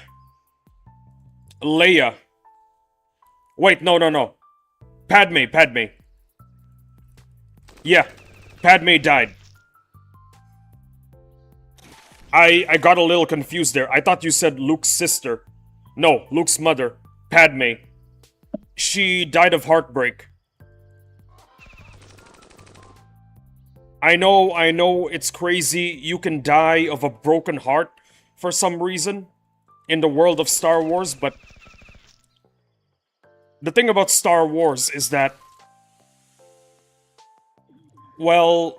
Leia. Wait, no. Padme. Yeah, Padme died. I got a little confused there. I thought you said Luke's sister. No, Luke's mother, Padme. She died of heartbreak. I know it's crazy. You can die of a broken heart for some reason in the world of Star Wars, but the thing about Star Wars is that, well,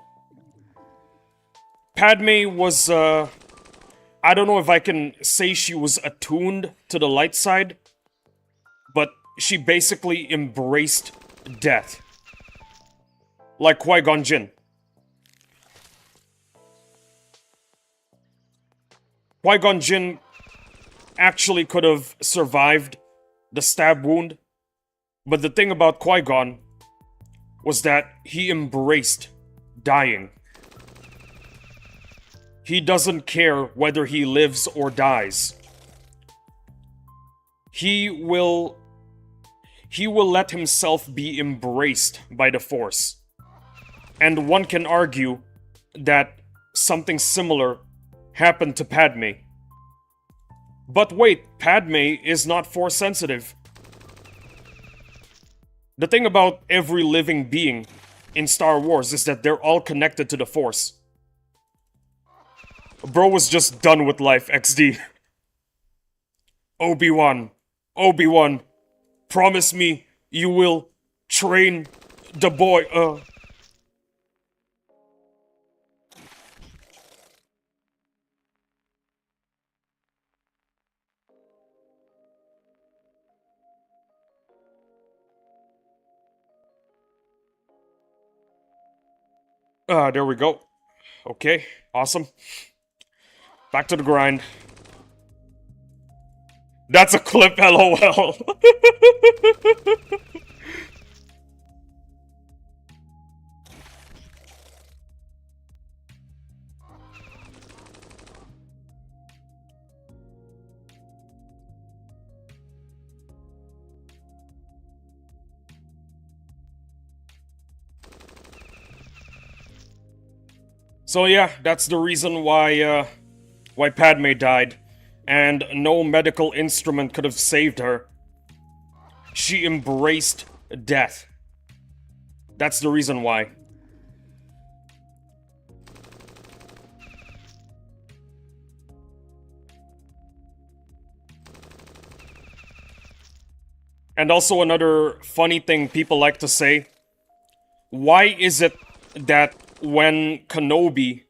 Padme was, I don't know if I can say she was attuned to the light side, but she basically embraced death. Like Qui-Gon Jinn. Qui-Gon Jinn actually could have survived the stab wound, but the thing about Qui-Gon was that he embraced dying. He doesn't care whether he lives or dies. He will let himself be embraced by the Force. And one can argue that something similar happened to Padme. But wait, Padme is not Force sensitive. The thing about every living being in Star Wars is that they're all connected to the Force. Bro was just done with life, XD. Obi-Wan, promise me you will train the boy, there we go. Okay, awesome. Back to the grind. That's a clip, LOL. So yeah, that's the reason why Padme died, and no medical instrument could have saved her. She embraced death. That's the reason why. And also another funny thing people like to say, why is it that when Kenobi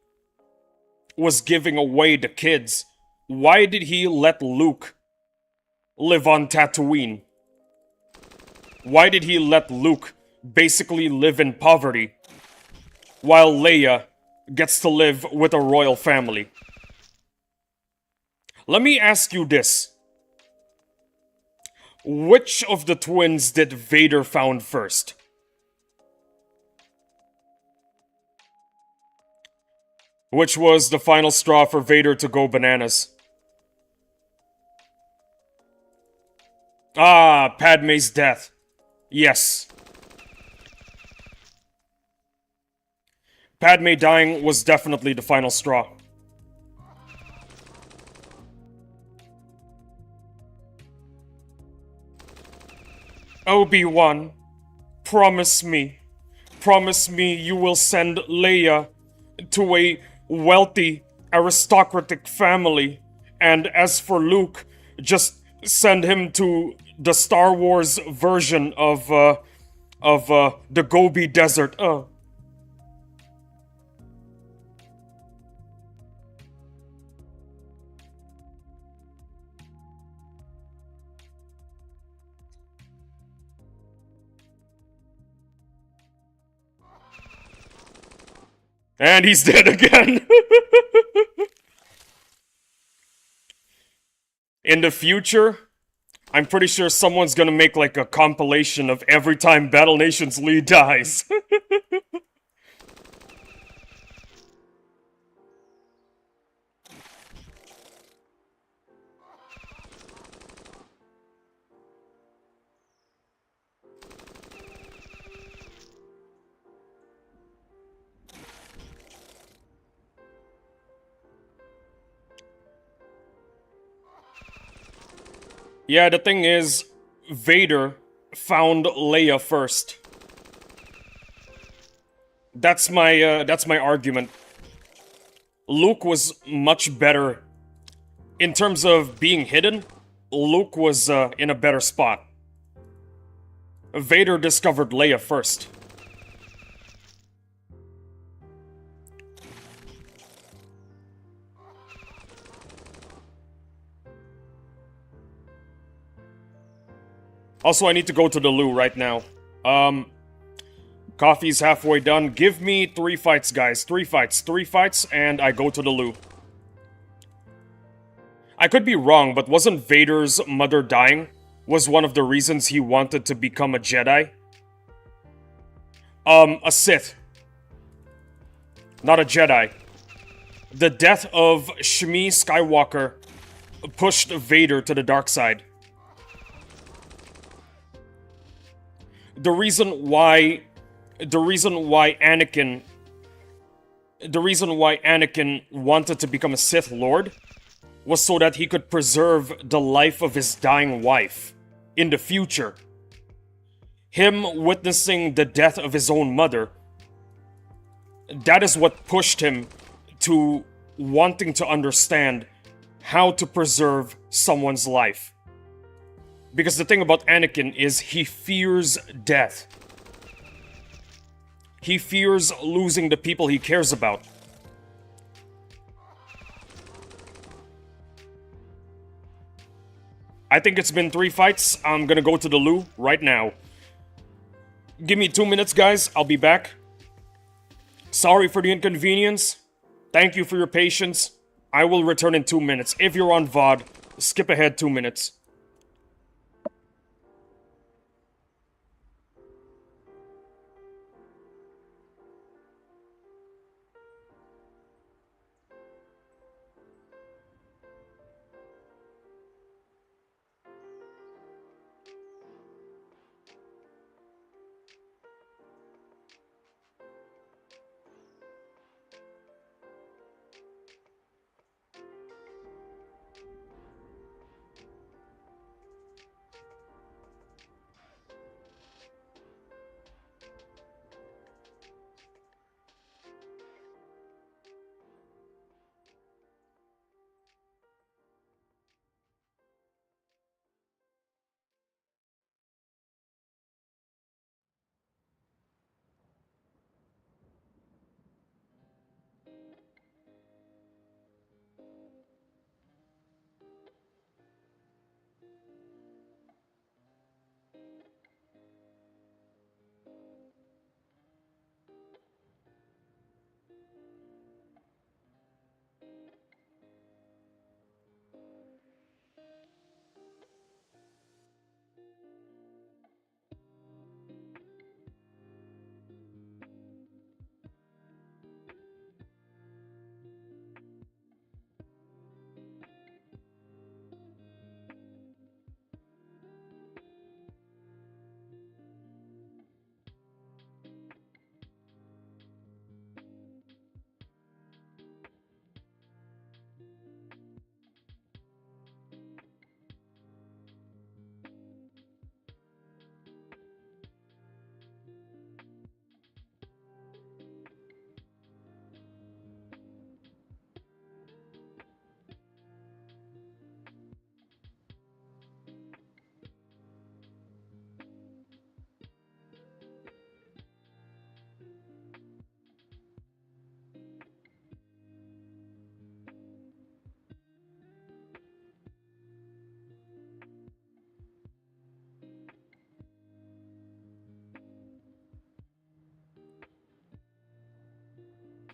was giving away the kids, why did he let Luke live on Tatooine? Why did he let Luke basically live in poverty, while Leia gets to live with a royal family? Let me ask you this. Which of the twins did Vader found first? Which was the final straw for Vader to go bananas? Ah, Padme's death. Yes. Padme dying was definitely the final straw. Obi-Wan, promise me you will send Leia to a wealthy, aristocratic family, and as for Luke, just send him to the Star Wars version of the Gobi Desert. And he's dead again. In the future, I'm pretty sure someone's gonna make like a compilation of every time Battle Nation's lead dies. Yeah, the thing is, Vader found Leia first. That's my argument. Luke was much better in terms of being hidden. Luke was in a better spot. Vader discovered Leia first. Also, I need to go to the loo right now. Coffee's halfway done. Give me 3 fights, guys. 3 fights. 3 fights, and I go to the loo. I could be wrong, but wasn't Vader's mother dying was one of the reasons he wanted to become a Jedi? A Sith. Not a Jedi. The death of Shmi Skywalker pushed Vader to the dark side. The reason why Anakin wanted to become a Sith Lord was so that he could preserve the life of his dying wife in the future. Him witnessing the death of his own mother, that is what pushed him to wanting to understand how to preserve someone's life. Because the thing about Anakin is he fears death. He fears losing the people he cares about. I think it's been 3 fights. I'm gonna go to the loo right now. Give me 2 minutes, guys. I'll be back. Sorry for the inconvenience. Thank you for your patience. I will return in 2 minutes. If you're on VOD, skip ahead 2 minutes.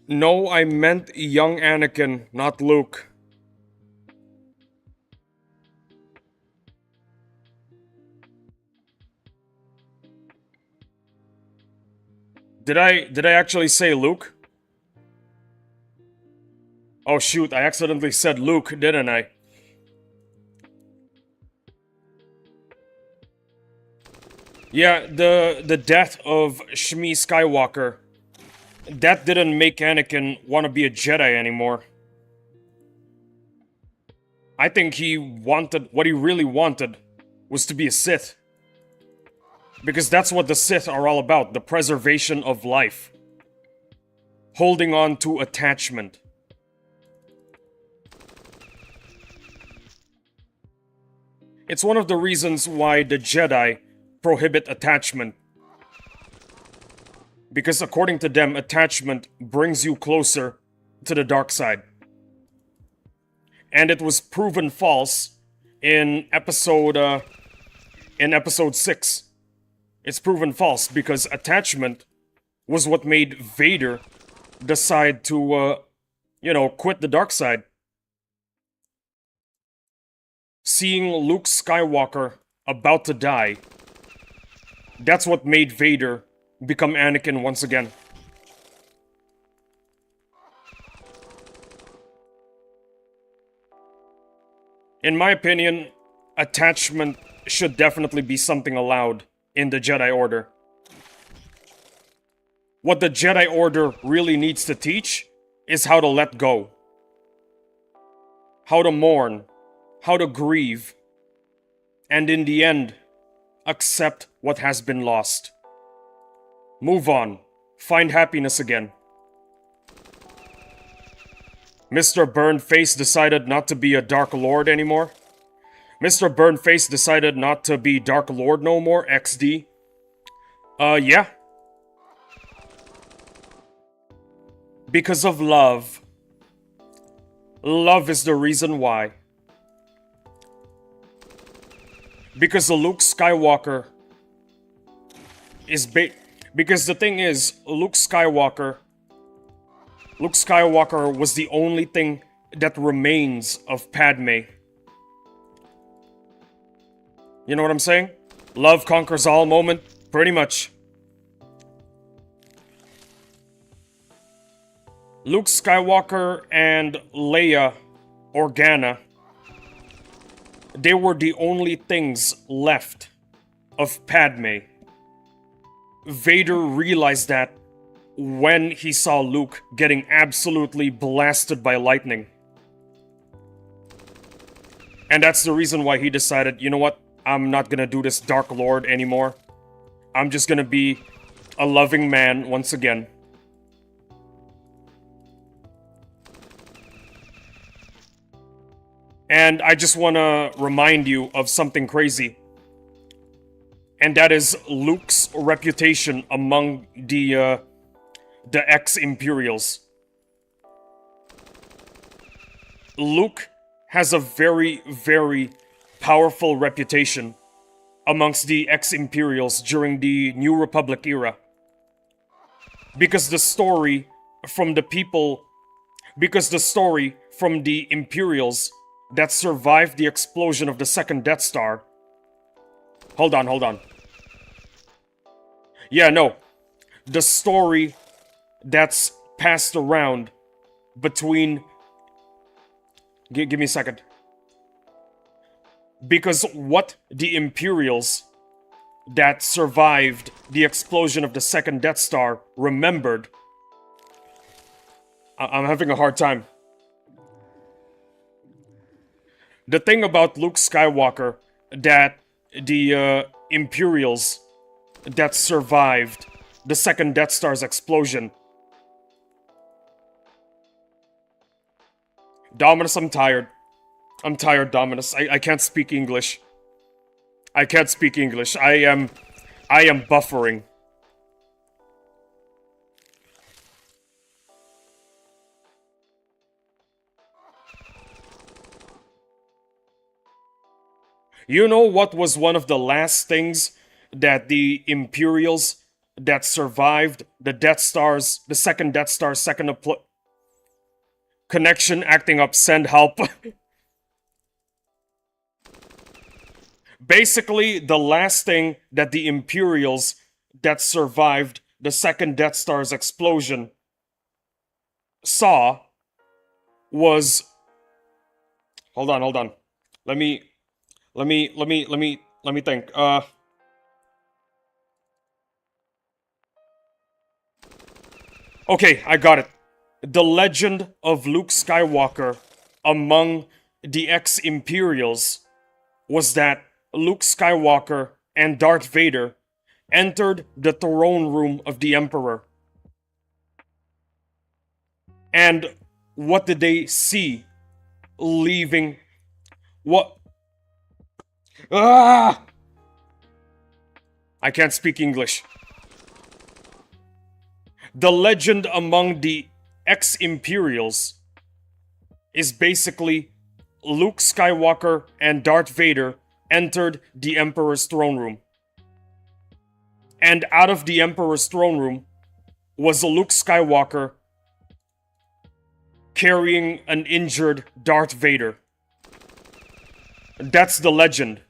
No, I meant young Anakin, not Luke. Did I actually say Luke? Oh shoot, I accidentally said Luke, didn't I? Yeah, the death of Shmi Skywalker, that didn't make Anakin want to be a Jedi anymore. I think he wanted, what he really wanted was to be a Sith. Because that's what the Sith are all about, the preservation of life. Holding on to attachment. It's one of the reasons why the Jedi prohibit attachment. Because according to them, attachment brings you closer to the dark side. And it was proven false in episode 6. It's proven false because attachment was what made Vader decide to, quit the dark side. Seeing Luke Skywalker about to die, that's what made Vader become Anakin once again. In my opinion, attachment should definitely be something allowed in the Jedi Order. What the Jedi Order really needs to teach is how to let go. How to mourn. How to grieve. And in the end, accept what has been lost. Move on. Find happiness again. Mr. Burnface decided not to be a Dark Lord anymore. Mr. Burnface decided not to be Dark Lord no more, XD. Yeah. Because of love. Love is the reason why. Because the Luke Skywalker is because the thing is, Luke Skywalker was the only thing that remains of Padme. You know what I'm saying? Love conquers all moment, pretty much. Luke Skywalker and Leia Organa, they were the only things left of Padme. Vader realized that when he saw Luke getting absolutely blasted by lightning. And that's the reason why he decided, you know what? I'm not gonna do this Dark Lord anymore. I'm just gonna be a loving man once again. And I just want to remind you of something crazy. And that is Luke's reputation among the ex-Imperials. Luke has a very, very powerful reputation amongst the ex-Imperials during the New Republic era. Because the story from the Imperials that survived the explosion of the second Death Star. Hold on. Yeah, no. The story that's passed around between... Give me a second. Because what the Imperials that survived the explosion of the second Death Star remembered... I'm having a hard time. The thing about Luke Skywalker that the Imperials that survived the second Death Star's explosion. Dominus, I'm tired. I'm tired, Dominus. I can't speak English. I can't speak English. I am buffering. You know what was one of the last things that the Imperials that survived the Death Star's, the second Death Star's second connection acting up, send help. Basically, the last thing that the Imperials that survived the second Death Star's explosion saw was... Hold on. Let me think. Okay, I got it. The legend of Luke Skywalker among the ex-Imperials was that Luke Skywalker and Darth Vader entered the throne room of the Emperor. And what did they see leaving? What? Ah! I can't speak English. The legend among the ex-Imperials is basically Luke Skywalker and Darth Vader entered the Emperor's throne room. And out of the Emperor's throne room was a Luke Skywalker carrying an injured Darth Vader. That's the legend.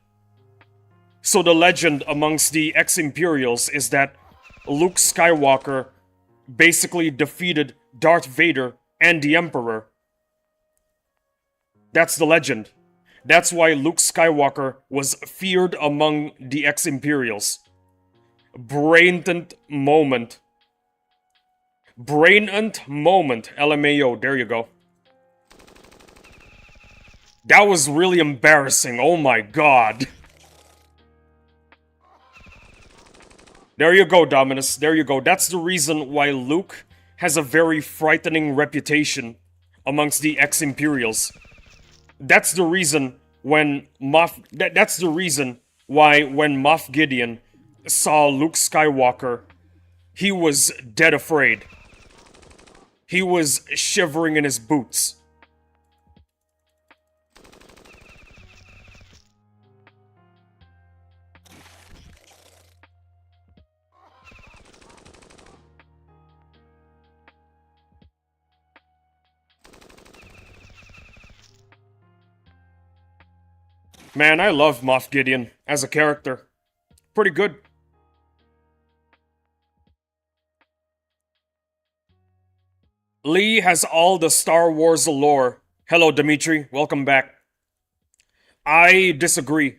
So the legend amongst the ex-Imperials is that Luke Skywalker basically defeated Darth Vader and the Emperor. That's the legend. That's why Luke Skywalker was feared among the ex-Imperials. Brainant moment. Brainant moment, LMAO, there you go. That was really embarrassing, oh my god. There you go, Dominus, there you go. That's the reason why Luke has a very frightening reputation amongst the ex-Imperials. That's the reason when that's the reason why when Moff Gideon saw Luke Skywalker, he was dead afraid. He was shivering in his boots. Man, I love Moff Gideon as a character. Pretty good. Lee has all the Star Wars lore. Hello, Dimitri. Welcome back. I disagree.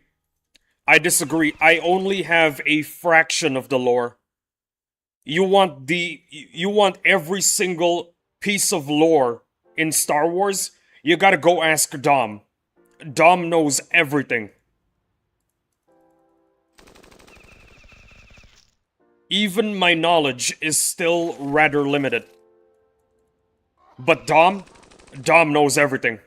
I disagree. I only have a fraction of the lore. You want every single piece of lore in Star Wars? You gotta go ask Dom. Dom knows everything. Even my knowledge is still rather limited. But Dom knows everything.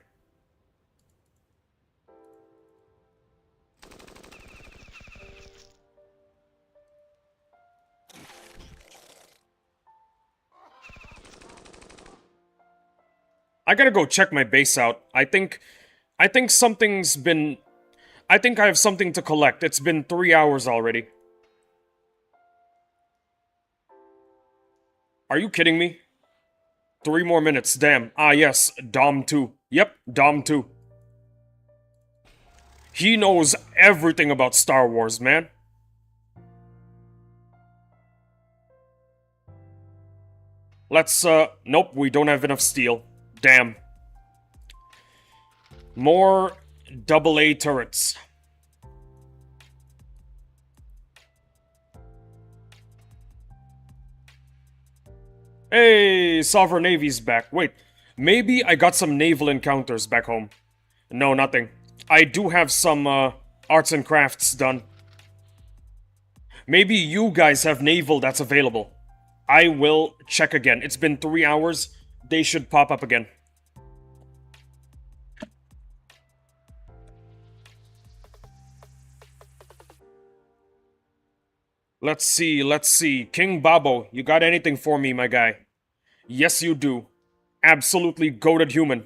I gotta go check my base out. I think something's been... I think I have something to collect. It's been 3 hours already. Are you kidding me? 3 more minutes, damn. Ah yes, Dom 2. Yep, Dom 2. He knows everything about Star Wars, man. Let's, nope, we don't have enough steel. Damn. More AA turrets. Hey, Sovereign Navy's back. Wait, maybe I got some naval encounters back home. No, nothing. I do have some, arts and crafts done. Maybe you guys have naval that's available. I will check again. It's been 3 hours. They should pop up again. Let's see. King Babo, you got anything for me, my guy? Yes, you do. Absolutely goated human.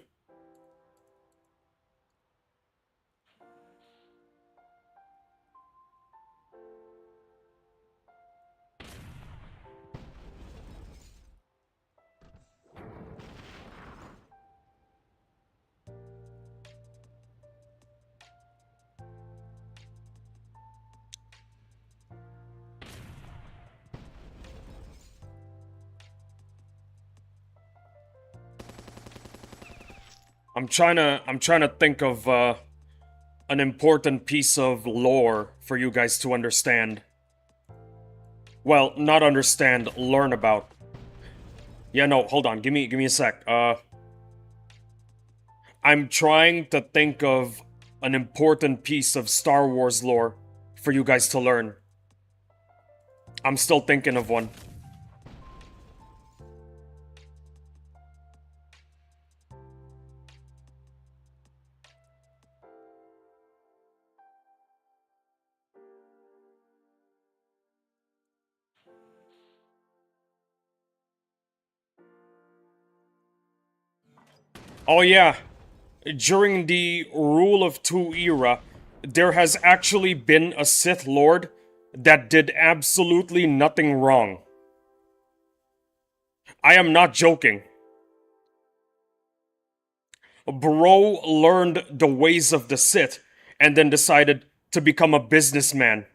I'm trying to think of an important piece of lore for you guys to understand. Well, not understand, learn about. Yeah, no, hold on. Give me a sec. I I'm trying to think of an important piece of Star Wars lore for you guys to learn. I'm still thinking of one. Oh yeah, during the Rule of Two era, there has actually been a Sith Lord that did absolutely nothing wrong. I am not joking. Bro learned the ways of the Sith and then decided to become a businessman.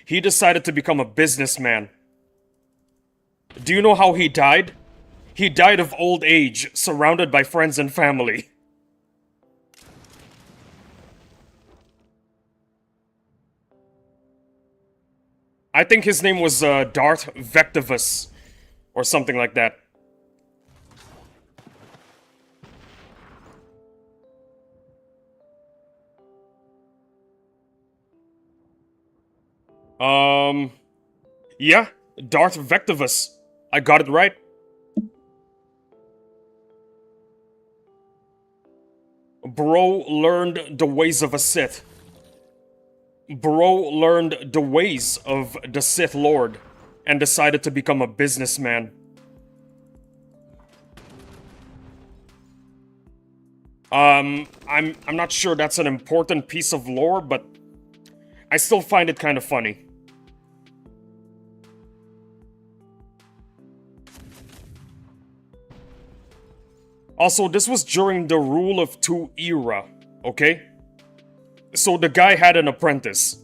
He decided to become a businessman. Do you know how he died? He died of old age, surrounded by friends and family. I think his name was Darth Vectivus, or something like that. Yeah, Darth Vectivus. I got it right. Bro learned the ways of a Sith. Bro learned the ways of the Sith Lord and decided to become a businessman. I'm not sure that's an important piece of lore, but I still find it kind of funny. Also, this was during the Rule of Two era, okay? So the guy had an apprentice.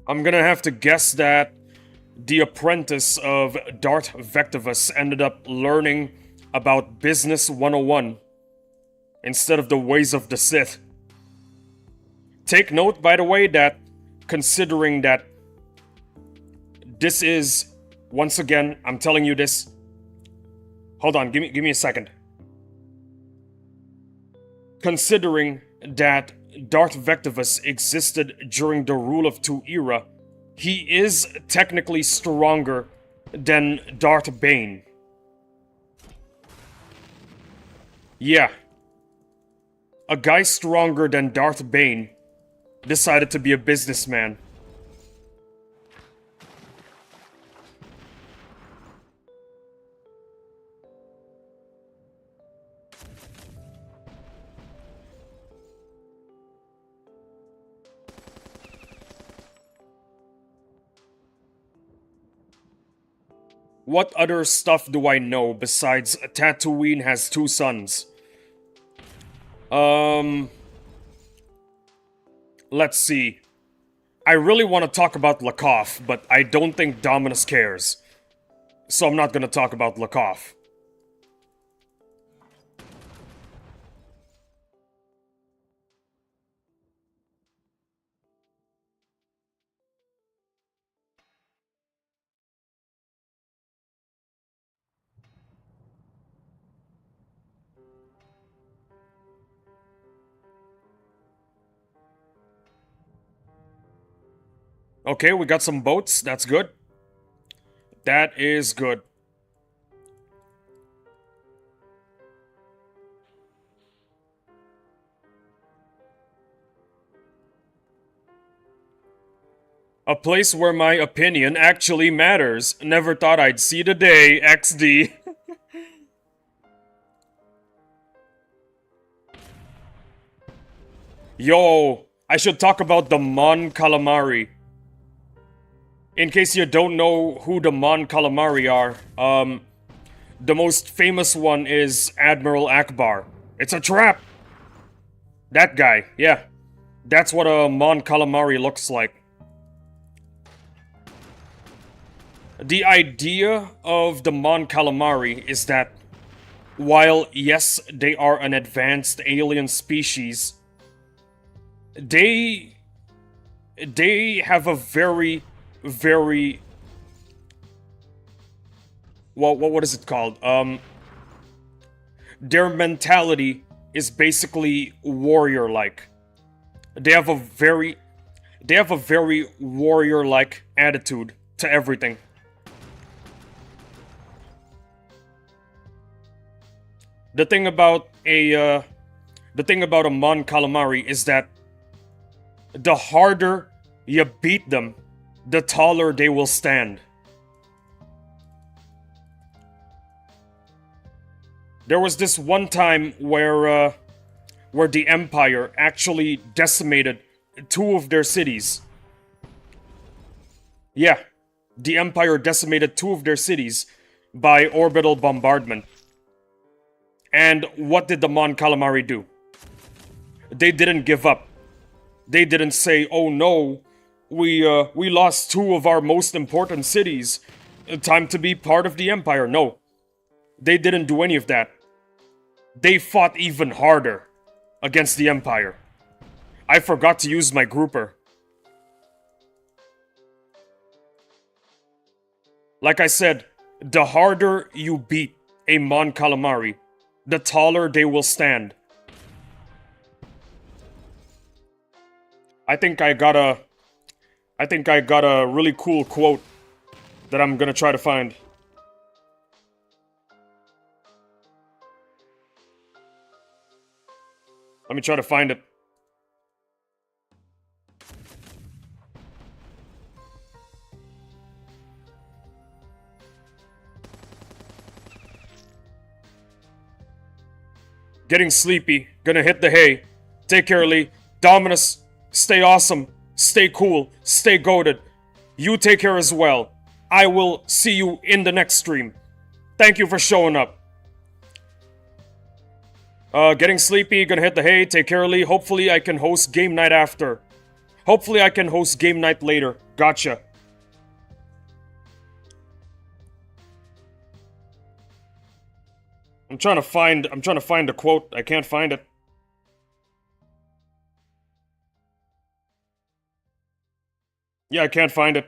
I'm gonna have to guess that the apprentice of Darth Vectivus ended up learning about Business 101 instead of the ways of the Sith. Take note, by the way, that considering that this is, once again, I'm telling you this. Hold on, give me a second. Considering that Darth Vectivus existed during the Rule of Two era, he is technically stronger than Darth Bane. Yeah. A guy stronger than Darth Bane decided to be a businessman. What other stuff do I know besides Tatooine has two suns? Let's see. I really want to talk about Lakoff, but I don't think Dominus cares. So I'm not gonna talk about Lakoff. Okay, we got some boats. That's good. That is good. A place where my opinion actually matters. Never thought I'd see the day, XD. Yo, I should talk about the Mon Calamari. In case you don't know who the Mon Calamari are, the most famous one is Admiral Akbar. It's a trap! That guy, yeah. That's what a Mon Calamari looks like. The idea of the Mon Calamari is that while yes, they are an advanced alien species, they have a very, very, well, what is it called? Their mentality is basically warrior-like. They have a very warrior-like attitude to everything. The thing about a Mon Calamari is that the harder you beat them, the taller they will stand. There was this one time where the Empire actually decimated 2 of their cities. Yeah, the Empire decimated 2 of their cities by orbital bombardment. And what did the Mon Calamari do? They didn't give up. They didn't say, "Oh no, we lost 2 of our most important cities. Time to be part of the Empire." No, they didn't do any of that. They fought even harder against the Empire. I forgot to use my grouper. Like I said, the harder you beat a Mon Calamari, the taller they will stand. I think I got a really cool quote that I'm gonna try to find. Let me try to find it. Getting sleepy. Gonna hit the hay. Take care, Lee. Dominus, stay awesome. Stay cool. Stay goated. You take care as well. I will see you in the next stream. Thank you for showing up. Getting sleepy. Gonna hit the hay. Take care, Lee. Hopefully I can host game night after. Hopefully I can host game night later. Gotcha. I'm trying to find the quote. I can't find it. Yeah, I can't find it.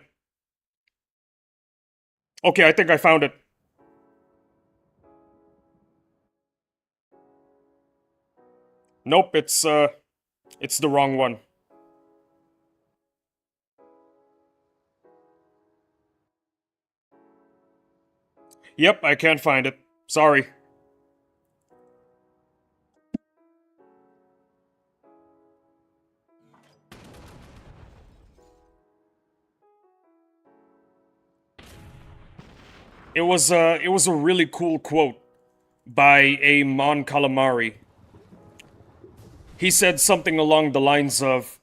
Okay, I think I found it. Nope, it's the wrong one. Yep, I can't find it. Sorry. It was a really cool quote by a Mon Calamari. He said something along the lines of,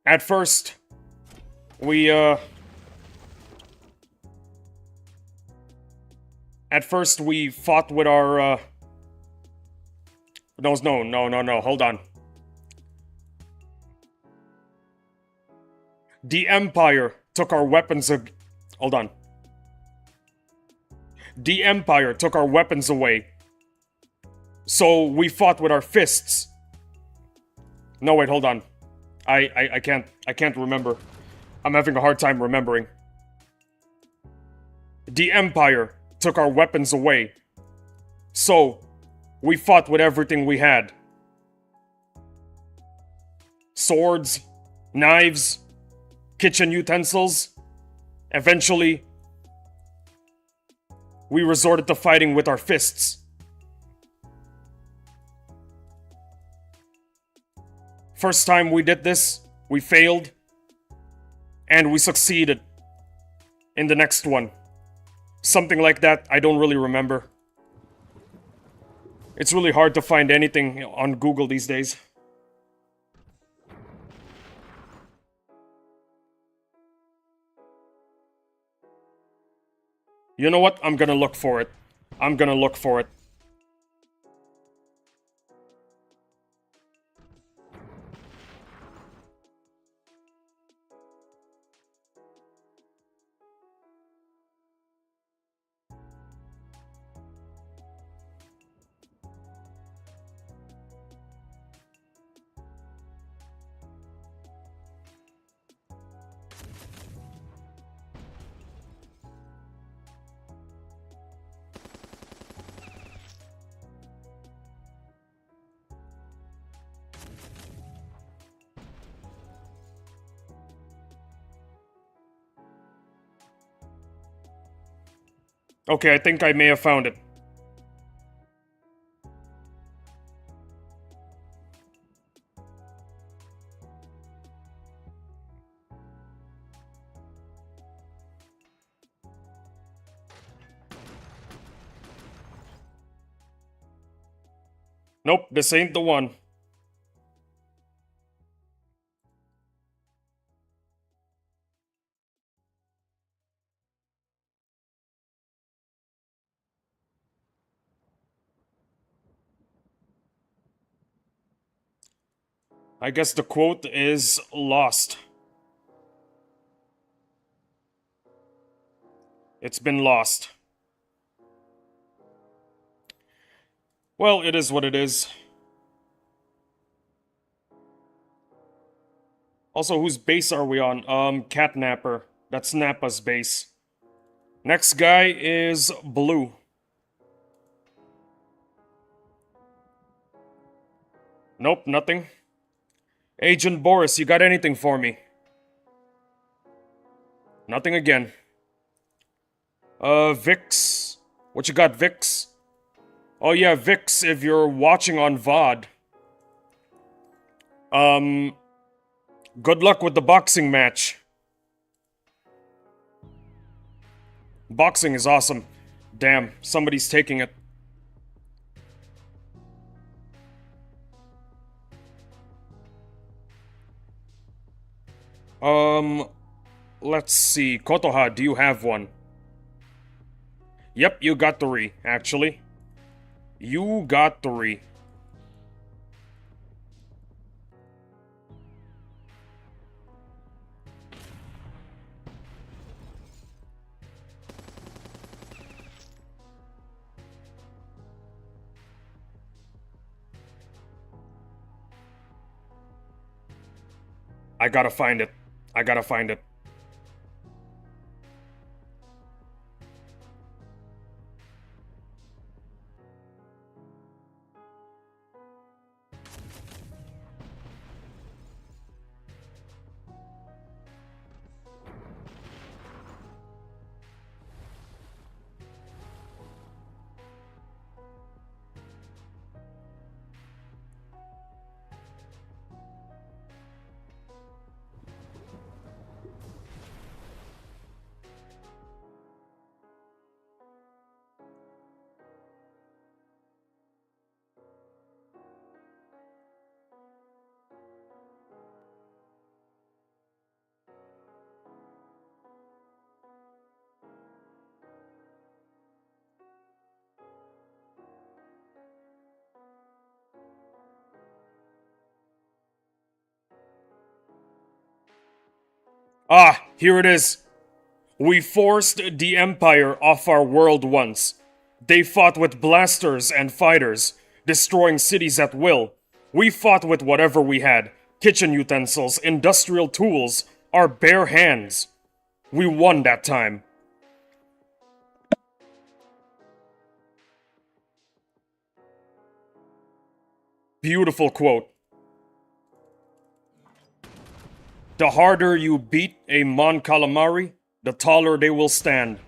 at first, we fought with our, no, hold on. The Empire took our weapons hold on. The Empire took our weapons away. So we fought with our fists. No, wait, hold on. I can't remember. I'm having a hard time remembering. The Empire took our weapons away. So we fought with everything we had. Swords, knives, kitchen utensils. Eventually, we resorted to fighting with our fists. First time we did this, we failed. And we succeeded in the next one. Something like that, I don't really remember. It's really hard to find anything on Google these days. You know what? I'm gonna look for it. I'm gonna look for it. Okay, I think I may have found it. Nope, this ain't the one. I guess the quote is lost. It's been lost. Well, it is what it is. Also, whose base are we on? Catnapper. That's Nappa's base. Next guy is Blue. Nope, nothing. Agent Boris, you got anything for me? Nothing again. Vix. What you got, Vix? Oh yeah, Vix, if you're watching on VOD. Good luck with the boxing match. Boxing is awesome. Damn, somebody's taking it. Let's see. Kotoha, do you have one? Yep, you got 3, actually. You got 3. I gotta find it. I gotta find it. Ah, here it is. We forced the Empire off our world once. They fought with blasters and fighters, destroying cities at will. We fought with whatever we had. Kitchen utensils, industrial tools, our bare hands. We won that time. Beautiful quote. The harder you beat a Mon Calamari, the taller they will stand.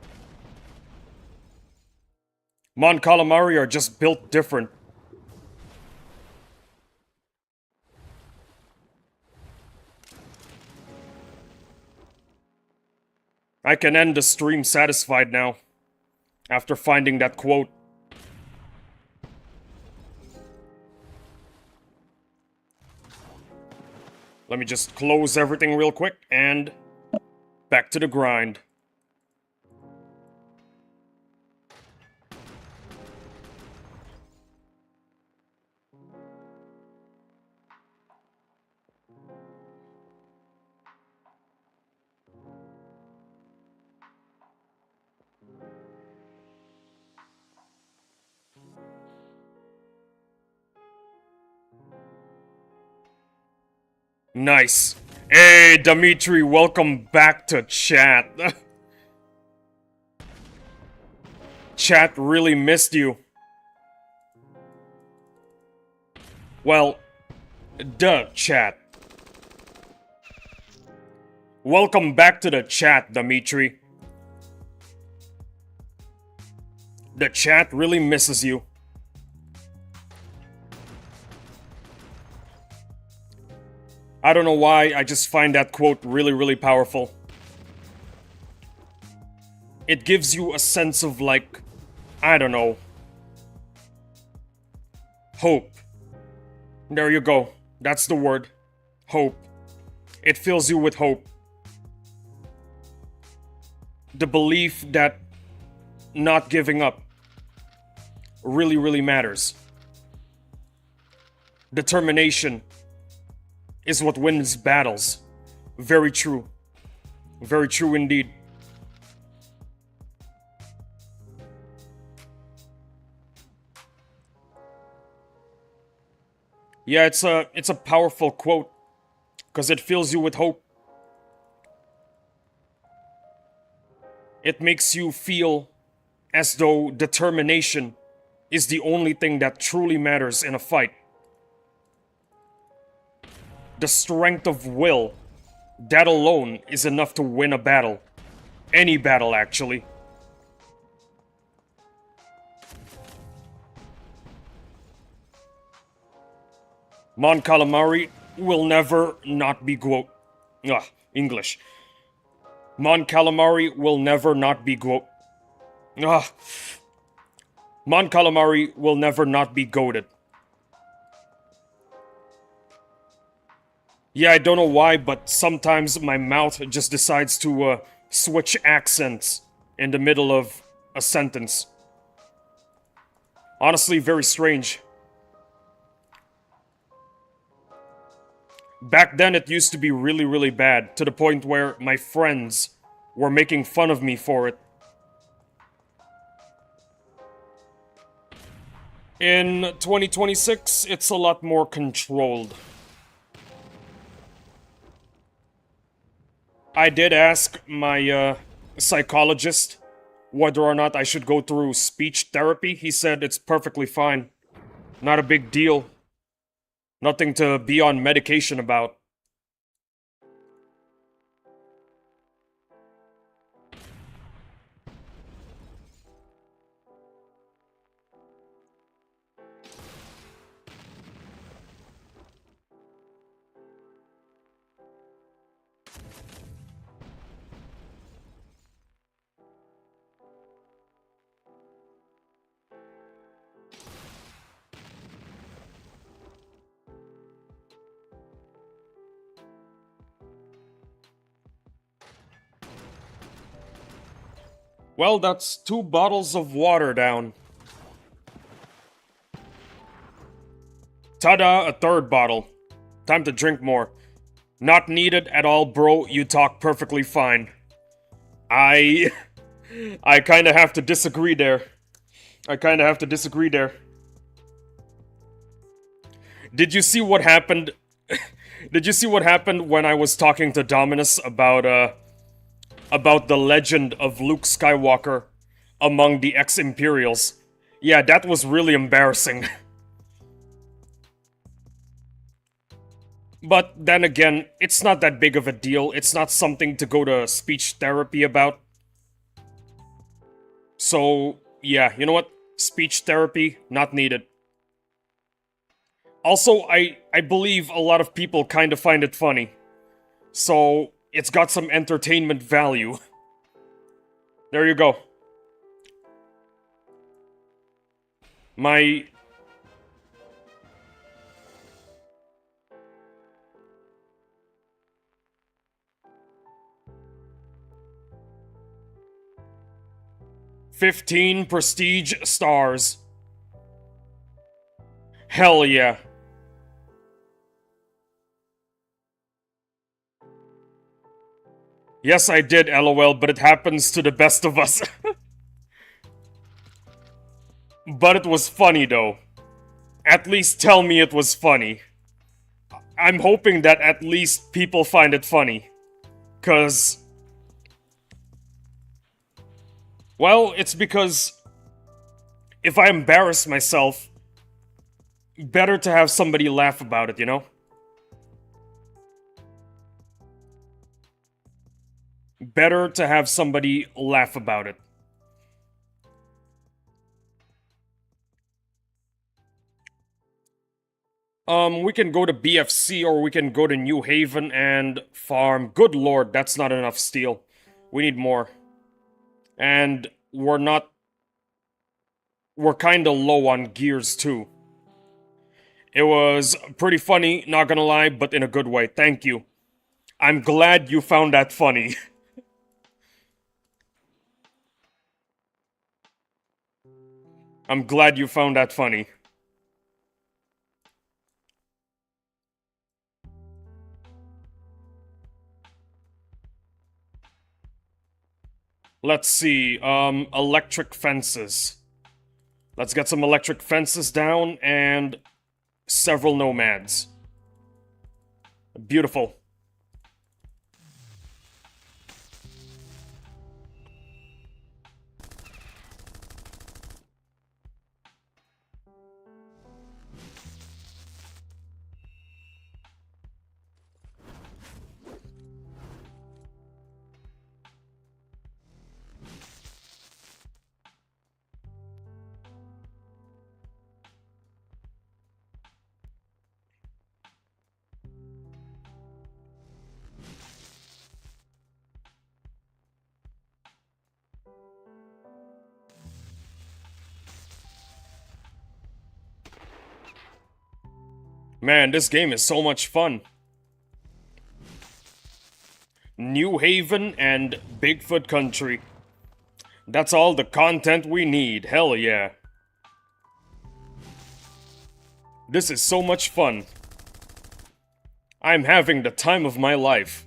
Mon Calamari are just built different. I can end the stream satisfied now, after finding that quote. Let me just close everything real quick, and back to the grind. Nice. Hey, Dimitri, welcome back to chat. Chat really missed you. Well, duh, chat. Welcome back to the chat, Dimitri. The chat really misses you. I don't know why, I just find that quote really, really powerful. It gives you a sense of, like, I don't know, hope. There you go. That's the word. Hope. It fills you with hope. The belief that not giving up really, really matters. Determination is what wins battles. Very true. Very true indeed. Yeah, it's a powerful quote because it fills you with hope. It makes you feel as though determination is the only thing that truly matters in a fight. The strength of will, that alone is enough to win a battle. Any battle, actually. Mon Calamari will never not be English. Mon Calamari will never not be Mon Calamari will never not be goated. Yeah, I don't know why, but sometimes my mouth just decides to switch accents in the middle of a sentence. Honestly, very strange. Back then, it used to be really, really bad, to the point where my friends were making fun of me for it. In 2026, it's a lot more controlled. I did ask my psychologist whether or not I should go through speech therapy. He said it's perfectly fine. Not a big deal. Nothing to be on medication about. Well, that's 2 bottles of water down. Ta-da, a 3rd bottle. Time to drink more. Not needed at all, bro. You talk perfectly fine. I kinda have to disagree there. Did you see what happened? Did you see what happened when I was talking to Dominus about the legend of Luke Skywalker among the ex-Imperials? Yeah, that was really embarrassing. But then again, it's not that big of a deal. It's not something to go to speech therapy about. So, yeah, you know what? Speech therapy, not needed. Also, I believe a lot of people kind of find it funny. So, it's got some entertainment value. There you go. My... "15 prestige stars. Hell yeah. Yes, I did, lol, but it happens to the best of us. But it was funny, though. At least tell me it was funny. I'm hoping that at least people find it funny. 'Cause... well, it's because... if I embarrass myself, better to have somebody laugh about it, you know? Better to have somebody laugh about it. We can go to BFC or we can go to New Haven and farm. Good lord, that's not enough steel. We need more. And we're kinda low on gears too. It was pretty funny, not gonna lie, but in a good way. Thank you. I'm glad you found that funny. I'm glad you found that funny. Let's see, electric fences. Let's get some electric fences down and several nomads. Beautiful. Man, this game is so much fun. New Haven and Bigfoot Country. That's all the content we need, hell yeah. This is so much fun. I'm having the time of my life.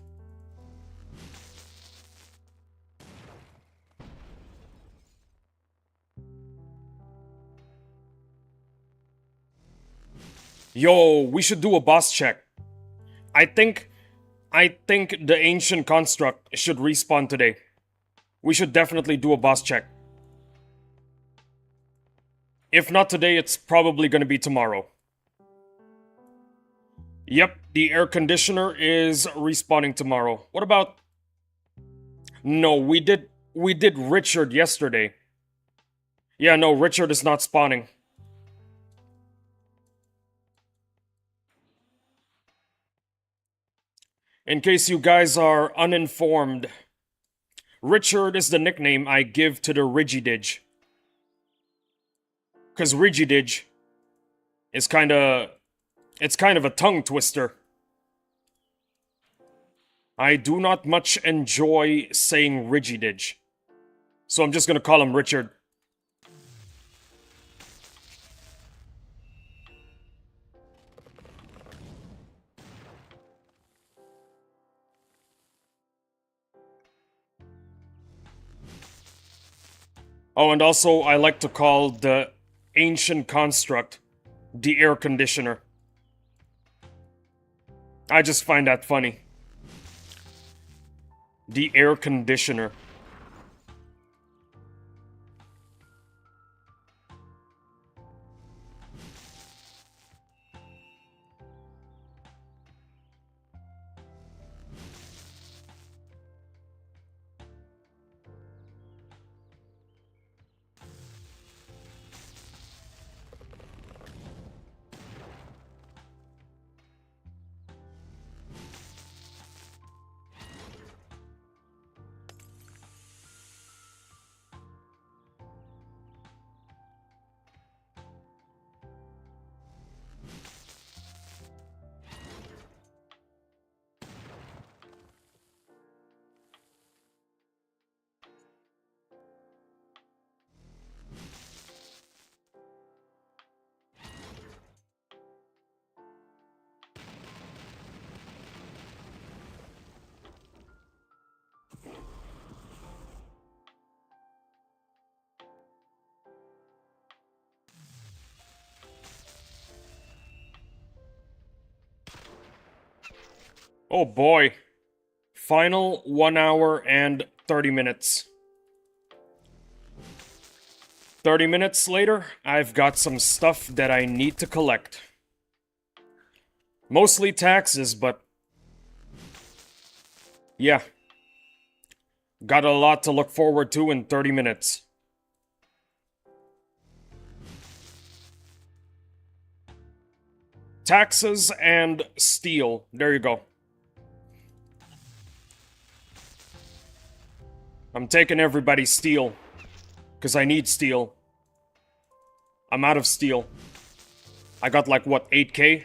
Yo, we should do a boss check. I think the ancient construct should respawn today. We should definitely do a boss check. If not today, it's probably gonna be tomorrow. Yep, the air conditioner is respawning tomorrow. What about... No, we did Richard yesterday. Yeah, no, Richard is not spawning. In case you guys are uninformed, Richard is the nickname I give to the Rigididge. Cause Rigididge is it's kind of a tongue twister. I do not much enjoy saying Rigididge. So I'm just gonna call him Richard. Oh, and also I like to call the ancient construct the air conditioner. I just find that funny. The air conditioner. Oh boy. Final 1 hour and 30 minutes. 30 minutes later, I've got some stuff that I need to collect. Mostly taxes, but... yeah. Got a lot to look forward to in 30 minutes. Taxes and steel. There you go. I'm taking everybody's steel. Because I need steel. I'm out of steel. I got like, what, 8k?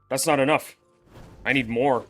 That's not enough. I need more.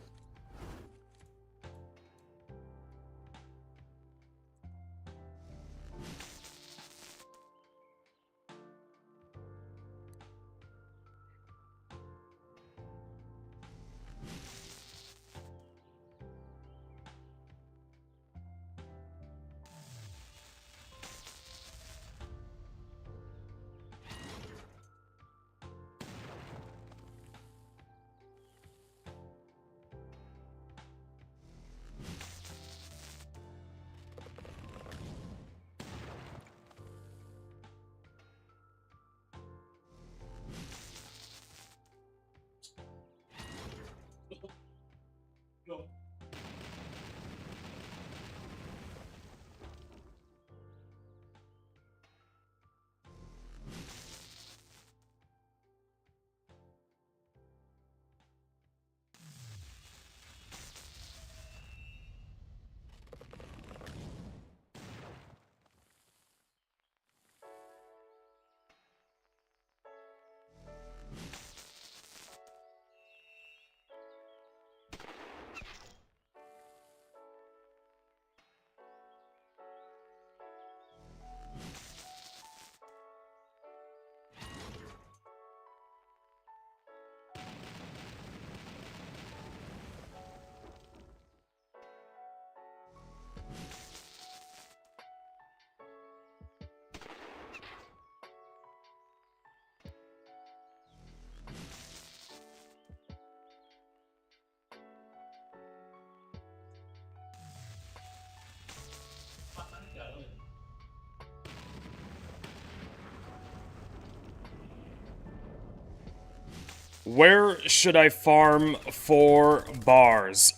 Where should I farm for bars?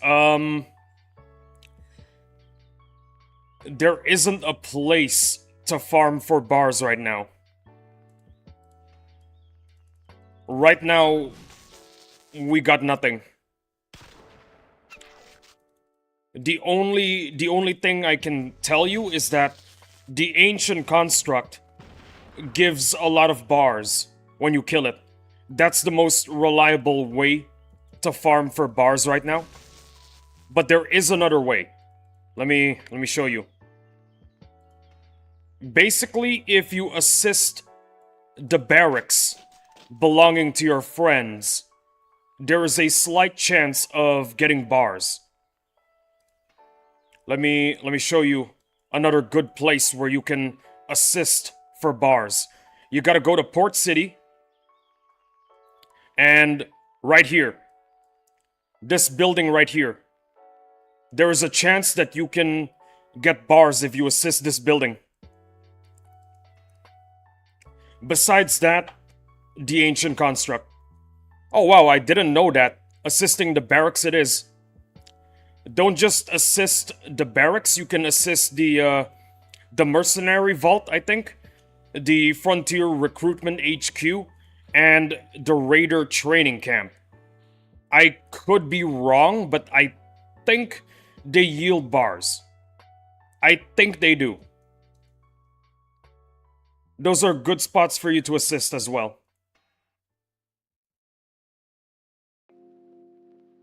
There isn't a place to farm for bars right now. Right now, we got nothing. The only thing I can tell you is that the ancient construct gives a lot of bars when you kill it. That's the most reliable way to farm for bars right now. But there is another way. Let me show you. Basically, if you assist the barracks belonging to your friends, there is a slight chance of getting bars. Let me show you another good place where you can assist for bars. You gotta go to Port City. And right here, this building right here, there is a chance that you can get bars if you assist this building. Besides that, the ancient construct. Oh wow, I didn't know that. Assisting the barracks it is. Don't just assist the barracks, you can assist the mercenary vault, I think. The Frontier Recruitment HQ. And the Raider Training Camp. I could be wrong, but I think they yield bars. I think they do. Those are good spots for you to assist as well.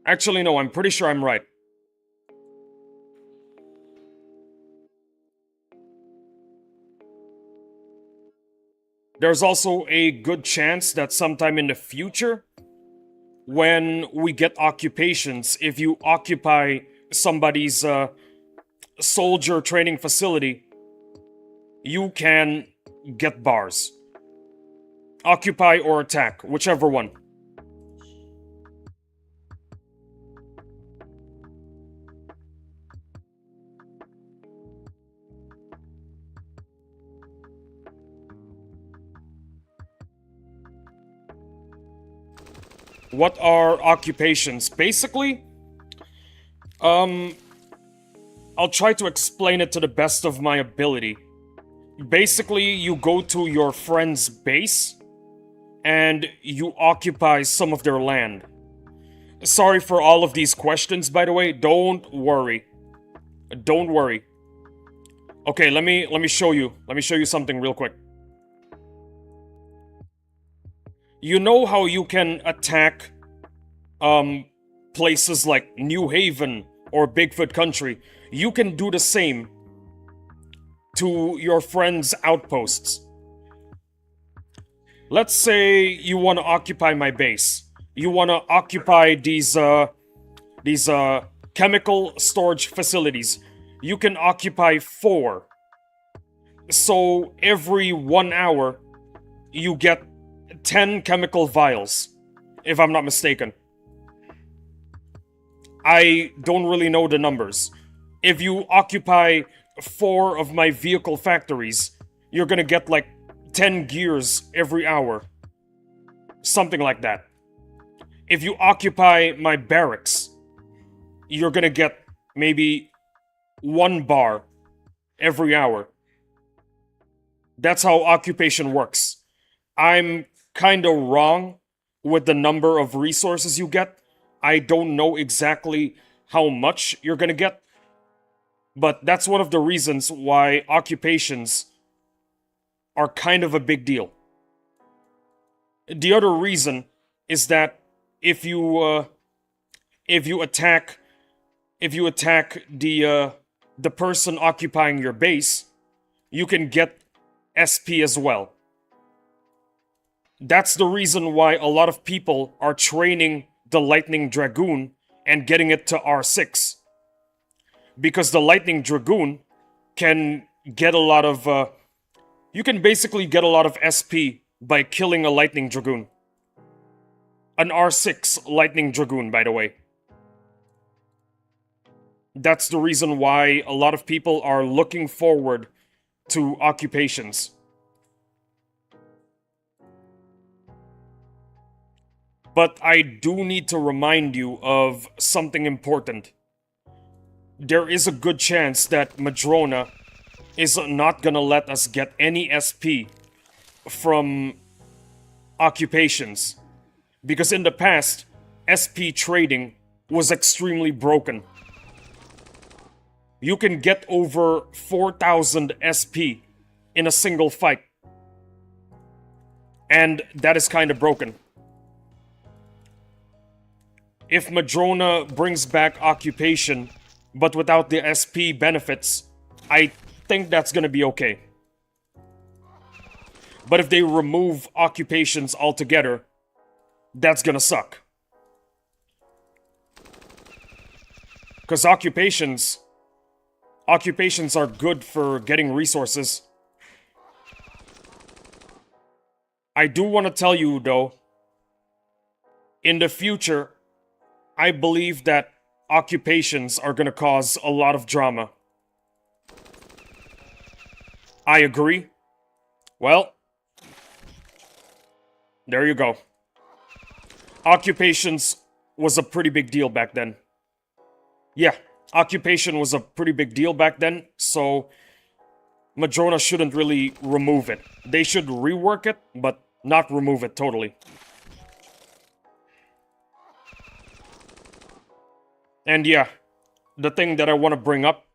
Actually, no, I'm pretty sure I'm right. There's also a good chance that sometime in the future, when we get occupations, if you occupy somebody's soldier training facility, you can get bars. Occupy or attack, whichever one. What are occupations? Basically, I'll try to explain it to the best of my ability. Basically, you go to your friend's base, and you occupy some of their land. Sorry for all of these questions, by the way. Don't worry. Don't worry. Okay, let me show you. Let me show you something real quick. You know how you can attack places like New Haven or Bigfoot country? You can do the same to your friends' outposts. Let's say you want to occupy my base. You want to occupy these chemical storage facilities. You can occupy 4. So every 1 hour, you get 10 chemical vials, if I'm not mistaken. I don't really know the numbers. If you occupy 4 of my vehicle factories, you're gonna get like 10 gears every hour. Something like that. If you occupy my barracks, you're gonna get maybe 1 bar every hour. That's how occupation works. I'm kinda wrong with the number of resources you get. I don't know exactly how much you're gonna get. But that's one of the reasons why occupations are kind of a big deal. The other reason is that if you attack the person occupying your base, you can get SP as well. That's the reason why a lot of people are training the Lightning Dragoon and getting it to R6. Because the Lightning Dragoon can get a lot of... you can basically get a lot of SP by killing a Lightning Dragoon. An R6 Lightning Dragoon, by the way. That's the reason why a lot of people are looking forward to occupations. But I do need to remind you of something important. There is a good chance that Madrona is not gonna let us get any SP from occupations. Because in the past, SP trading was extremely broken. You can get over 4,000 SP in a single fight. And that is kinda broken. If Madrona brings back occupation, but without the SP benefits, I think that's gonna be okay. But if they remove occupations altogether, that's gonna suck. Because occupations are good for getting resources. I do want to tell you, though, in the future, I believe that occupations are gonna cause a lot of drama. I agree. Well, there you go. Occupations was a pretty big deal back then. Yeah, occupation was a pretty big deal back then, so Madrona shouldn't really remove it. They should rework it, but not remove it totally. And yeah, the thing that I want to bring up,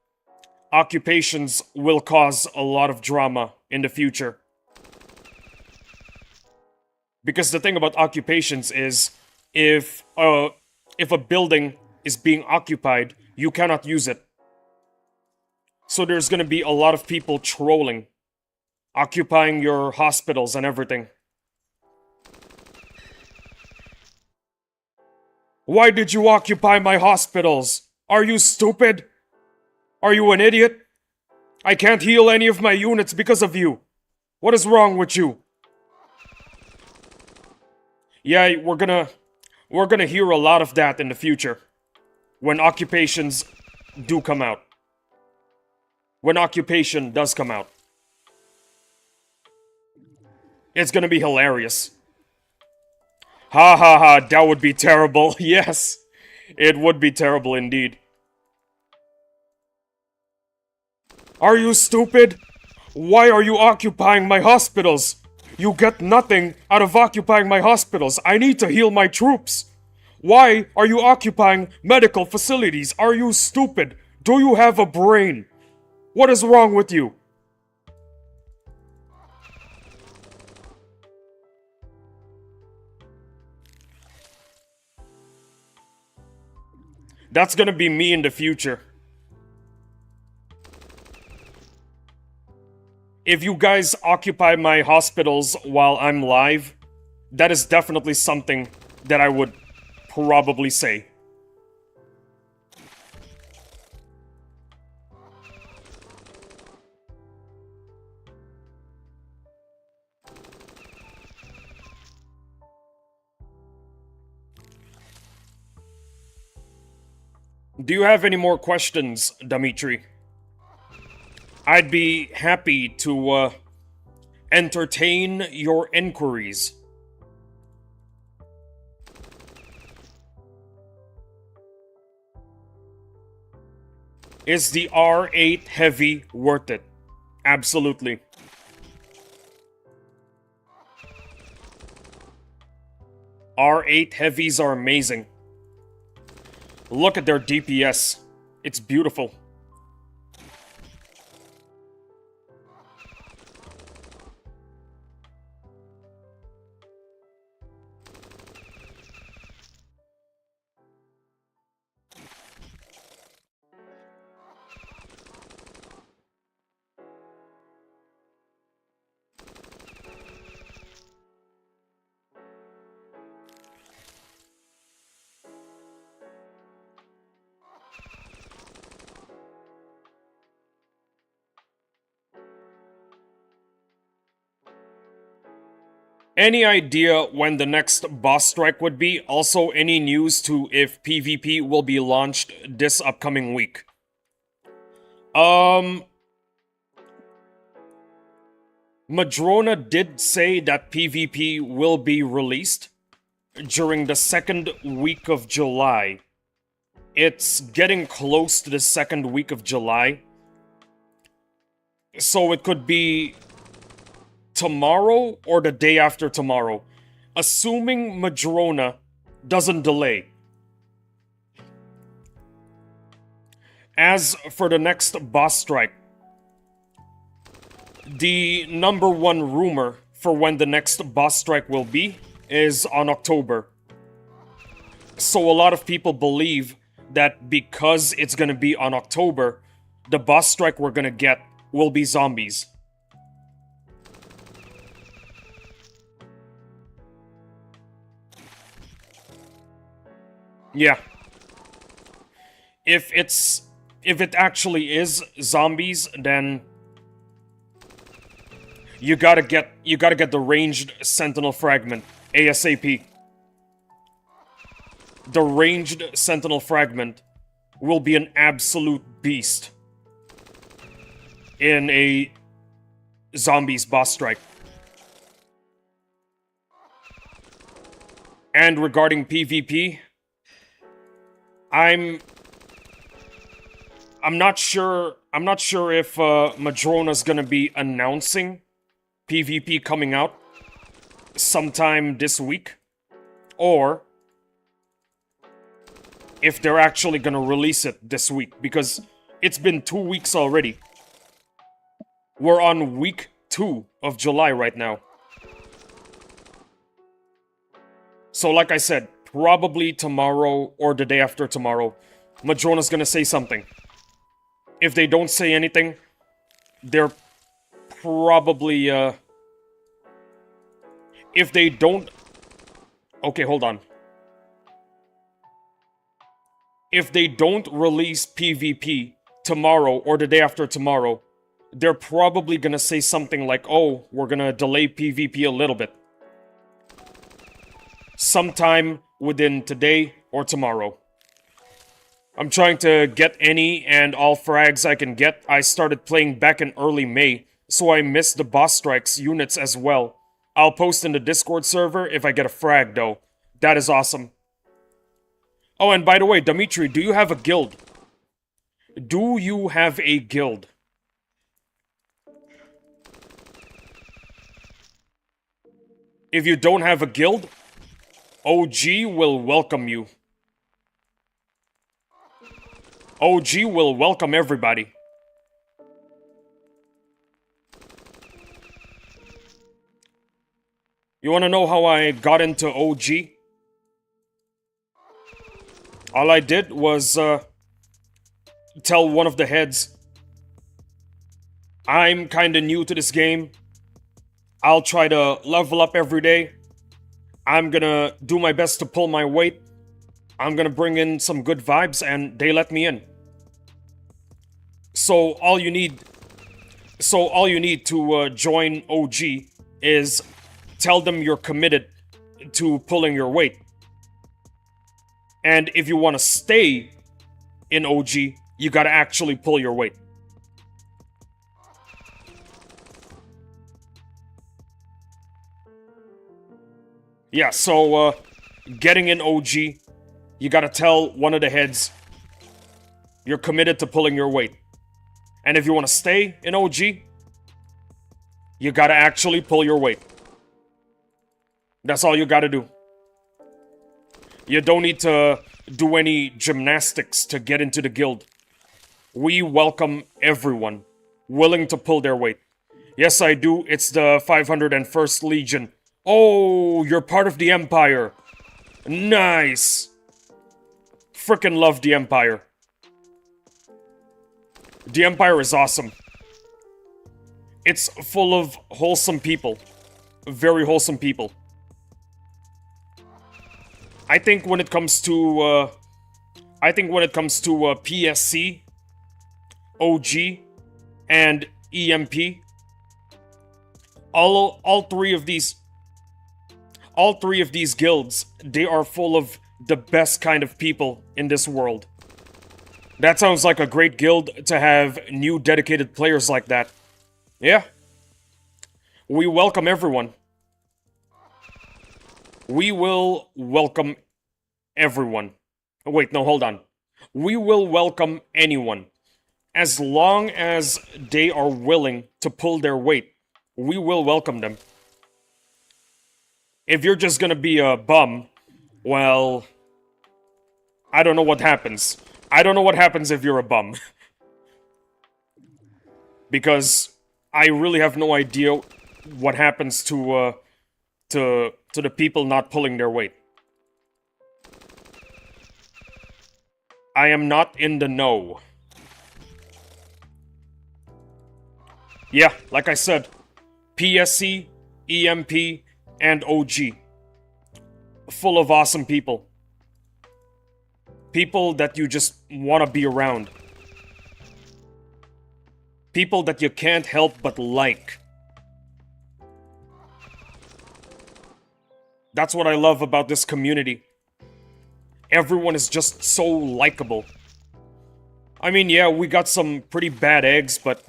occupations will cause a lot of drama in the future. Because the thing about occupations is, if a building is being occupied, you cannot use it. So there's gonna be a lot of people trolling, occupying your hospitals and everything. Why did you occupy my hospitals? Are you stupid? Are you an idiot? I can't heal any of my units because of you. What is wrong with you? Yeah, we're gonna hear a lot of that in the future. When occupations do come out. When occupation does come out. It's gonna be hilarious. Ha ha ha, that would be terrible. Yes, it would be terrible indeed. Are you stupid? Why are you occupying my hospitals? You get nothing out of occupying my hospitals. I need to heal my troops. Why are you occupying medical facilities? Are you stupid? Do you have a brain? What is wrong with you? That's gonna be me in the future. If you guys occupy my hospitals while I'm live, that is definitely something that I would probably say. Do you have any more questions, Dimitri? I'd be happy to entertain your inquiries. Is the R8 heavy worth it? Absolutely. R8 heavies are amazing. Look at their DPS. It's beautiful. Any idea when the next boss strike would be? Also, any news to if PvP will be launched this upcoming week? Madrona did say that PvP will be released during the second week of July. It's getting close to the second week of July. So it could be tomorrow or the day after tomorrow, assuming Madrona doesn't delay. As for the next boss strike, the number one rumor for when the next boss strike will be is on October. So a lot of people believe that because it's gonna be on October, the boss strike we're gonna get will be zombies. Yeah. If it actually is zombies, then you gotta get the ranged sentinel fragment ASAP. The ranged sentinel fragment will be an absolute beast in a zombies boss strike. And regarding PvP, I'm not sure if Madrona's gonna be announcing PvP coming out sometime this week, or if they're actually gonna release it this week, because it's been 2 weeks already. We're on week 2 of July right now. So like I said, probably tomorrow or the day after tomorrow, Madrona's gonna say something. If they don't say anything, they're probably, if they don't... Okay, hold on. If they don't release PvP tomorrow or the day after tomorrow, they're probably gonna say something like, oh, we're gonna delay PvP a little bit. Sometime within today or tomorrow. I'm trying to get any and all frags I can get. I started playing back in early May, so I missed the boss strikes units as well. I'll post in the Discord server if I get a frag though. That is awesome. Oh, and by the way, Dimitri, do you have a guild? Do you have a guild? If you don't have a guild, OG will welcome you. OG will welcome everybody. You wanna know how I got into OG? All I did was tell one of the heads, I'm kinda new to this game. I'll try to level up every day. I'm gonna do my best to pull my weight. I'm gonna bring in some good vibes, and they let me in. So all you need to join OG is tell them you're committed to pulling your weight. And if you want to stay in OG, you gotta actually pull your weight. Yeah, so getting in OG, you gotta tell one of the heads you're committed to pulling your weight. And if you want to stay in OG, you gotta actually pull your weight. That's all you gotta do. You don't need to do any gymnastics to get into the guild. We welcome everyone willing to pull their weight. Yes, I do. It's the 501st Legion. Oh, you're part of the Empire. Nice. Frickin' love the Empire. The Empire is awesome. It's full of wholesome people. Very wholesome people. I think when it comes to PSC, OG, and EMP, all three of these guilds, they are full of the best kind of people in this world. That sounds like a great guild to have new dedicated players like that. Yeah. We welcome everyone. We will welcome everyone. Wait, no, hold on. We will welcome anyone. As long as they are willing to pull their weight, we will welcome them. If you're just gonna be a bum, well, I don't know what happens. I don't know what happens if you're a bum. Because I really have no idea what happens to the people not pulling their weight. I am not in the know. Yeah, like I said, PSC, EMP, and OG. Full of awesome people. People that you just want to be around. People that you can't help but like. That's what I love about this community. Everyone is just so likable. I mean, yeah, we got some pretty bad eggs, but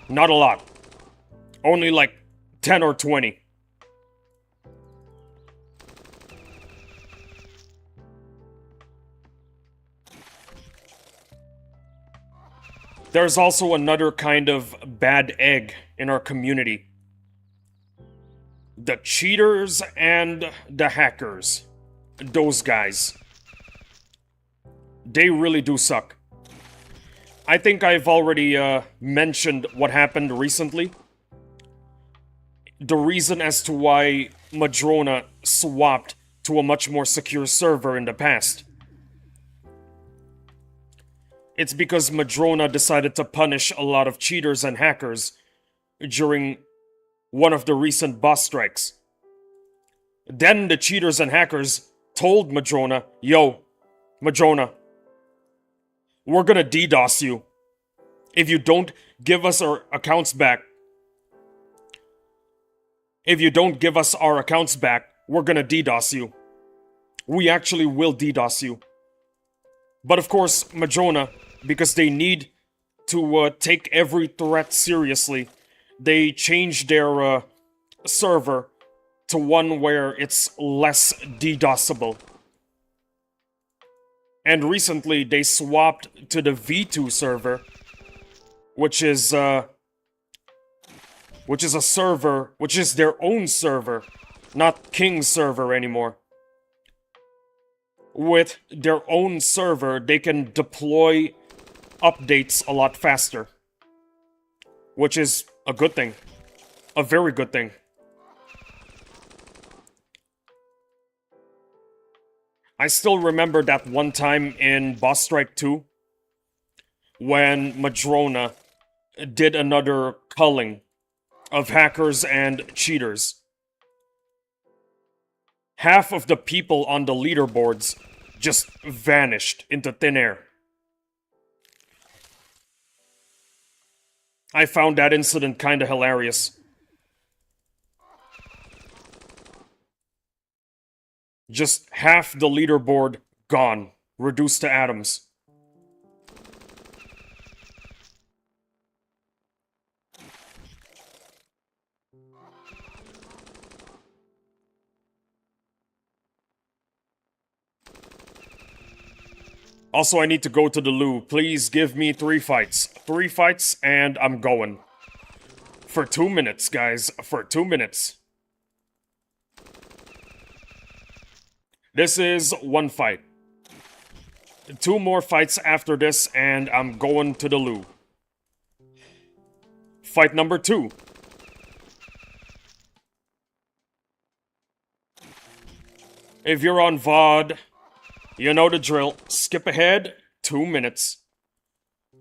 not a lot. Only like 10 or 20. There's also another kind of bad egg in our community. The cheaters and the hackers. Those guys. They really do suck. I think I've already mentioned what happened recently. The reason as to why Madrona swapped to a much more secure server in the past. It's because Madrona decided to punish a lot of cheaters and hackers during one of the recent boss strikes. Then the cheaters and hackers told Madrona, yo, Madrona, we're gonna DDoS you. If you don't give us our accounts back. If you don't give us our accounts back, we're gonna DDoS you. We actually will DDoS you. But of course, Madrona, because they need to take every threat seriously, they changed their server to one where it's less DDoSable. And recently, they swapped to the V2 server, which is which is a server, which is their own server, not King's server anymore. With their own server, they can deploy updates a lot faster, which is a good thing. A very good thing. I still remember that one time in Boss Strike 2 when Madrona did another culling of hackers and cheaters. Half of the people on the leaderboards just vanished into thin air. I found that incident kinda hilarious. Just half the leaderboard gone, reduced to atoms. Also, I need to go to the loo. Please give me 3 fights. 3 fights, and I'm going. For 2 minutes, guys. For 2 minutes. This is 1 fight. 2 more fights after this, and I'm going to the loo. Fight number 2. If you're on VOD, you know the drill. Skip ahead 2 minutes.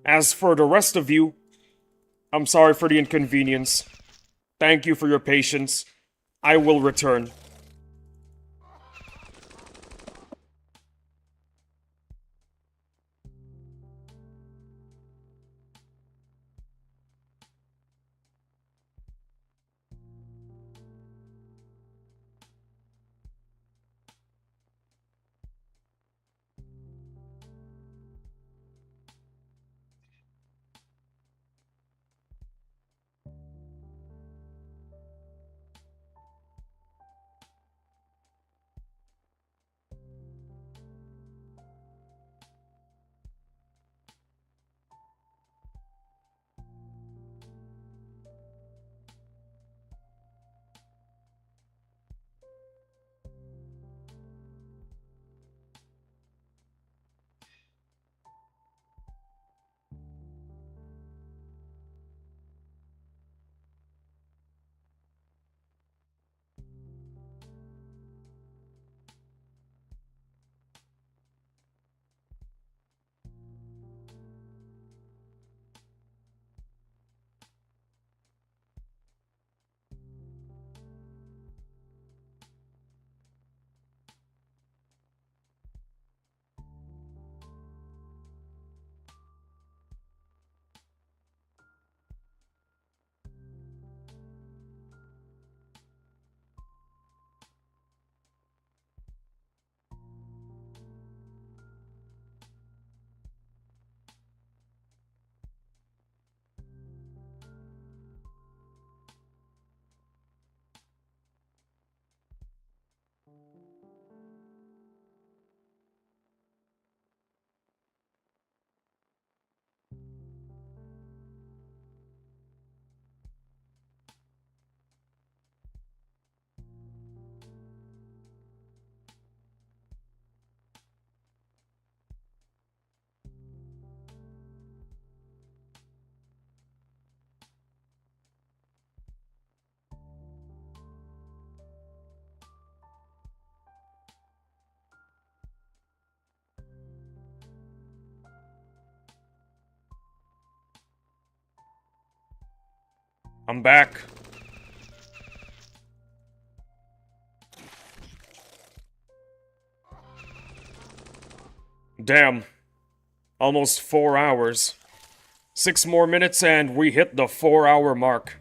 As for the rest of you, I'm sorry for the inconvenience. Thank you for your patience. I will return. I'm back. Damn. Almost 4 hours. 6 more minutes and we hit the 4-hour mark.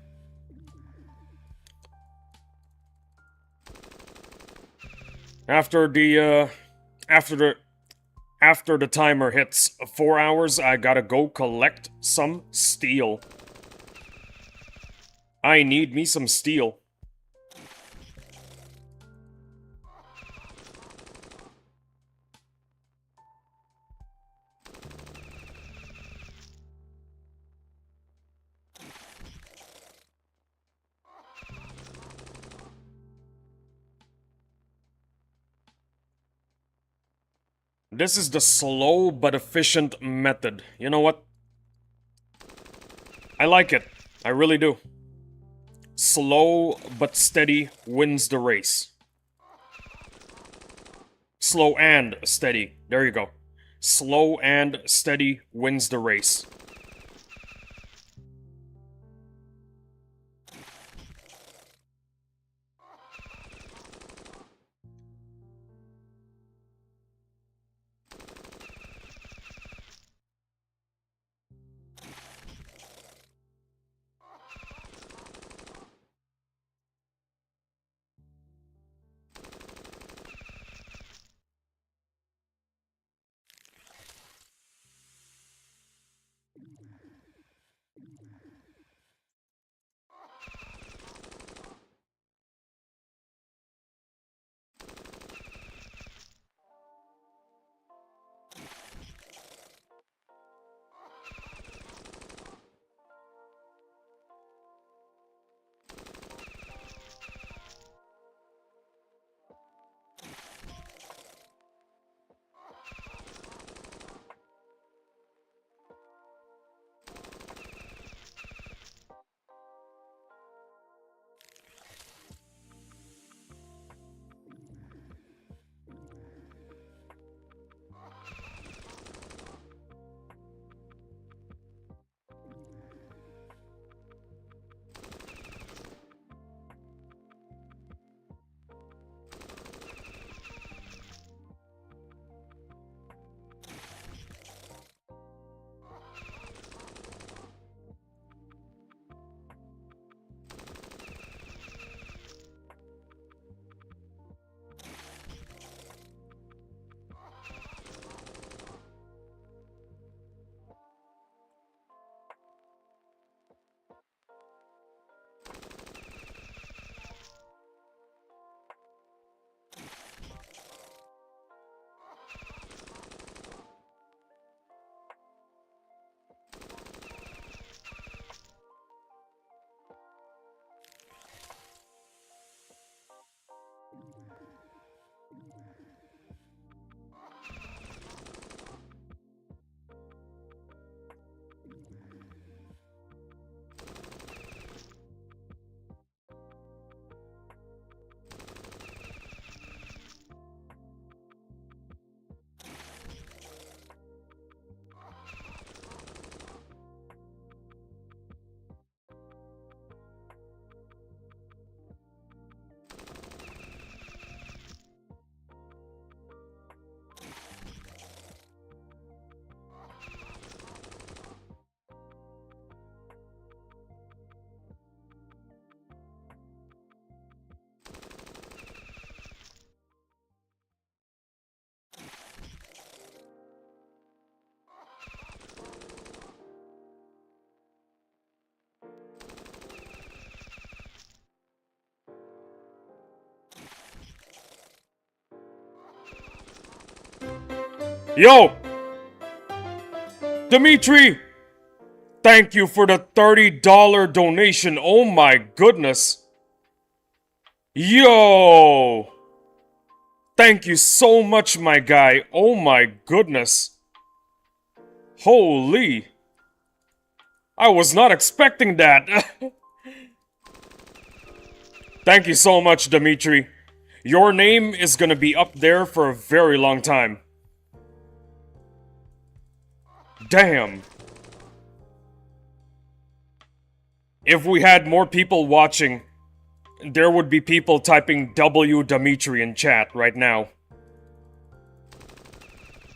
After the timer hits 4 hours, I gotta go collect some steel. I need me some steel. This is the slow but efficient method. You know what? I like it. I really do. Slow but steady wins the race. Slow and steady. There you go. Slow and steady wins the race. Yo! Dimitri! Thank you for the $30 donation. Oh my goodness. Yo! Thank you so much, my guy. Oh my goodness. Holy. I was not expecting that. Thank you so much, Dimitri. Your name is gonna be up there for a very long time. Damn. If we had more people watching, there would be people typing W Dimitri in chat right now.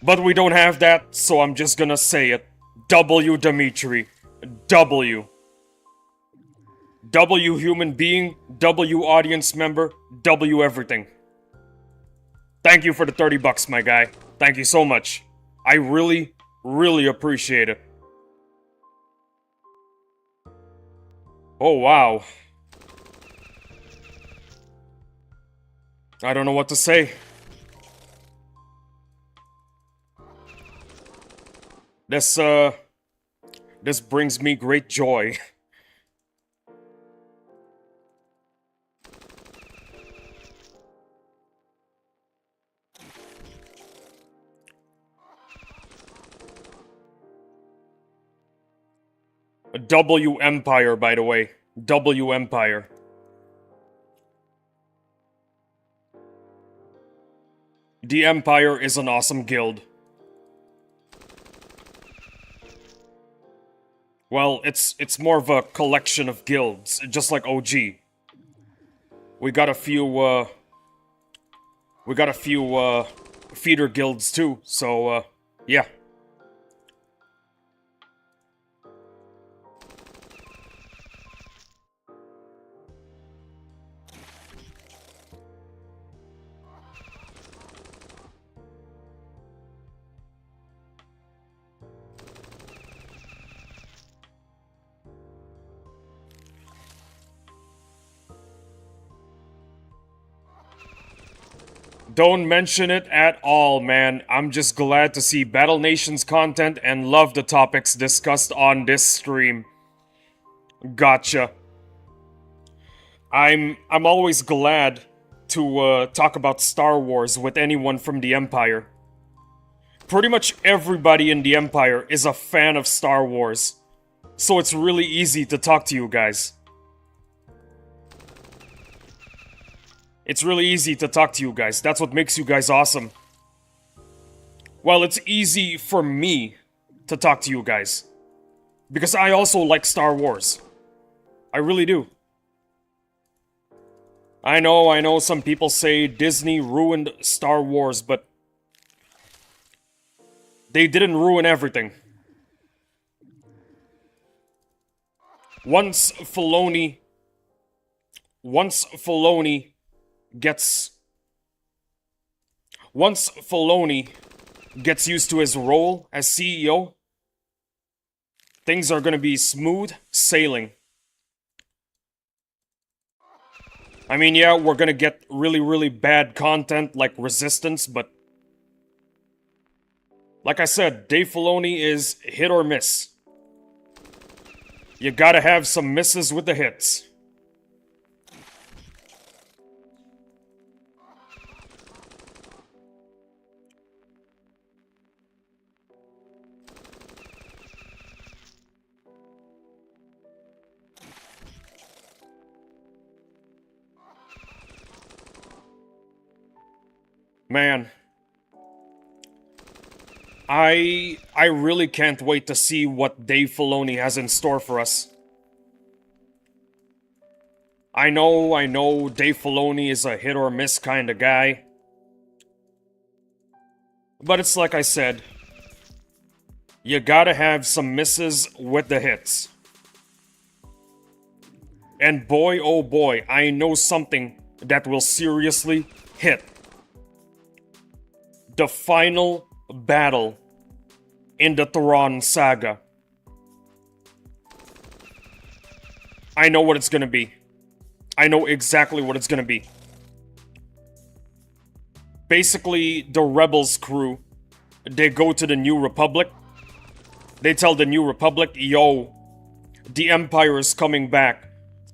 But we don't have that, so I'm just gonna say it. W Dimitri. W. W human being, W audience member, W everything. Thank you for the 30 bucks, my guy. Thank you so much. I really, really appreciate it. Oh, wow. I don't know what to say. This brings me great joy. W Empire, by the way. W Empire. The Empire is an awesome guild. Well, it's more of a collection of guilds, just like OG. We got a few feeder guilds too, so yeah. Don't mention it at all, man. I'm just glad to see Battle Nations content and love the topics discussed on this stream. Gotcha. I'm always glad to talk about Star Wars with anyone from the Empire. Pretty much everybody in the Empire is a fan of Star Wars, so it's really easy to talk to you guys. It's really easy to talk to you guys. That's what makes you guys awesome. Well, it's easy for me to talk to you guys. Because I also like Star Wars. I really do. I know some people say Disney ruined Star Wars, but they didn't ruin everything. Once Filoni gets used to his role as CEO, things are gonna be smooth sailing. I mean, yeah, we're gonna get really bad content like Resistance, but like I said, Dave Filoni is hit or miss. You gotta have some misses with the hits. Man, I really can't wait to see what Dave Filoni has in store for us. I know Dave Filoni is a hit or miss kind of guy. But it's like I said, you gotta have some misses with the hits. And boy, oh boy, I know something that will seriously hit. The final battle in the Thrawn saga. I know what it's gonna be. I know exactly what it's gonna be. Basically, the Rebels crew, they go to the New Republic. They tell the New Republic, yo, the Empire is coming back.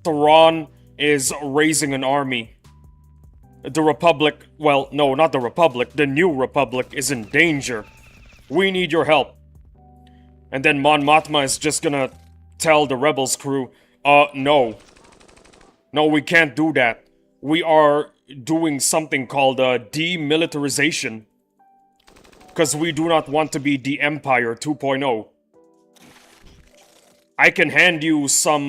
Thrawn is raising an army. The Republic, well, no, not the Republic, the New Republic is in danger. We need your help. And then Mon Mothma is just gonna tell the Rebels crew, no. No, we can't do that. We are doing something called demilitarization. Because we do not want to be the Empire 2.0. I can hand you some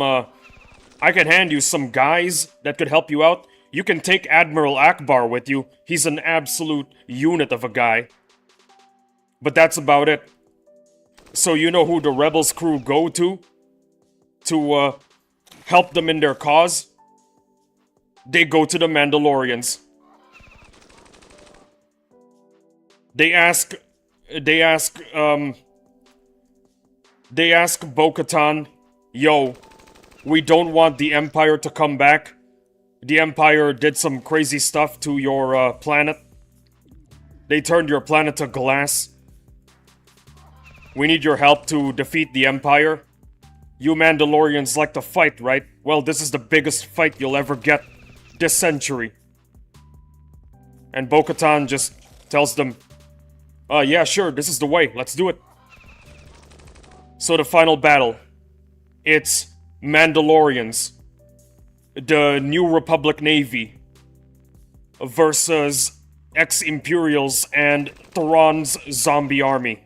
guys that could help you out. You can take Admiral Akbar with you. He's an absolute unit of a guy. But that's about it. So you know who the Rebels crew go to help them in their cause? They go to the Mandalorians. They ask Bo-Katan, yo, we don't want the Empire to come back. The Empire did some crazy stuff to your planet. They turned your planet to glass. We need your help to defeat the Empire. You Mandalorians like to fight, right? Well, this is the biggest fight you'll ever get this century. And Bo-Katan just tells them, yeah, sure, this is the way. Let's do it. So the final battle It's Mandalorians, the New Republic Navy, versus ex-Imperials and Thrawn's zombie army.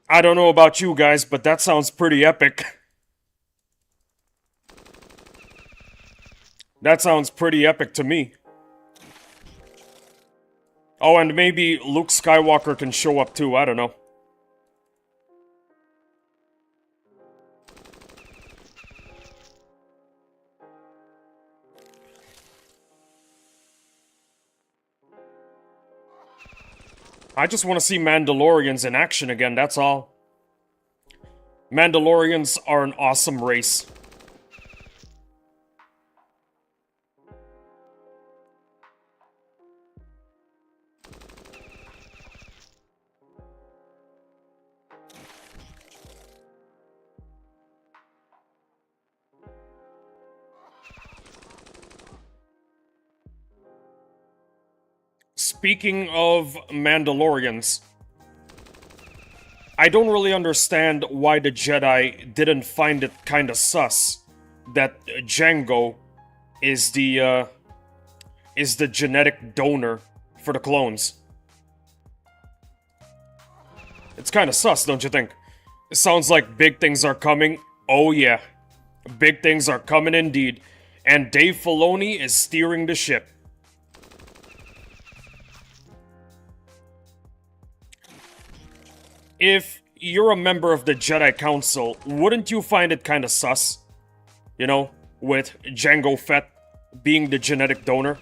I don't know about you guys, but that sounds pretty epic. That sounds pretty epic to me. Oh, and maybe Luke Skywalker can show up too, I don't know. I just want to see Mandalorians in action again, that's all. Mandalorians are an awesome race. Speaking of Mandalorians, I don't really understand why the Jedi didn't find it kinda sus that Jango is the genetic donor for the clones. It's kinda sus, don't you think? It sounds like big things are coming. Oh yeah, big things are coming indeed. And Dave Filoni is steering the ship. If you're a member of the Jedi Council, wouldn't you find it kinda sus? You know, with Jango Fett being the genetic donor?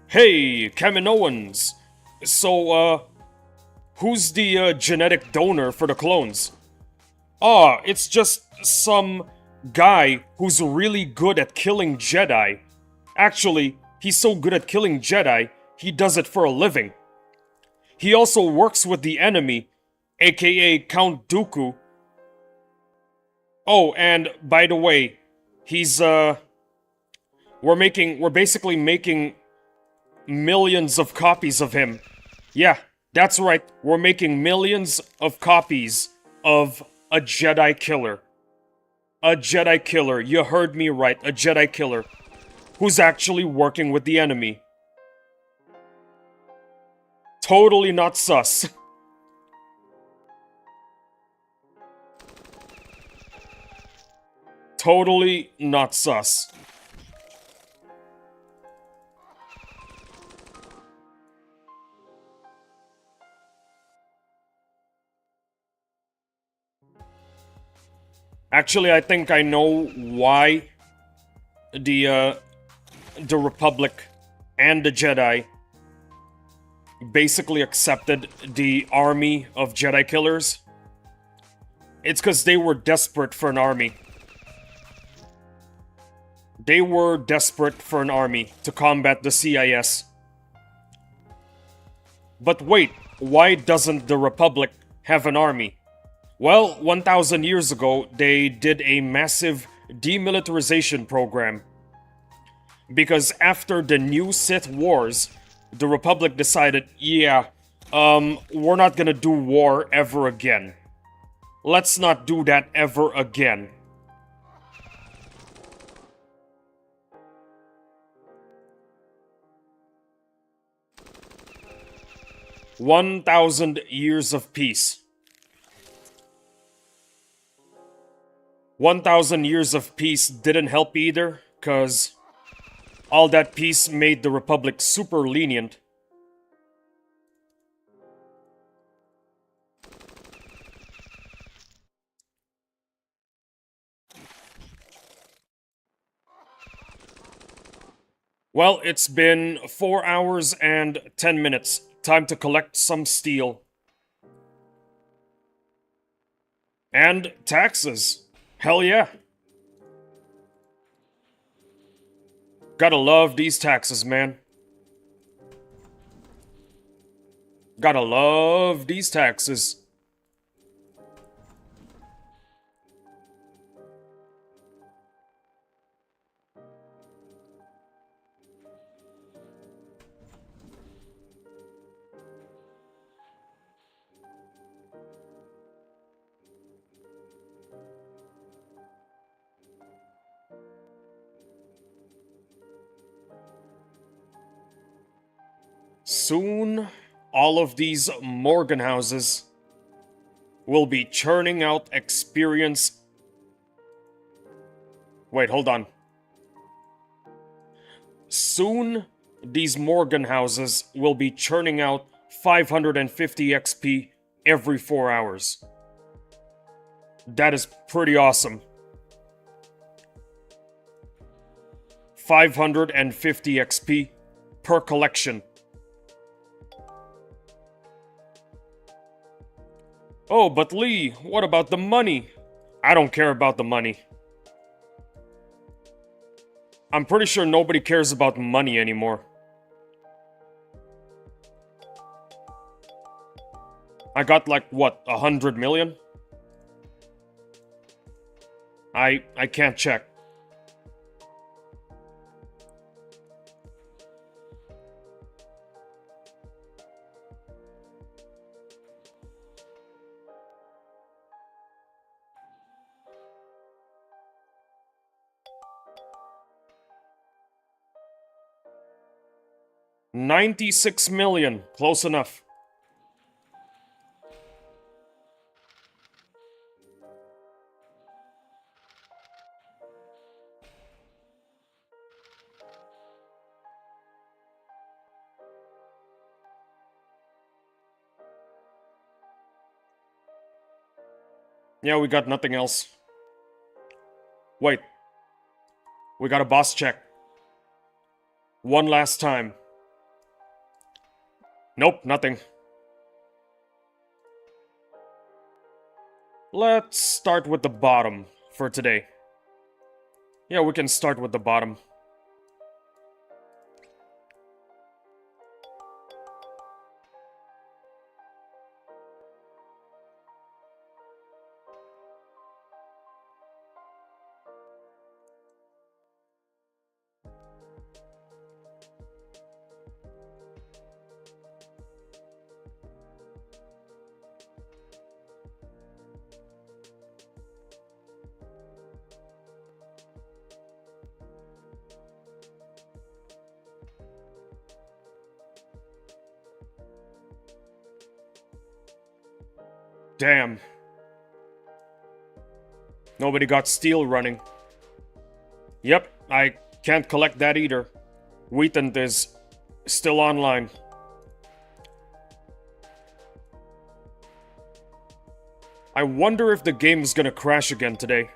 Hey, Kaminoans! So, who's the genetic donor for the clones? Ah, it's just some guy who's really good at killing Jedi. Actually, he's so good at killing Jedi, he does it for a living. He also works with the enemy, aka Count Dooku. Oh, and by the way, he's we're basically making millions of copies of him. Yeah, that's right, we're making millions of copies of a Jedi killer. A Jedi killer, you heard me right, a Jedi killer. Who's actually working with the enemy. Totally not sus. Totally not sus. Actually, I think I know why the Republic and the Jedi basically accepted the army of Jedi killers. It's because they were desperate for an army. They were desperate for an army to combat the CIS. But wait, why doesn't the Republic have an army? Well, 1,000 years ago, they did a massive demilitarization program. Because after the new Sith Wars, the Republic decided, yeah, we're not gonna do war ever again. Let's not do that ever again. "1,000 years of peace." 1,000 years of peace didn't help either, cause all that peace made the Republic super lenient. Well, it's been 4 hours and 10 minutes. Time to collect some steel. And taxes. Hell yeah. Gotta love these taxes, man. Gotta love these taxes. Soon, all of these Morgan houses will be churning out experience. Wait, hold on. Soon, these Morgan houses will be churning out 550 XP every 4 hours. That is pretty awesome. 550 XP per collection. Oh, but Lee, what about the money? I don't care about the money. I'm pretty sure nobody cares about money anymore. I got like, what, 100 million? I can't check. $96 million, close enough. Yeah, we got nothing else. Wait. We got a boss check. One last time. Nope, nothing. Let's start with the bottom for today. Yeah, we can start with the bottom. Damn. Nobody got steel running. Yep, I can't collect that either. Wheaton is still online. I wonder if the game is gonna crash again today.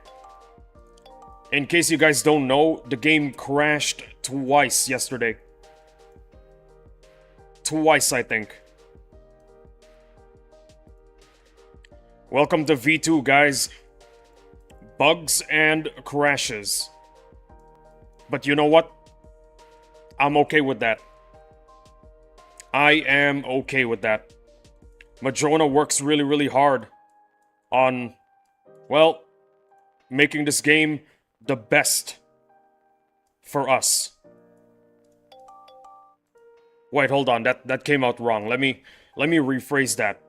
In case you guys don't know, the game crashed twice yesterday. Twice, I think. Welcome to V2, guys. Bugs and crashes. But you know what? I'm okay with that. I am okay with that. Madrona works really, really hard on, well, making this game the best for us. Wait, hold on. That came out wrong. Let me rephrase that.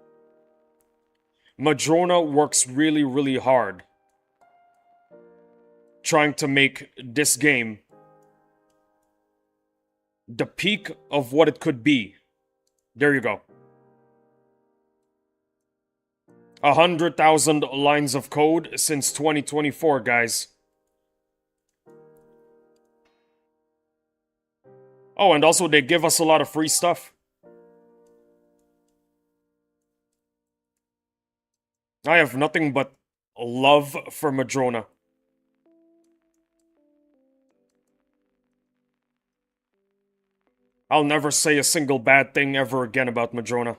Madrona works really, really hard trying to make this game the peak of what it could be. There you go. 100,000 lines of code since 2024, guys. Oh, and also they give us a lot of free stuff. I have nothing but love for Madrona. I'll never say a single bad thing ever again about Madrona.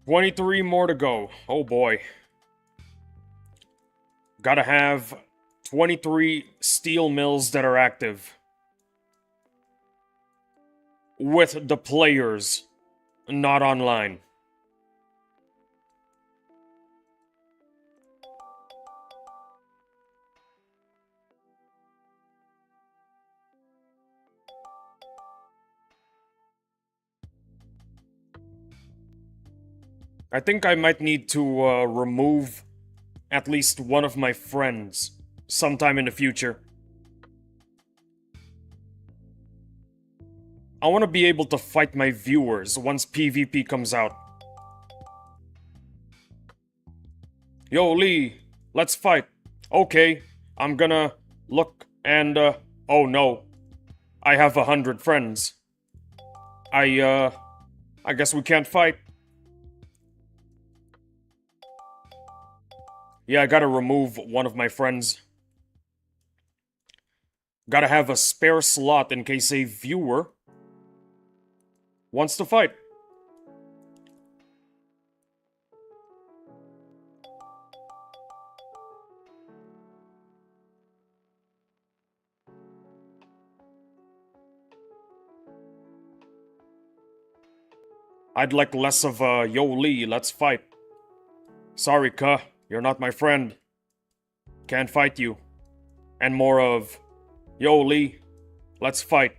23 more to go. Oh boy. Gotta have 23 steel mills that are active. With the players not online. I think I might need to remove at least one of my friends sometime in the future. I want to be able to fight my viewers once PvP comes out. Yo, Lee, let's fight. Okay, I'm gonna look and, oh no. I have 100 friends. I guess we can't fight. Yeah, I gotta remove one of my friends. Gotta have a spare slot in case a viewer wants to fight. I'd like less of a, yo Lee, let's fight. Sorry, Ka, you're not my friend. Can't fight you. And more of, yo Lee, let's fight.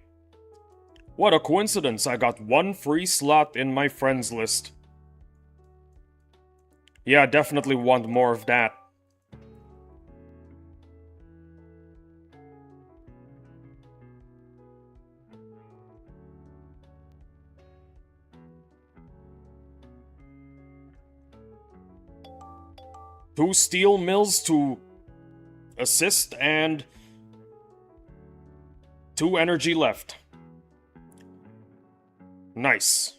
What a coincidence, I got one free slot in my friends list. Yeah, I definitely want more of that. Two steel mills to assist and 2 energy left. Nice.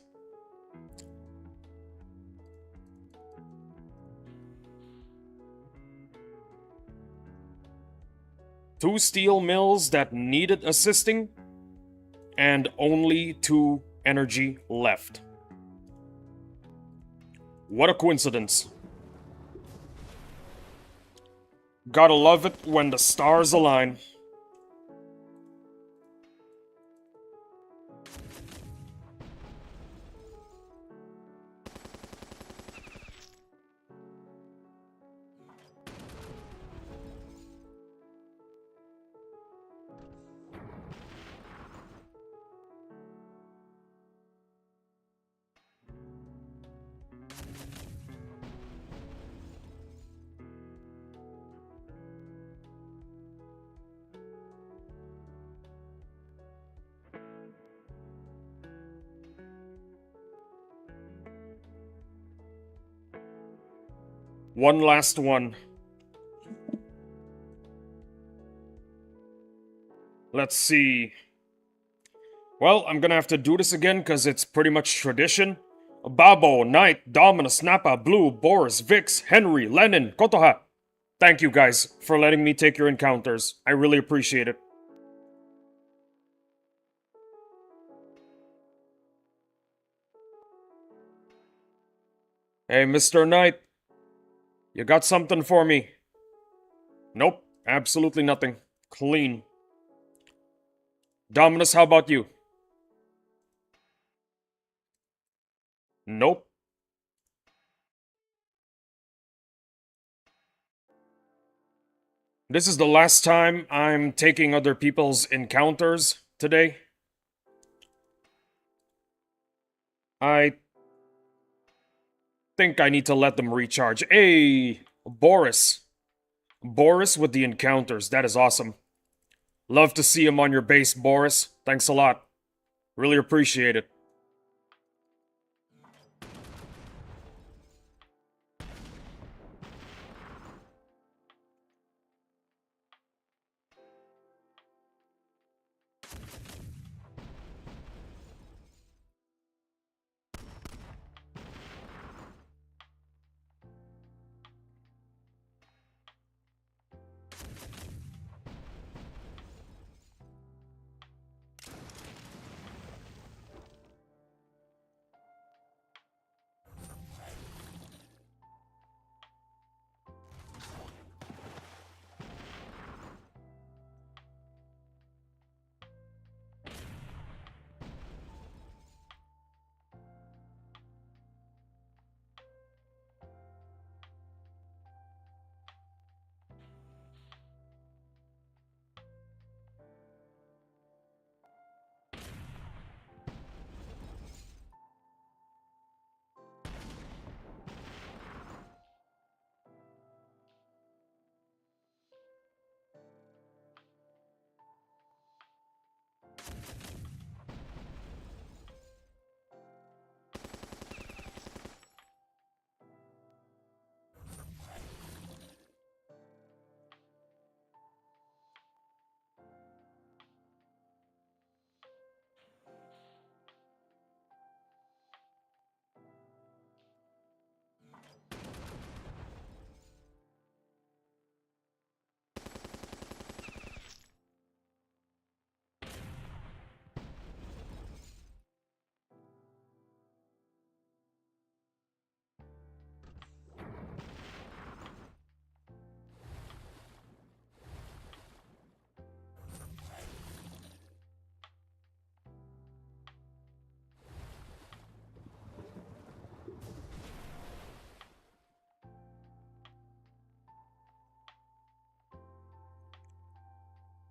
Two steel mills that needed assisting, and only 2 energy left. What a coincidence. Gotta love it when the stars align. One last one. Let's see. Well, I'm gonna have to do this again because it's pretty much tradition. Babo, Knight, Dominus, Nappa, Blue, Boris, Vix, Henry, Lenin, Kotoha. Thank you guys for letting me take your encounters. I really appreciate it. Hey, Mr. Knight. You got something for me? Nope, absolutely nothing. Clean. Dominus, how about you? Nope. This is the last time I'm taking other people's encounters today. I think I need to let them recharge. Hey, Boris. Boris with the encounters. That is awesome. Love to see him on your base, Boris. Thanks a lot. Really appreciate it.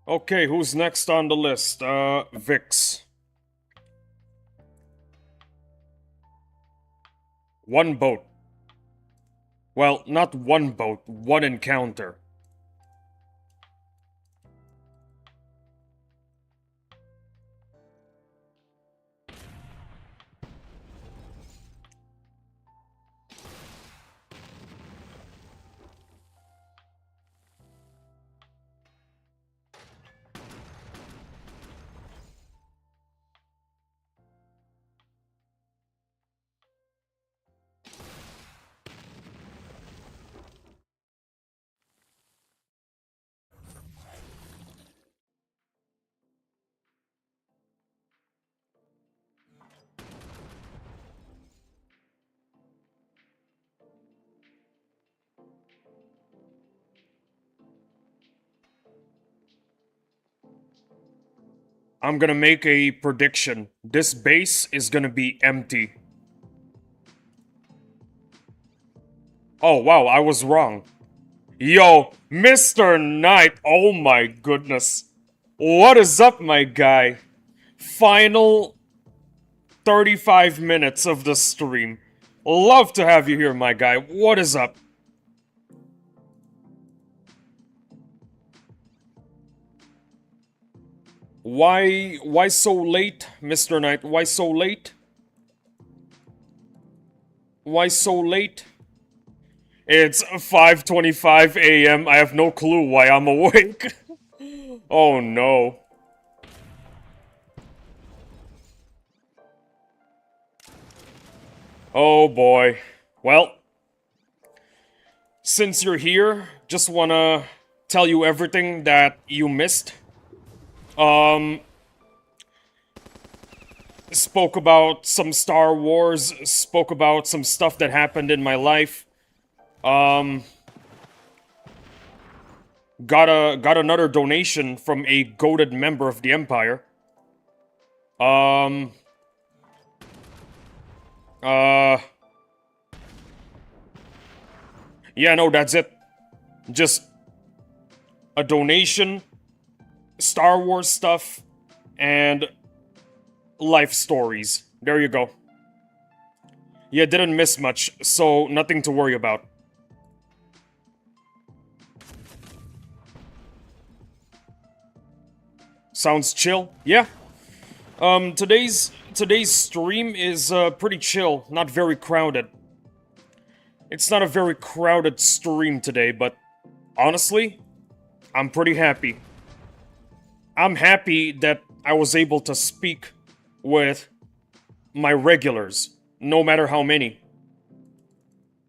Okay, who's next on the list? Vix. One boat. Well, not one boat, one encounter. I'm gonna make a prediction. This base is gonna be empty. Oh wow, I was wrong. Yo, Mr. Knight, oh my goodness. What is up, my guy? Final 35 minutes of the stream. Love to have you here, my guy. What is up? Why so late, Mr. Knight? Why so late? Why so late? It's 5:25 a.m. I have no clue why I'm awake. Oh no. Oh boy. Well, since you're here, just wanna tell you everything that you missed. Spoke about some Star Wars, spoke about some stuff that happened in my life. Got another donation from a goated member of the Empire. Yeah, no, that's it. Just a donation, Star Wars stuff, and life stories. There you go. Yeah, didn't miss much, so nothing to worry about. Sounds chill? Yeah. Today's stream is pretty chill, not very crowded. It's not a very crowded stream today, but honestly, I'm pretty happy. I'm happy that I was able to speak with my regulars, no matter how many.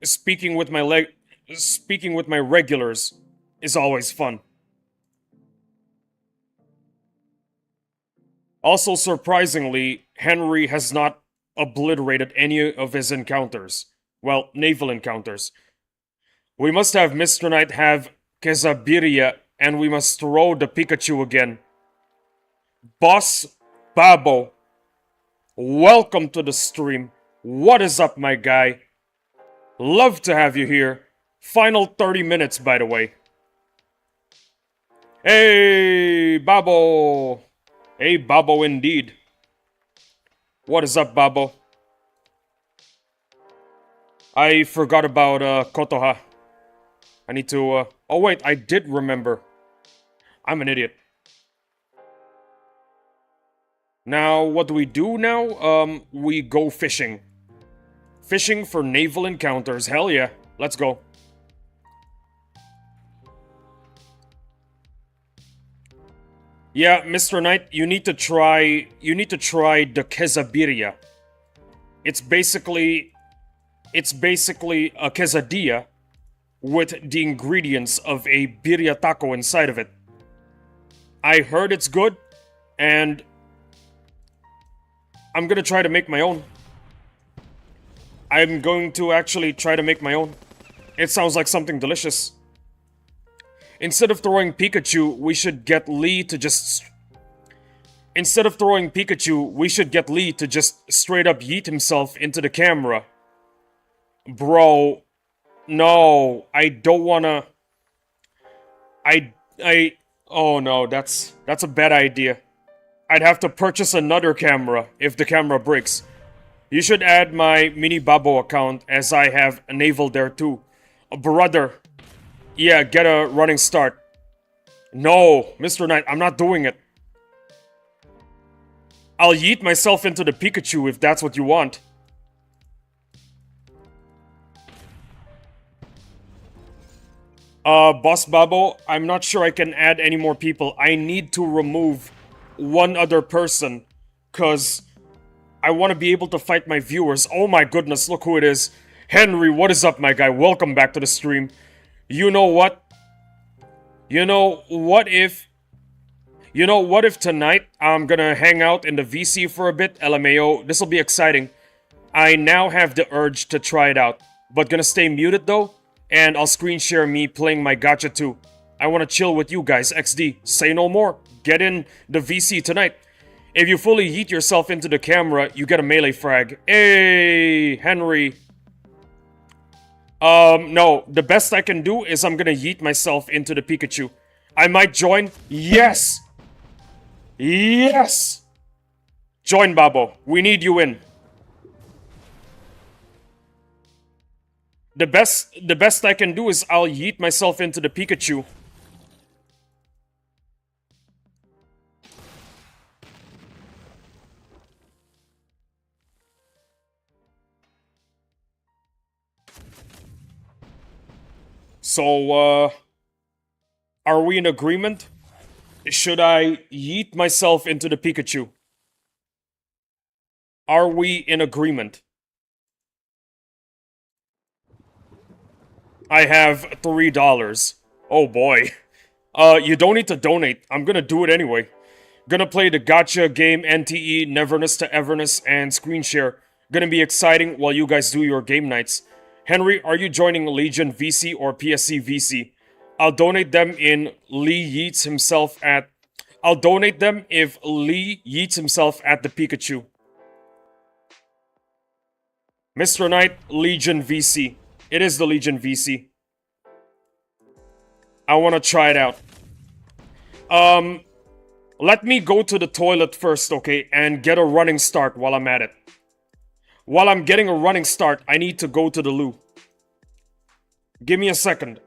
Speaking with my regulars is always fun. Also, surprisingly, Henry has not obliterated any of his encounters. Well, naval encounters. We must have Mr. Knight have Quesabiria, and we must throw the Pikachu again. Boss Babo, welcome to the stream. What is up, my guy? Love to have you here. Final 30 minutes, by the way. Hey, Babo! Hey, Babo indeed. What is up, Babo? I forgot about, Kotoha. I need to, oh wait, I did remember. I'm an idiot. Now, what do we do now? We go fishing. Fishing for naval encounters. Hell yeah. Let's go. Yeah, Mr. Knight, you need to try the quesabiria. It's basically a quesadilla with the ingredients of a birria taco inside of it. I heard it's good, and I'm gonna try to make my own. I'm going to actually try to make my own. It sounds like something delicious. Instead of throwing Pikachu, we should get Lee to just... Instead of throwing Pikachu, we should get Lee to just straight up yeet himself into the camera. Bro, no, I don't wanna... Oh no, that's a bad idea. I'd have to purchase another camera if the camera breaks. You should add my Mini Babo account as I have a naval there too. Brother, yeah, get a running start. No, Mr. Knight, I'm not doing it. I'll yeet myself into the Pikachu if that's what you want. Boss Babo, I'm not sure I can add any more people. I need to remove one other person, cause I want to be able to fight my viewers. Oh my goodness, look who it is. Henry, what is up, my guy? Welcome back to the stream. You know what? You know, what if... You know, what if tonight I'm gonna hang out in the VC for a bit? LMAO, this'll be exciting. I now have the urge to try it out. But gonna stay muted though, and I'll screen share me playing my gacha too. I wanna chill with you guys, XD. Say no more. Get in the VC tonight. If you fully yeet yourself into the camera, you get a melee frag. Hey, Henry. No. The best I can do is I'm gonna yeet myself into the Pikachu. I might join. Yes! Yes! Join, Babo. We need you in. The best I can do is I'll yeet myself into the Pikachu. So, are we in agreement? Should I yeet myself into the Pikachu? Are we in agreement? I have $3. Oh boy. You don't need to donate. I'm gonna do it anyway. Gonna play the gacha game NTE, Neverness to Everness, and screen share. Gonna be exciting while you guys do your game nights. Henry, are you joining Legion VC or PSC VC? I'll donate them in Lee Yeats himself at... I'll donate them if Lee yeets himself at the Pikachu. Mr. Knight, Legion VC. It is the Legion VC. I want to try it out. Let me go to the toilet first, okay, and get a running start while I'm at it. While I'm getting a running start, I need to go to the loo. Give me a second.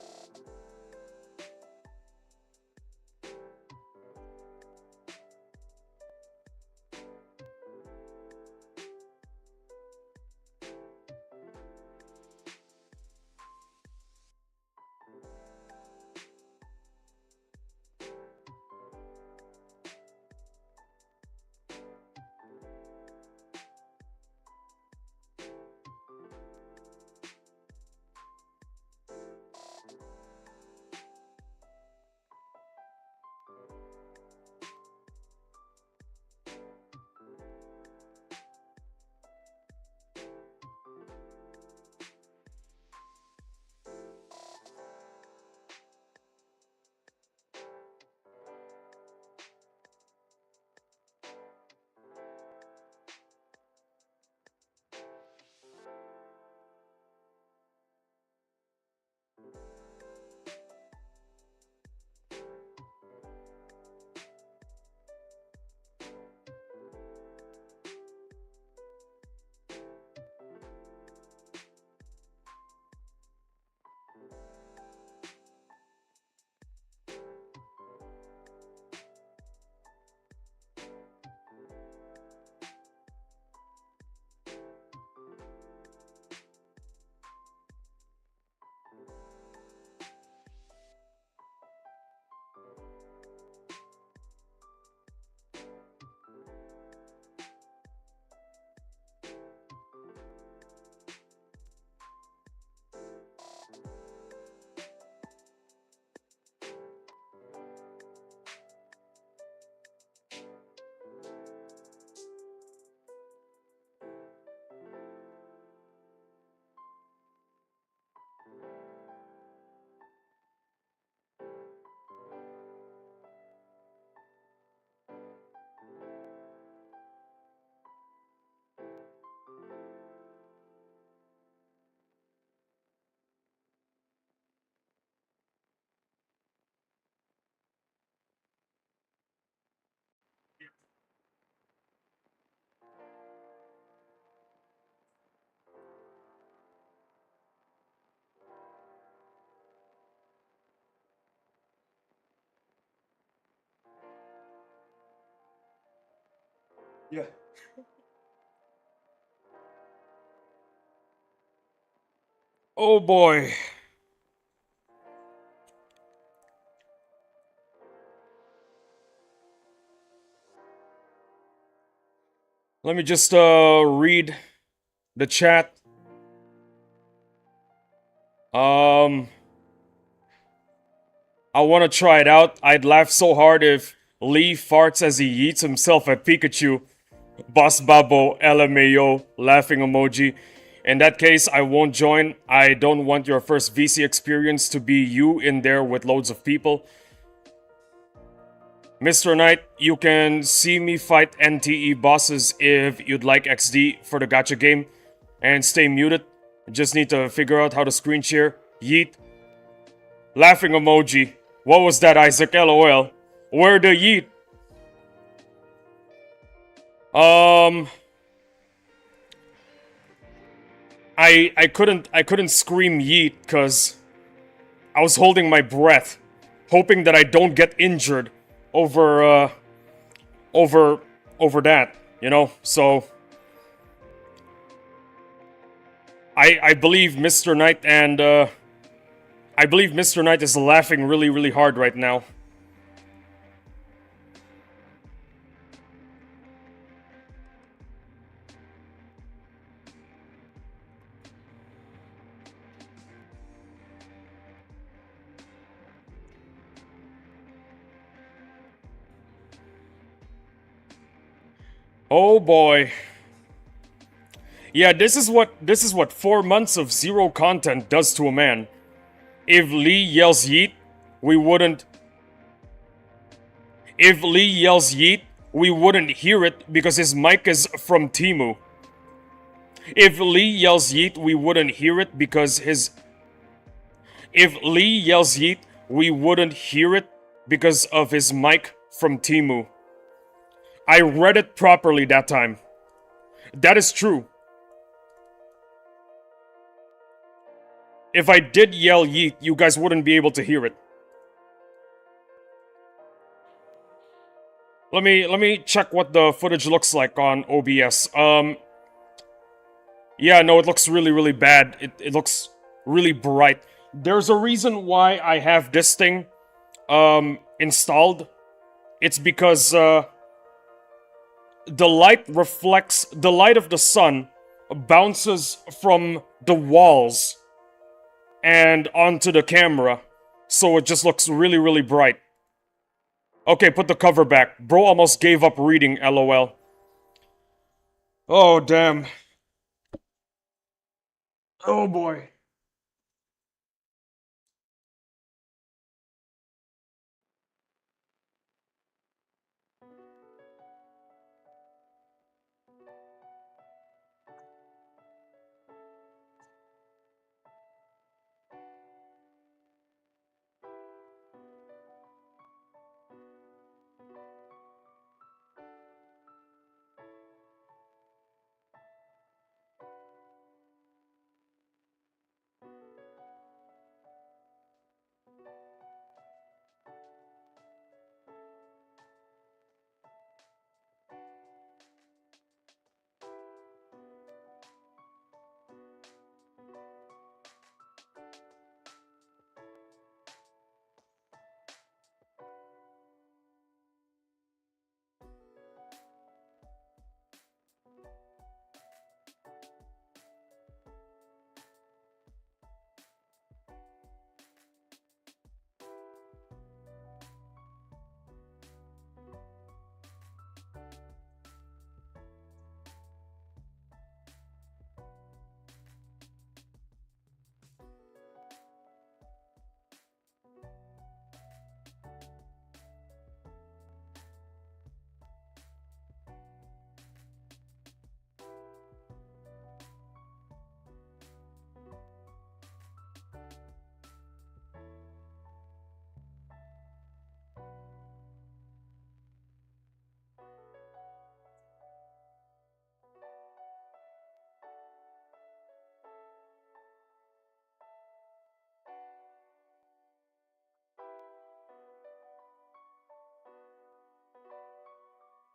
Yeah. Oh boy. Let me just read the chat. Um I want to try it out. I'd laugh so hard if Lee farts as he eats himself at Pikachu. Boss Babo, LMAO, laughing emoji. In that case, I won't join. I don't want your first VC experience to be you in there with loads of people. Mr. Knight, you can see me fight NTE bosses if you'd like XD for the gacha game. And stay muted. Just need to figure out how to screen share. Yeet. Laughing emoji. What was that, Isaac? LOL. Where the yeet? Um... I couldn't scream yeet because I was holding my breath, hoping that I don't get injured over over over that, you know? So I believe Mr. Knight and I believe Mr. Knight is laughing really, really hard right now. Oh boy. Yeah, this is what 4 months of zero content does to a man. If Lee yells yeet, we wouldn't If Lee yells yeet, we wouldn't hear it because his mic is from Timu. If Lee yells yeet, we wouldn't hear it because his If Lee yells yeet, we wouldn't hear it because of his mic from Timu. I read it properly that time. That is true. If I did yell yeet, you guys wouldn't be able to hear it. Let me check what the footage looks like on OBS. Yeah, no, it looks really, really bad. It looks really bright. There's a reason why I have this thing installed. It's because the light of the sun bounces from the walls and onto the camera, so it just looks really, really bright. Okay, put the cover back. Bro almost gave up reading, lol. Oh, damn. Oh boy.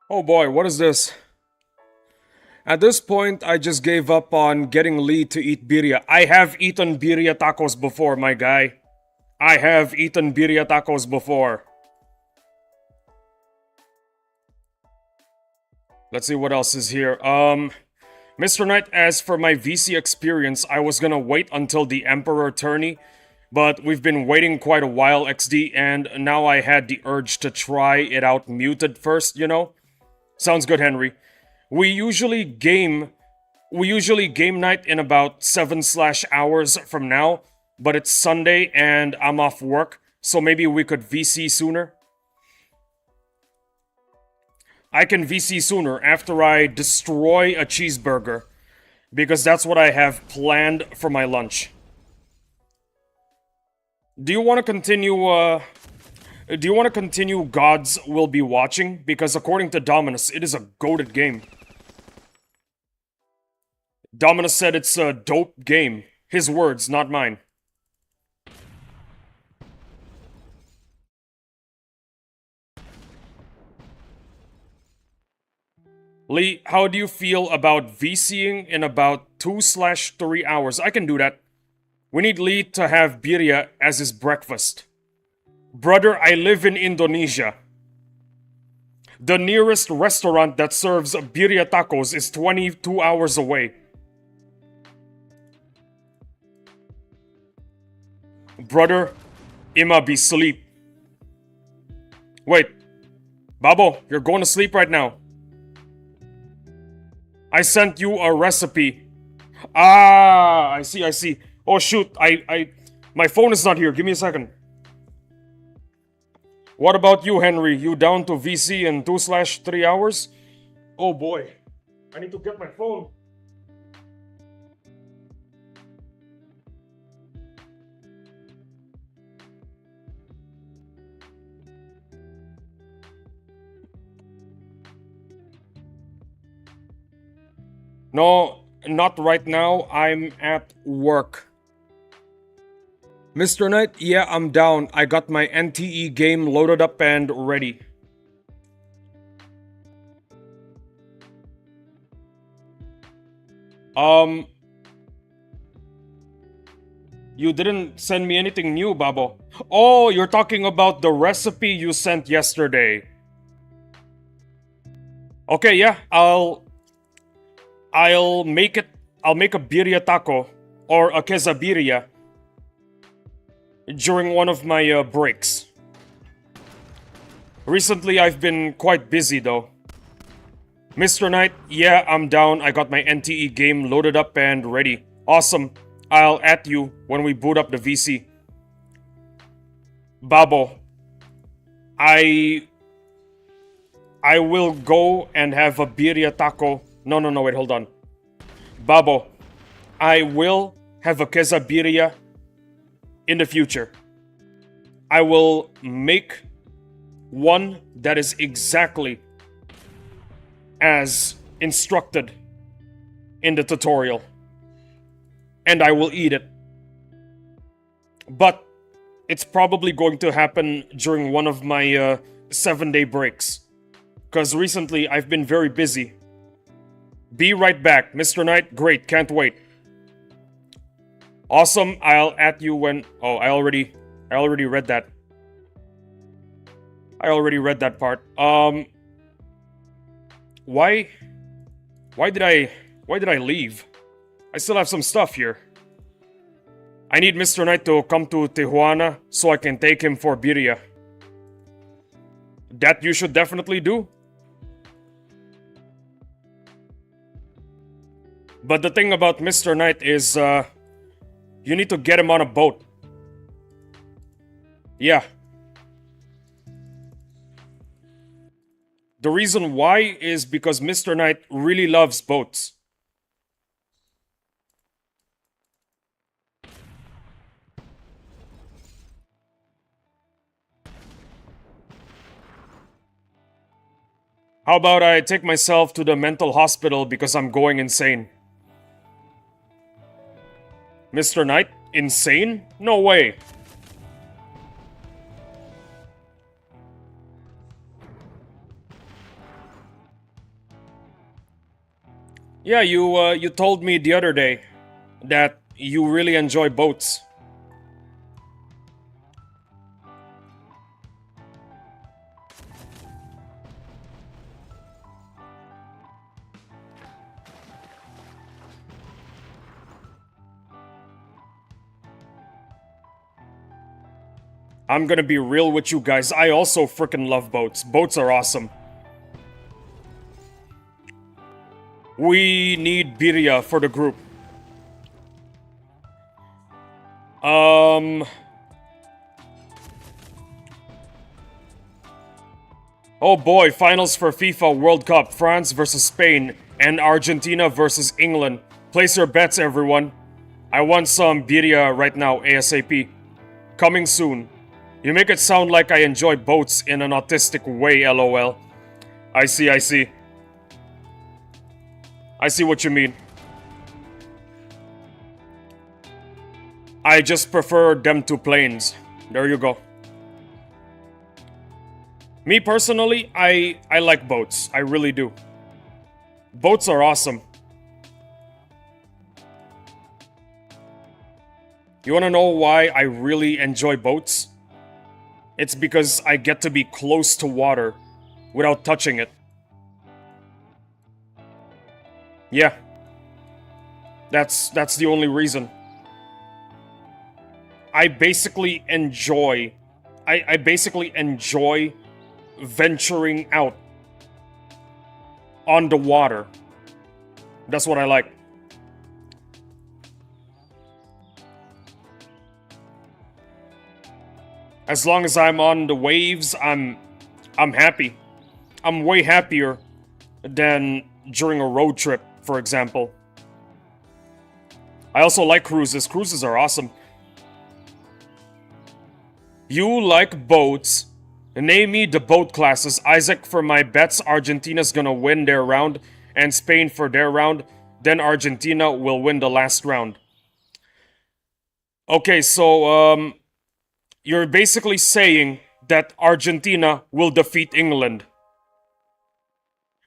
Oh boy, what is this? At this point, I just gave up on getting Lee to eat birria. I have eaten birria tacos before, my guy. I have eaten birria tacos before. Let's see what else is here. Mr. Knight, as for my VC experience, I was gonna wait until the Emperor tourney, but we've been waiting quite a while, XD, and now I had the urge to try it out muted first, you know? Sounds good, Henry. We usually game night in about 7/hours from now, but it's Sunday and I'm off work, so maybe we could VC sooner. I can VC sooner after I destroy a cheeseburger, because that's what I have planned for my lunch. Do you want to continue Gods Will Be Watching? Because according to Dominus, it is a goated game. Dominus said it's a dope game. His words, not mine. Lee, how do you feel about VCing in about 2/3 hours? I can do that. We need Lee to have birria as his breakfast. Brother, I live in Indonesia. The nearest restaurant that serves birria tacos is 22 hours away. Brother, Ima be sleep. Wait, Babo, you're going to sleep right now. I sent you a recipe. Ah, I see. Oh shoot, my phone is not here. Give me a second. What about you, Henry? You down to VC in 2/3 hours? Oh boy, I need to get my phone. No, not right now. I'm at work. Mr. Knight, yeah, I'm down. I got my NTE game loaded up and ready. You didn't send me anything new, Babo. Oh, you're talking about the recipe you sent yesterday. Okay, yeah, I'll make it. I'll make a birria taco or a quesabirria during one of my breaks. Recently, I've been quite busy though. Mr. Knight, yeah, I'm down. I got my NTE game loaded up and ready. Awesome. I'll at you when we boot up the VC. Babo, I will go and have a birria taco. No, wait, hold on. Babo, I will have a quesabirria in the future. I will make one that is exactly as instructed in the tutorial. And I will eat it. But it's probably going to happen during one of my 7-day breaks. Because recently I've been very busy. Be right back, Mr. Knight. Great, can't wait. Awesome, I'll at you when... Oh, I already read that. I already read that part. Why did I leave? I still have some stuff here. I need Mr. Knight to come to Tijuana so I can take him for birria. That you should definitely do. But the thing about Mr. Knight is, you need to get him on a boat. Yeah. The reason why is because Mr. Knight really loves boats. How about I take myself to the mental hospital because I'm going insane? Mr. Knight? Insane? No way. Yeah, you told me the other day that you really enjoy boats. I'm gonna be real with you guys. I also freaking love boats. Boats are awesome. We need birria for the group. Oh boy, finals for FIFA World Cup. France versus Spain and Argentina versus England. Place your bets, everyone. I want some birria right now, ASAP. Coming soon. You make it sound like I enjoy boats in an autistic way, lol. I see. I see what you mean. I just prefer them to planes. There you go. Me personally, I like boats. I really do. Boats are awesome. You wanna know why I really enjoy boats? It's because I get to be close to water without touching it. Yeah. That's the only reason. I basically enjoy venturing out on the water. That's what I like. As long as I'm on the waves, I'm happy. I'm way happier than during a road trip, for example. I also like cruises. Cruises are awesome. You like boats. Name me the boat classes. Isaac, for my bets, Argentina's gonna win their round, and Spain for their round. Then Argentina will win the last round. Okay, so, you're basically saying that Argentina will defeat England.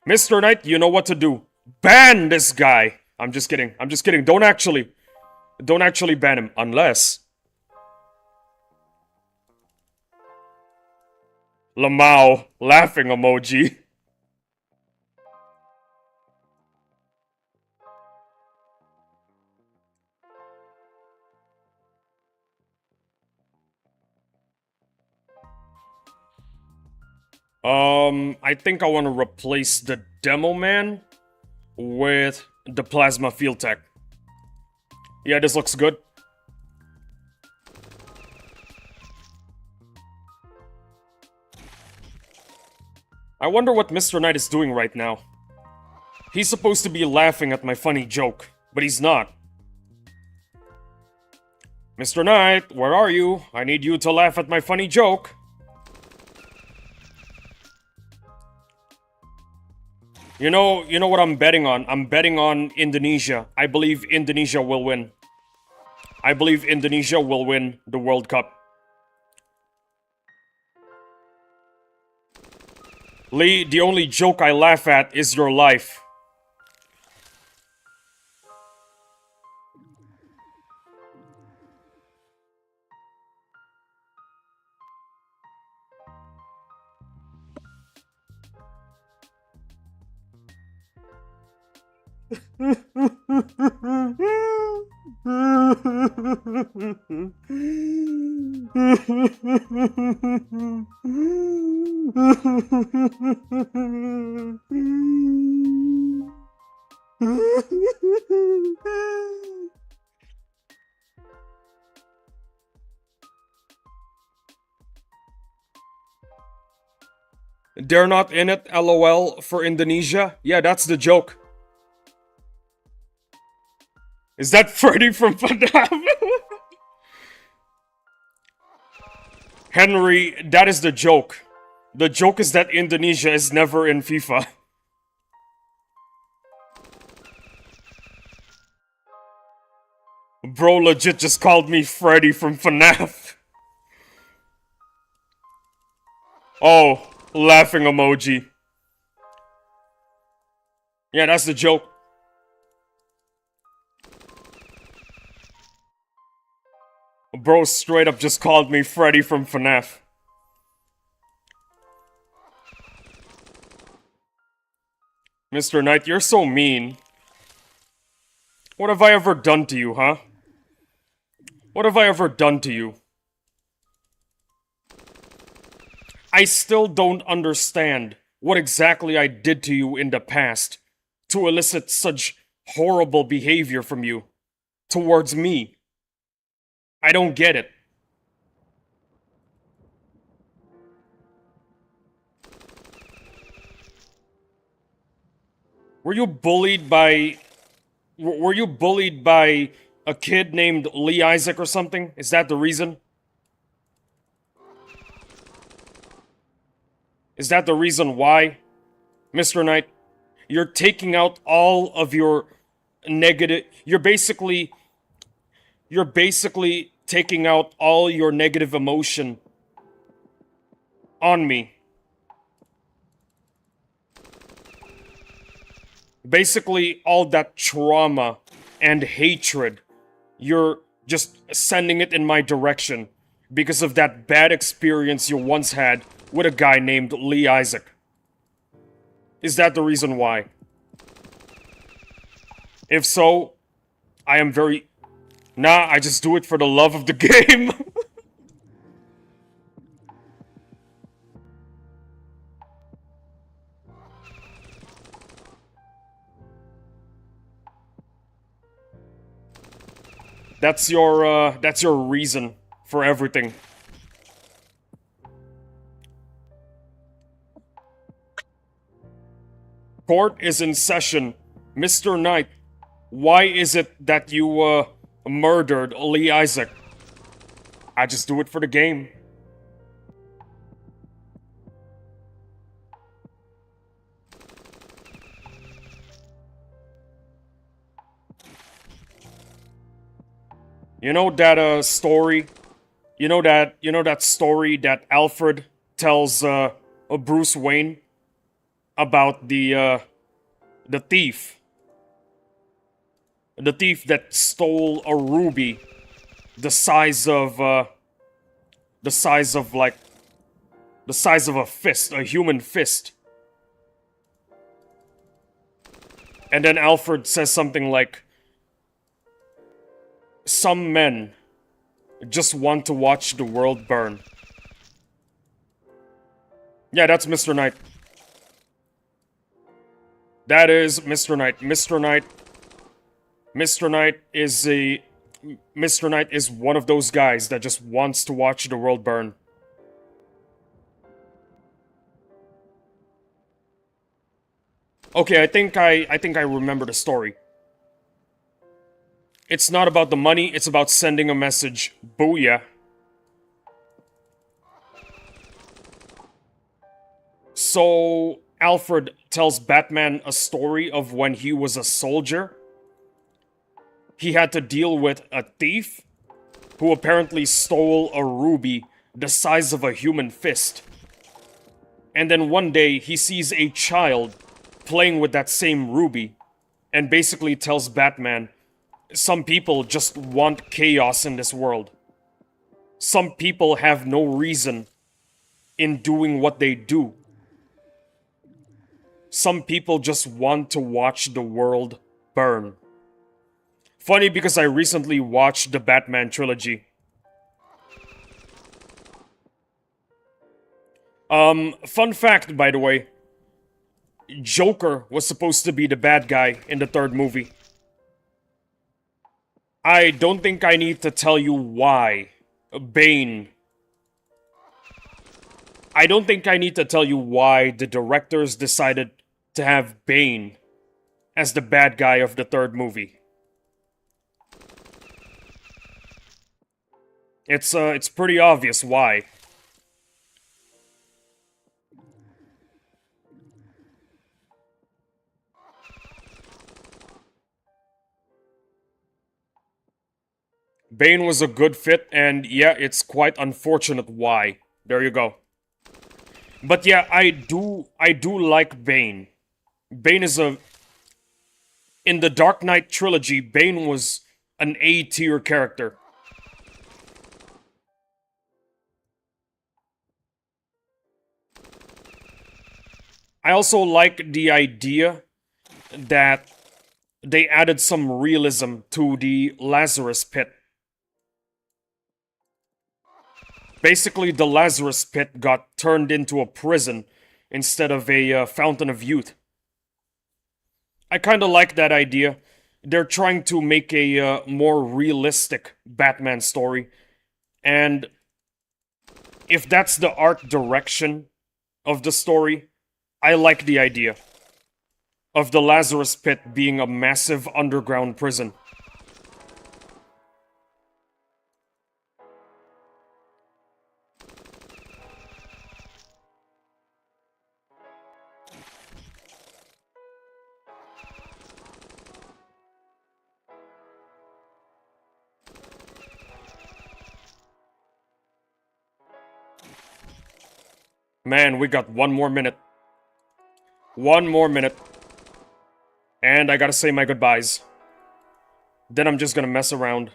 Mr. Knight, you know what to do. Ban this guy! I'm just kidding. Don't actually ban him, unless... Lamau, laughing emoji. I think I want to replace the Demo Man with the Plasma Field Tech. Yeah, this looks good. I wonder what Mr. Knight is doing right now. He's supposed to be laughing at my funny joke, but he's not. Mr. Knight, where are you? I need you to laugh at my funny joke. You know what I'm betting on? I'm betting on Indonesia. I believe Indonesia will win. I believe Indonesia will win the World Cup. Lee, the only joke I laugh at is your life. They're not in it, lol, for Indonesia? Yeah, that's the joke. Is that Freddy from FNAF? Henry, that is the joke. The joke is that Indonesia is never in FIFA. Bro legit just called me Freddy from FNAF. Oh, laughing emoji. Yeah, that's the joke. Bro straight up just called me Freddy from FNAF. Mr. Knight, you're so mean. What have I ever done to you, huh? What have I ever done to you? I still don't understand what exactly I did to you in the past to elicit such horrible behavior from you towards me. I don't get it. Were you bullied by... Were you bullied by a kid named Lee Isaac or something? Is that the reason? Is that the reason why, Mr. Knight? You're taking out all of your negative... You're basically taking out all your negative emotion on me. Basically, all that trauma and hatred, you're just sending it in my direction because of that bad experience you once had with a guy named Lee Isaac. Is that the reason why? If so, I am very... Nah, I just do it for the love of the game. That's your reason for everything. Court is in session. Mr. Knight, why is it that you, murdered Lee Isaac? I just do it for the game. You know that, story? You know that story that Alfred tells, Bruce Wayne? About the thief. The thief that stole a ruby the size of a fist, a human fist. And then Alfred says something like, some men just want to watch the world burn. Yeah, that's Mr. Knight. That is Mr. Knight. Mr. Knight is one of those guys that just wants to watch the world burn. Okay, I think I remember the story. It's not about the money, it's about sending a message. Booyah. So, Alfred tells Batman a story of when he was a soldier. He had to deal with a thief who apparently stole a ruby the size of a human fist. And then one day, he sees a child playing with that same ruby and basically tells Batman, some people just want chaos in this world. Some people have no reason in doing what they do. Some people just want to watch the world burn. Funny because I recently watched the Batman trilogy. Fun fact, by the way. Joker was supposed to be the bad guy in the third movie. I don't think I need to tell you why. Bane. I don't think I need to tell you why the directors decided to have Bane as the bad guy of the third movie. It's pretty obvious why. Bane was a good fit, and yeah, it's quite unfortunate why. There you go. But yeah, I do like Bane. Bane is a... In the Dark Knight trilogy, Bane was an A-tier character. I also like the idea that they added some realism to the Lazarus Pit. Basically, the Lazarus Pit got turned into a prison instead of a fountain of youth. I kind of like that idea. They're trying to make a more realistic Batman story. And if that's the art direction of the story, I like the idea of the Lazarus Pit being a massive underground prison. Man, we got one more minute. One more minute. And I gotta say my goodbyes. Then I'm just gonna mess around.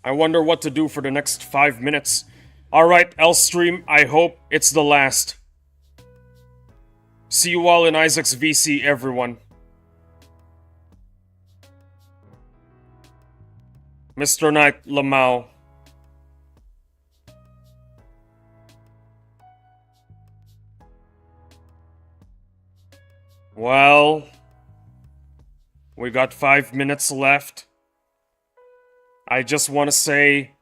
I wonder what to do for the next 5 minutes. Alright, L-Stream, I hope it's the last. See you all in Isaac's VC, everyone. Mr. Knight Lamau. Well, we got 5 minutes left. I just want to say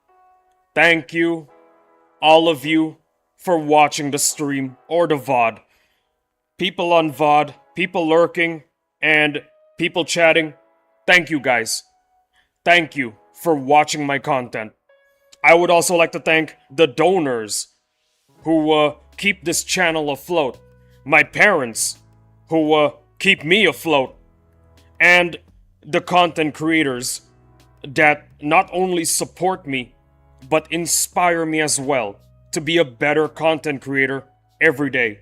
thank you, all of you, for watching the stream or the VOD. People on VOD, people lurking, and people chatting, thank you guys. Thank you for watching my content. I would also like to thank the donors who keep this channel afloat, my parents who keep me afloat, and the content creators that not only support me, but inspire me as well to be a better content creator every day.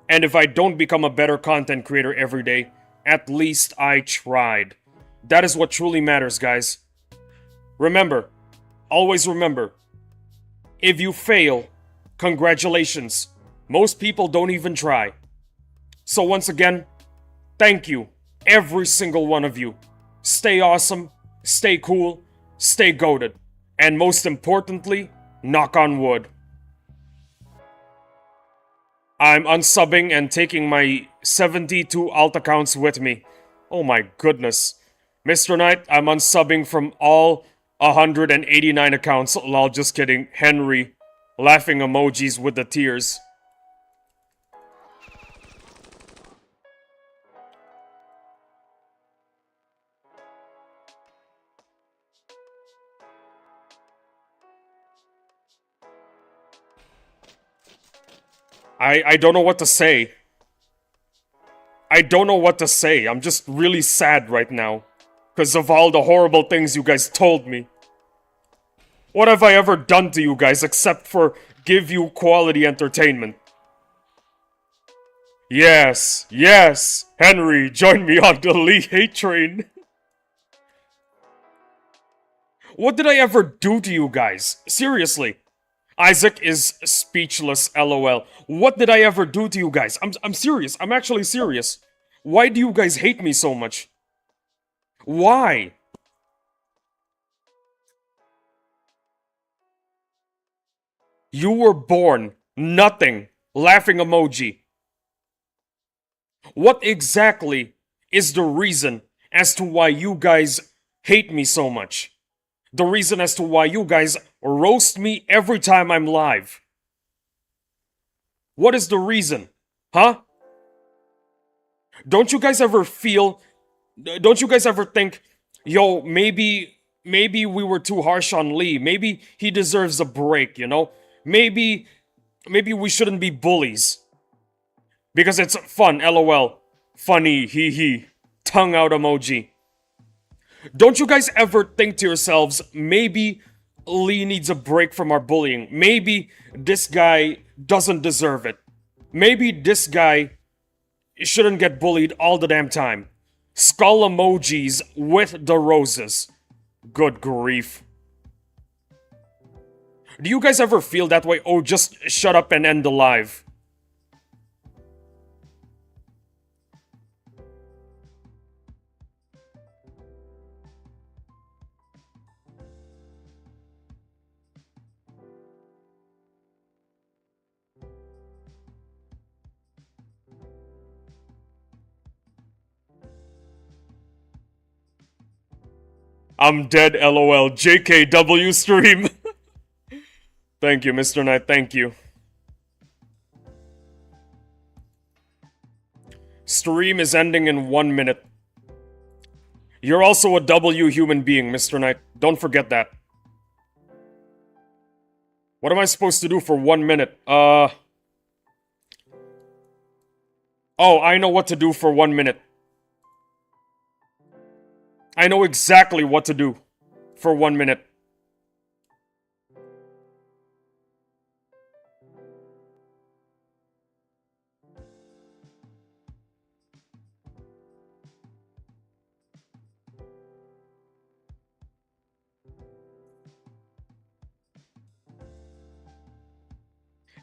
And if I don't become a better content creator every day, at least I tried. That is what truly matters, guys. Remember, always remember, if you fail, congratulations. Most people don't even try. So once again, thank you, every single one of you. Stay awesome, stay cool, stay goated. And most importantly, knock on wood. I'm unsubbing and taking my 72 alt accounts with me. Oh my goodness. Mr. Knight, I'm unsubbing from all 189 accounts. Lol, just kidding. Henry. Laughing emojis with the tears. I don't know what to say. I don't know what to say. I'm just really sad right now. Because of all the horrible things you guys told me. What have I ever done to you guys except for give you quality entertainment? Yes, yes, Henry, join me on the Lee hate train. What did I ever do to you guys? Seriously. Isaac is speechless, lol. What did I ever do to you guys? I'm serious. I'm actually serious. Why do you guys hate me so much? Why? You were born. Nothing. Laughing emoji. What exactly is the reason as to why you guys hate me so much? The reason as to why you guys roast me every time I'm live. What is the reason? Huh? Don't you guys ever feel... Don't you guys ever think, yo, maybe we were too harsh on Lee. Maybe he deserves a break, you know? Maybe we shouldn't be bullies. Because it's fun, lol. Funny, hee hee. Tongue out emoji. Don't you guys ever think to yourselves, maybe Lee needs a break from our bullying. Maybe this guy doesn't deserve it. Maybe this guy shouldn't get bullied all the damn time. Skull emojis with the roses. Good grief. Do you guys ever feel that way? Oh, just shut up and end the live. I'm dead, lol. JKW stream. Thank you, Mr. Knight, thank you. Stream is ending in 1 minute. You're also a W human being, Mr. Knight. Don't forget that. What am I supposed to do for 1 minute? Oh, I know what to do for 1 minute. I know exactly what to do for 1 minute.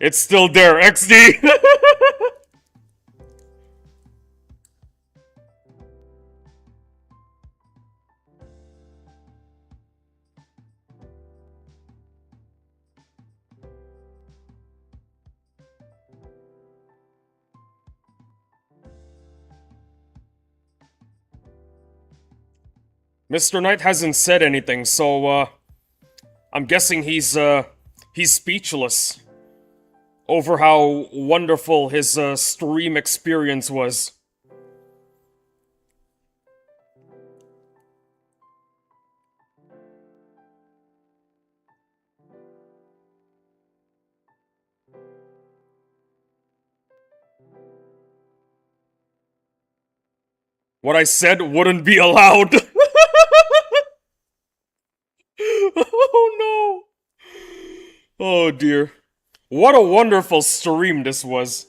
It's still there, XD! Mr. Knight hasn't said anything, so, I'm guessing he's speechless over how wonderful his, stream experience was. What I said wouldn't be allowed. Oh no. Oh dear. What a wonderful stream this was.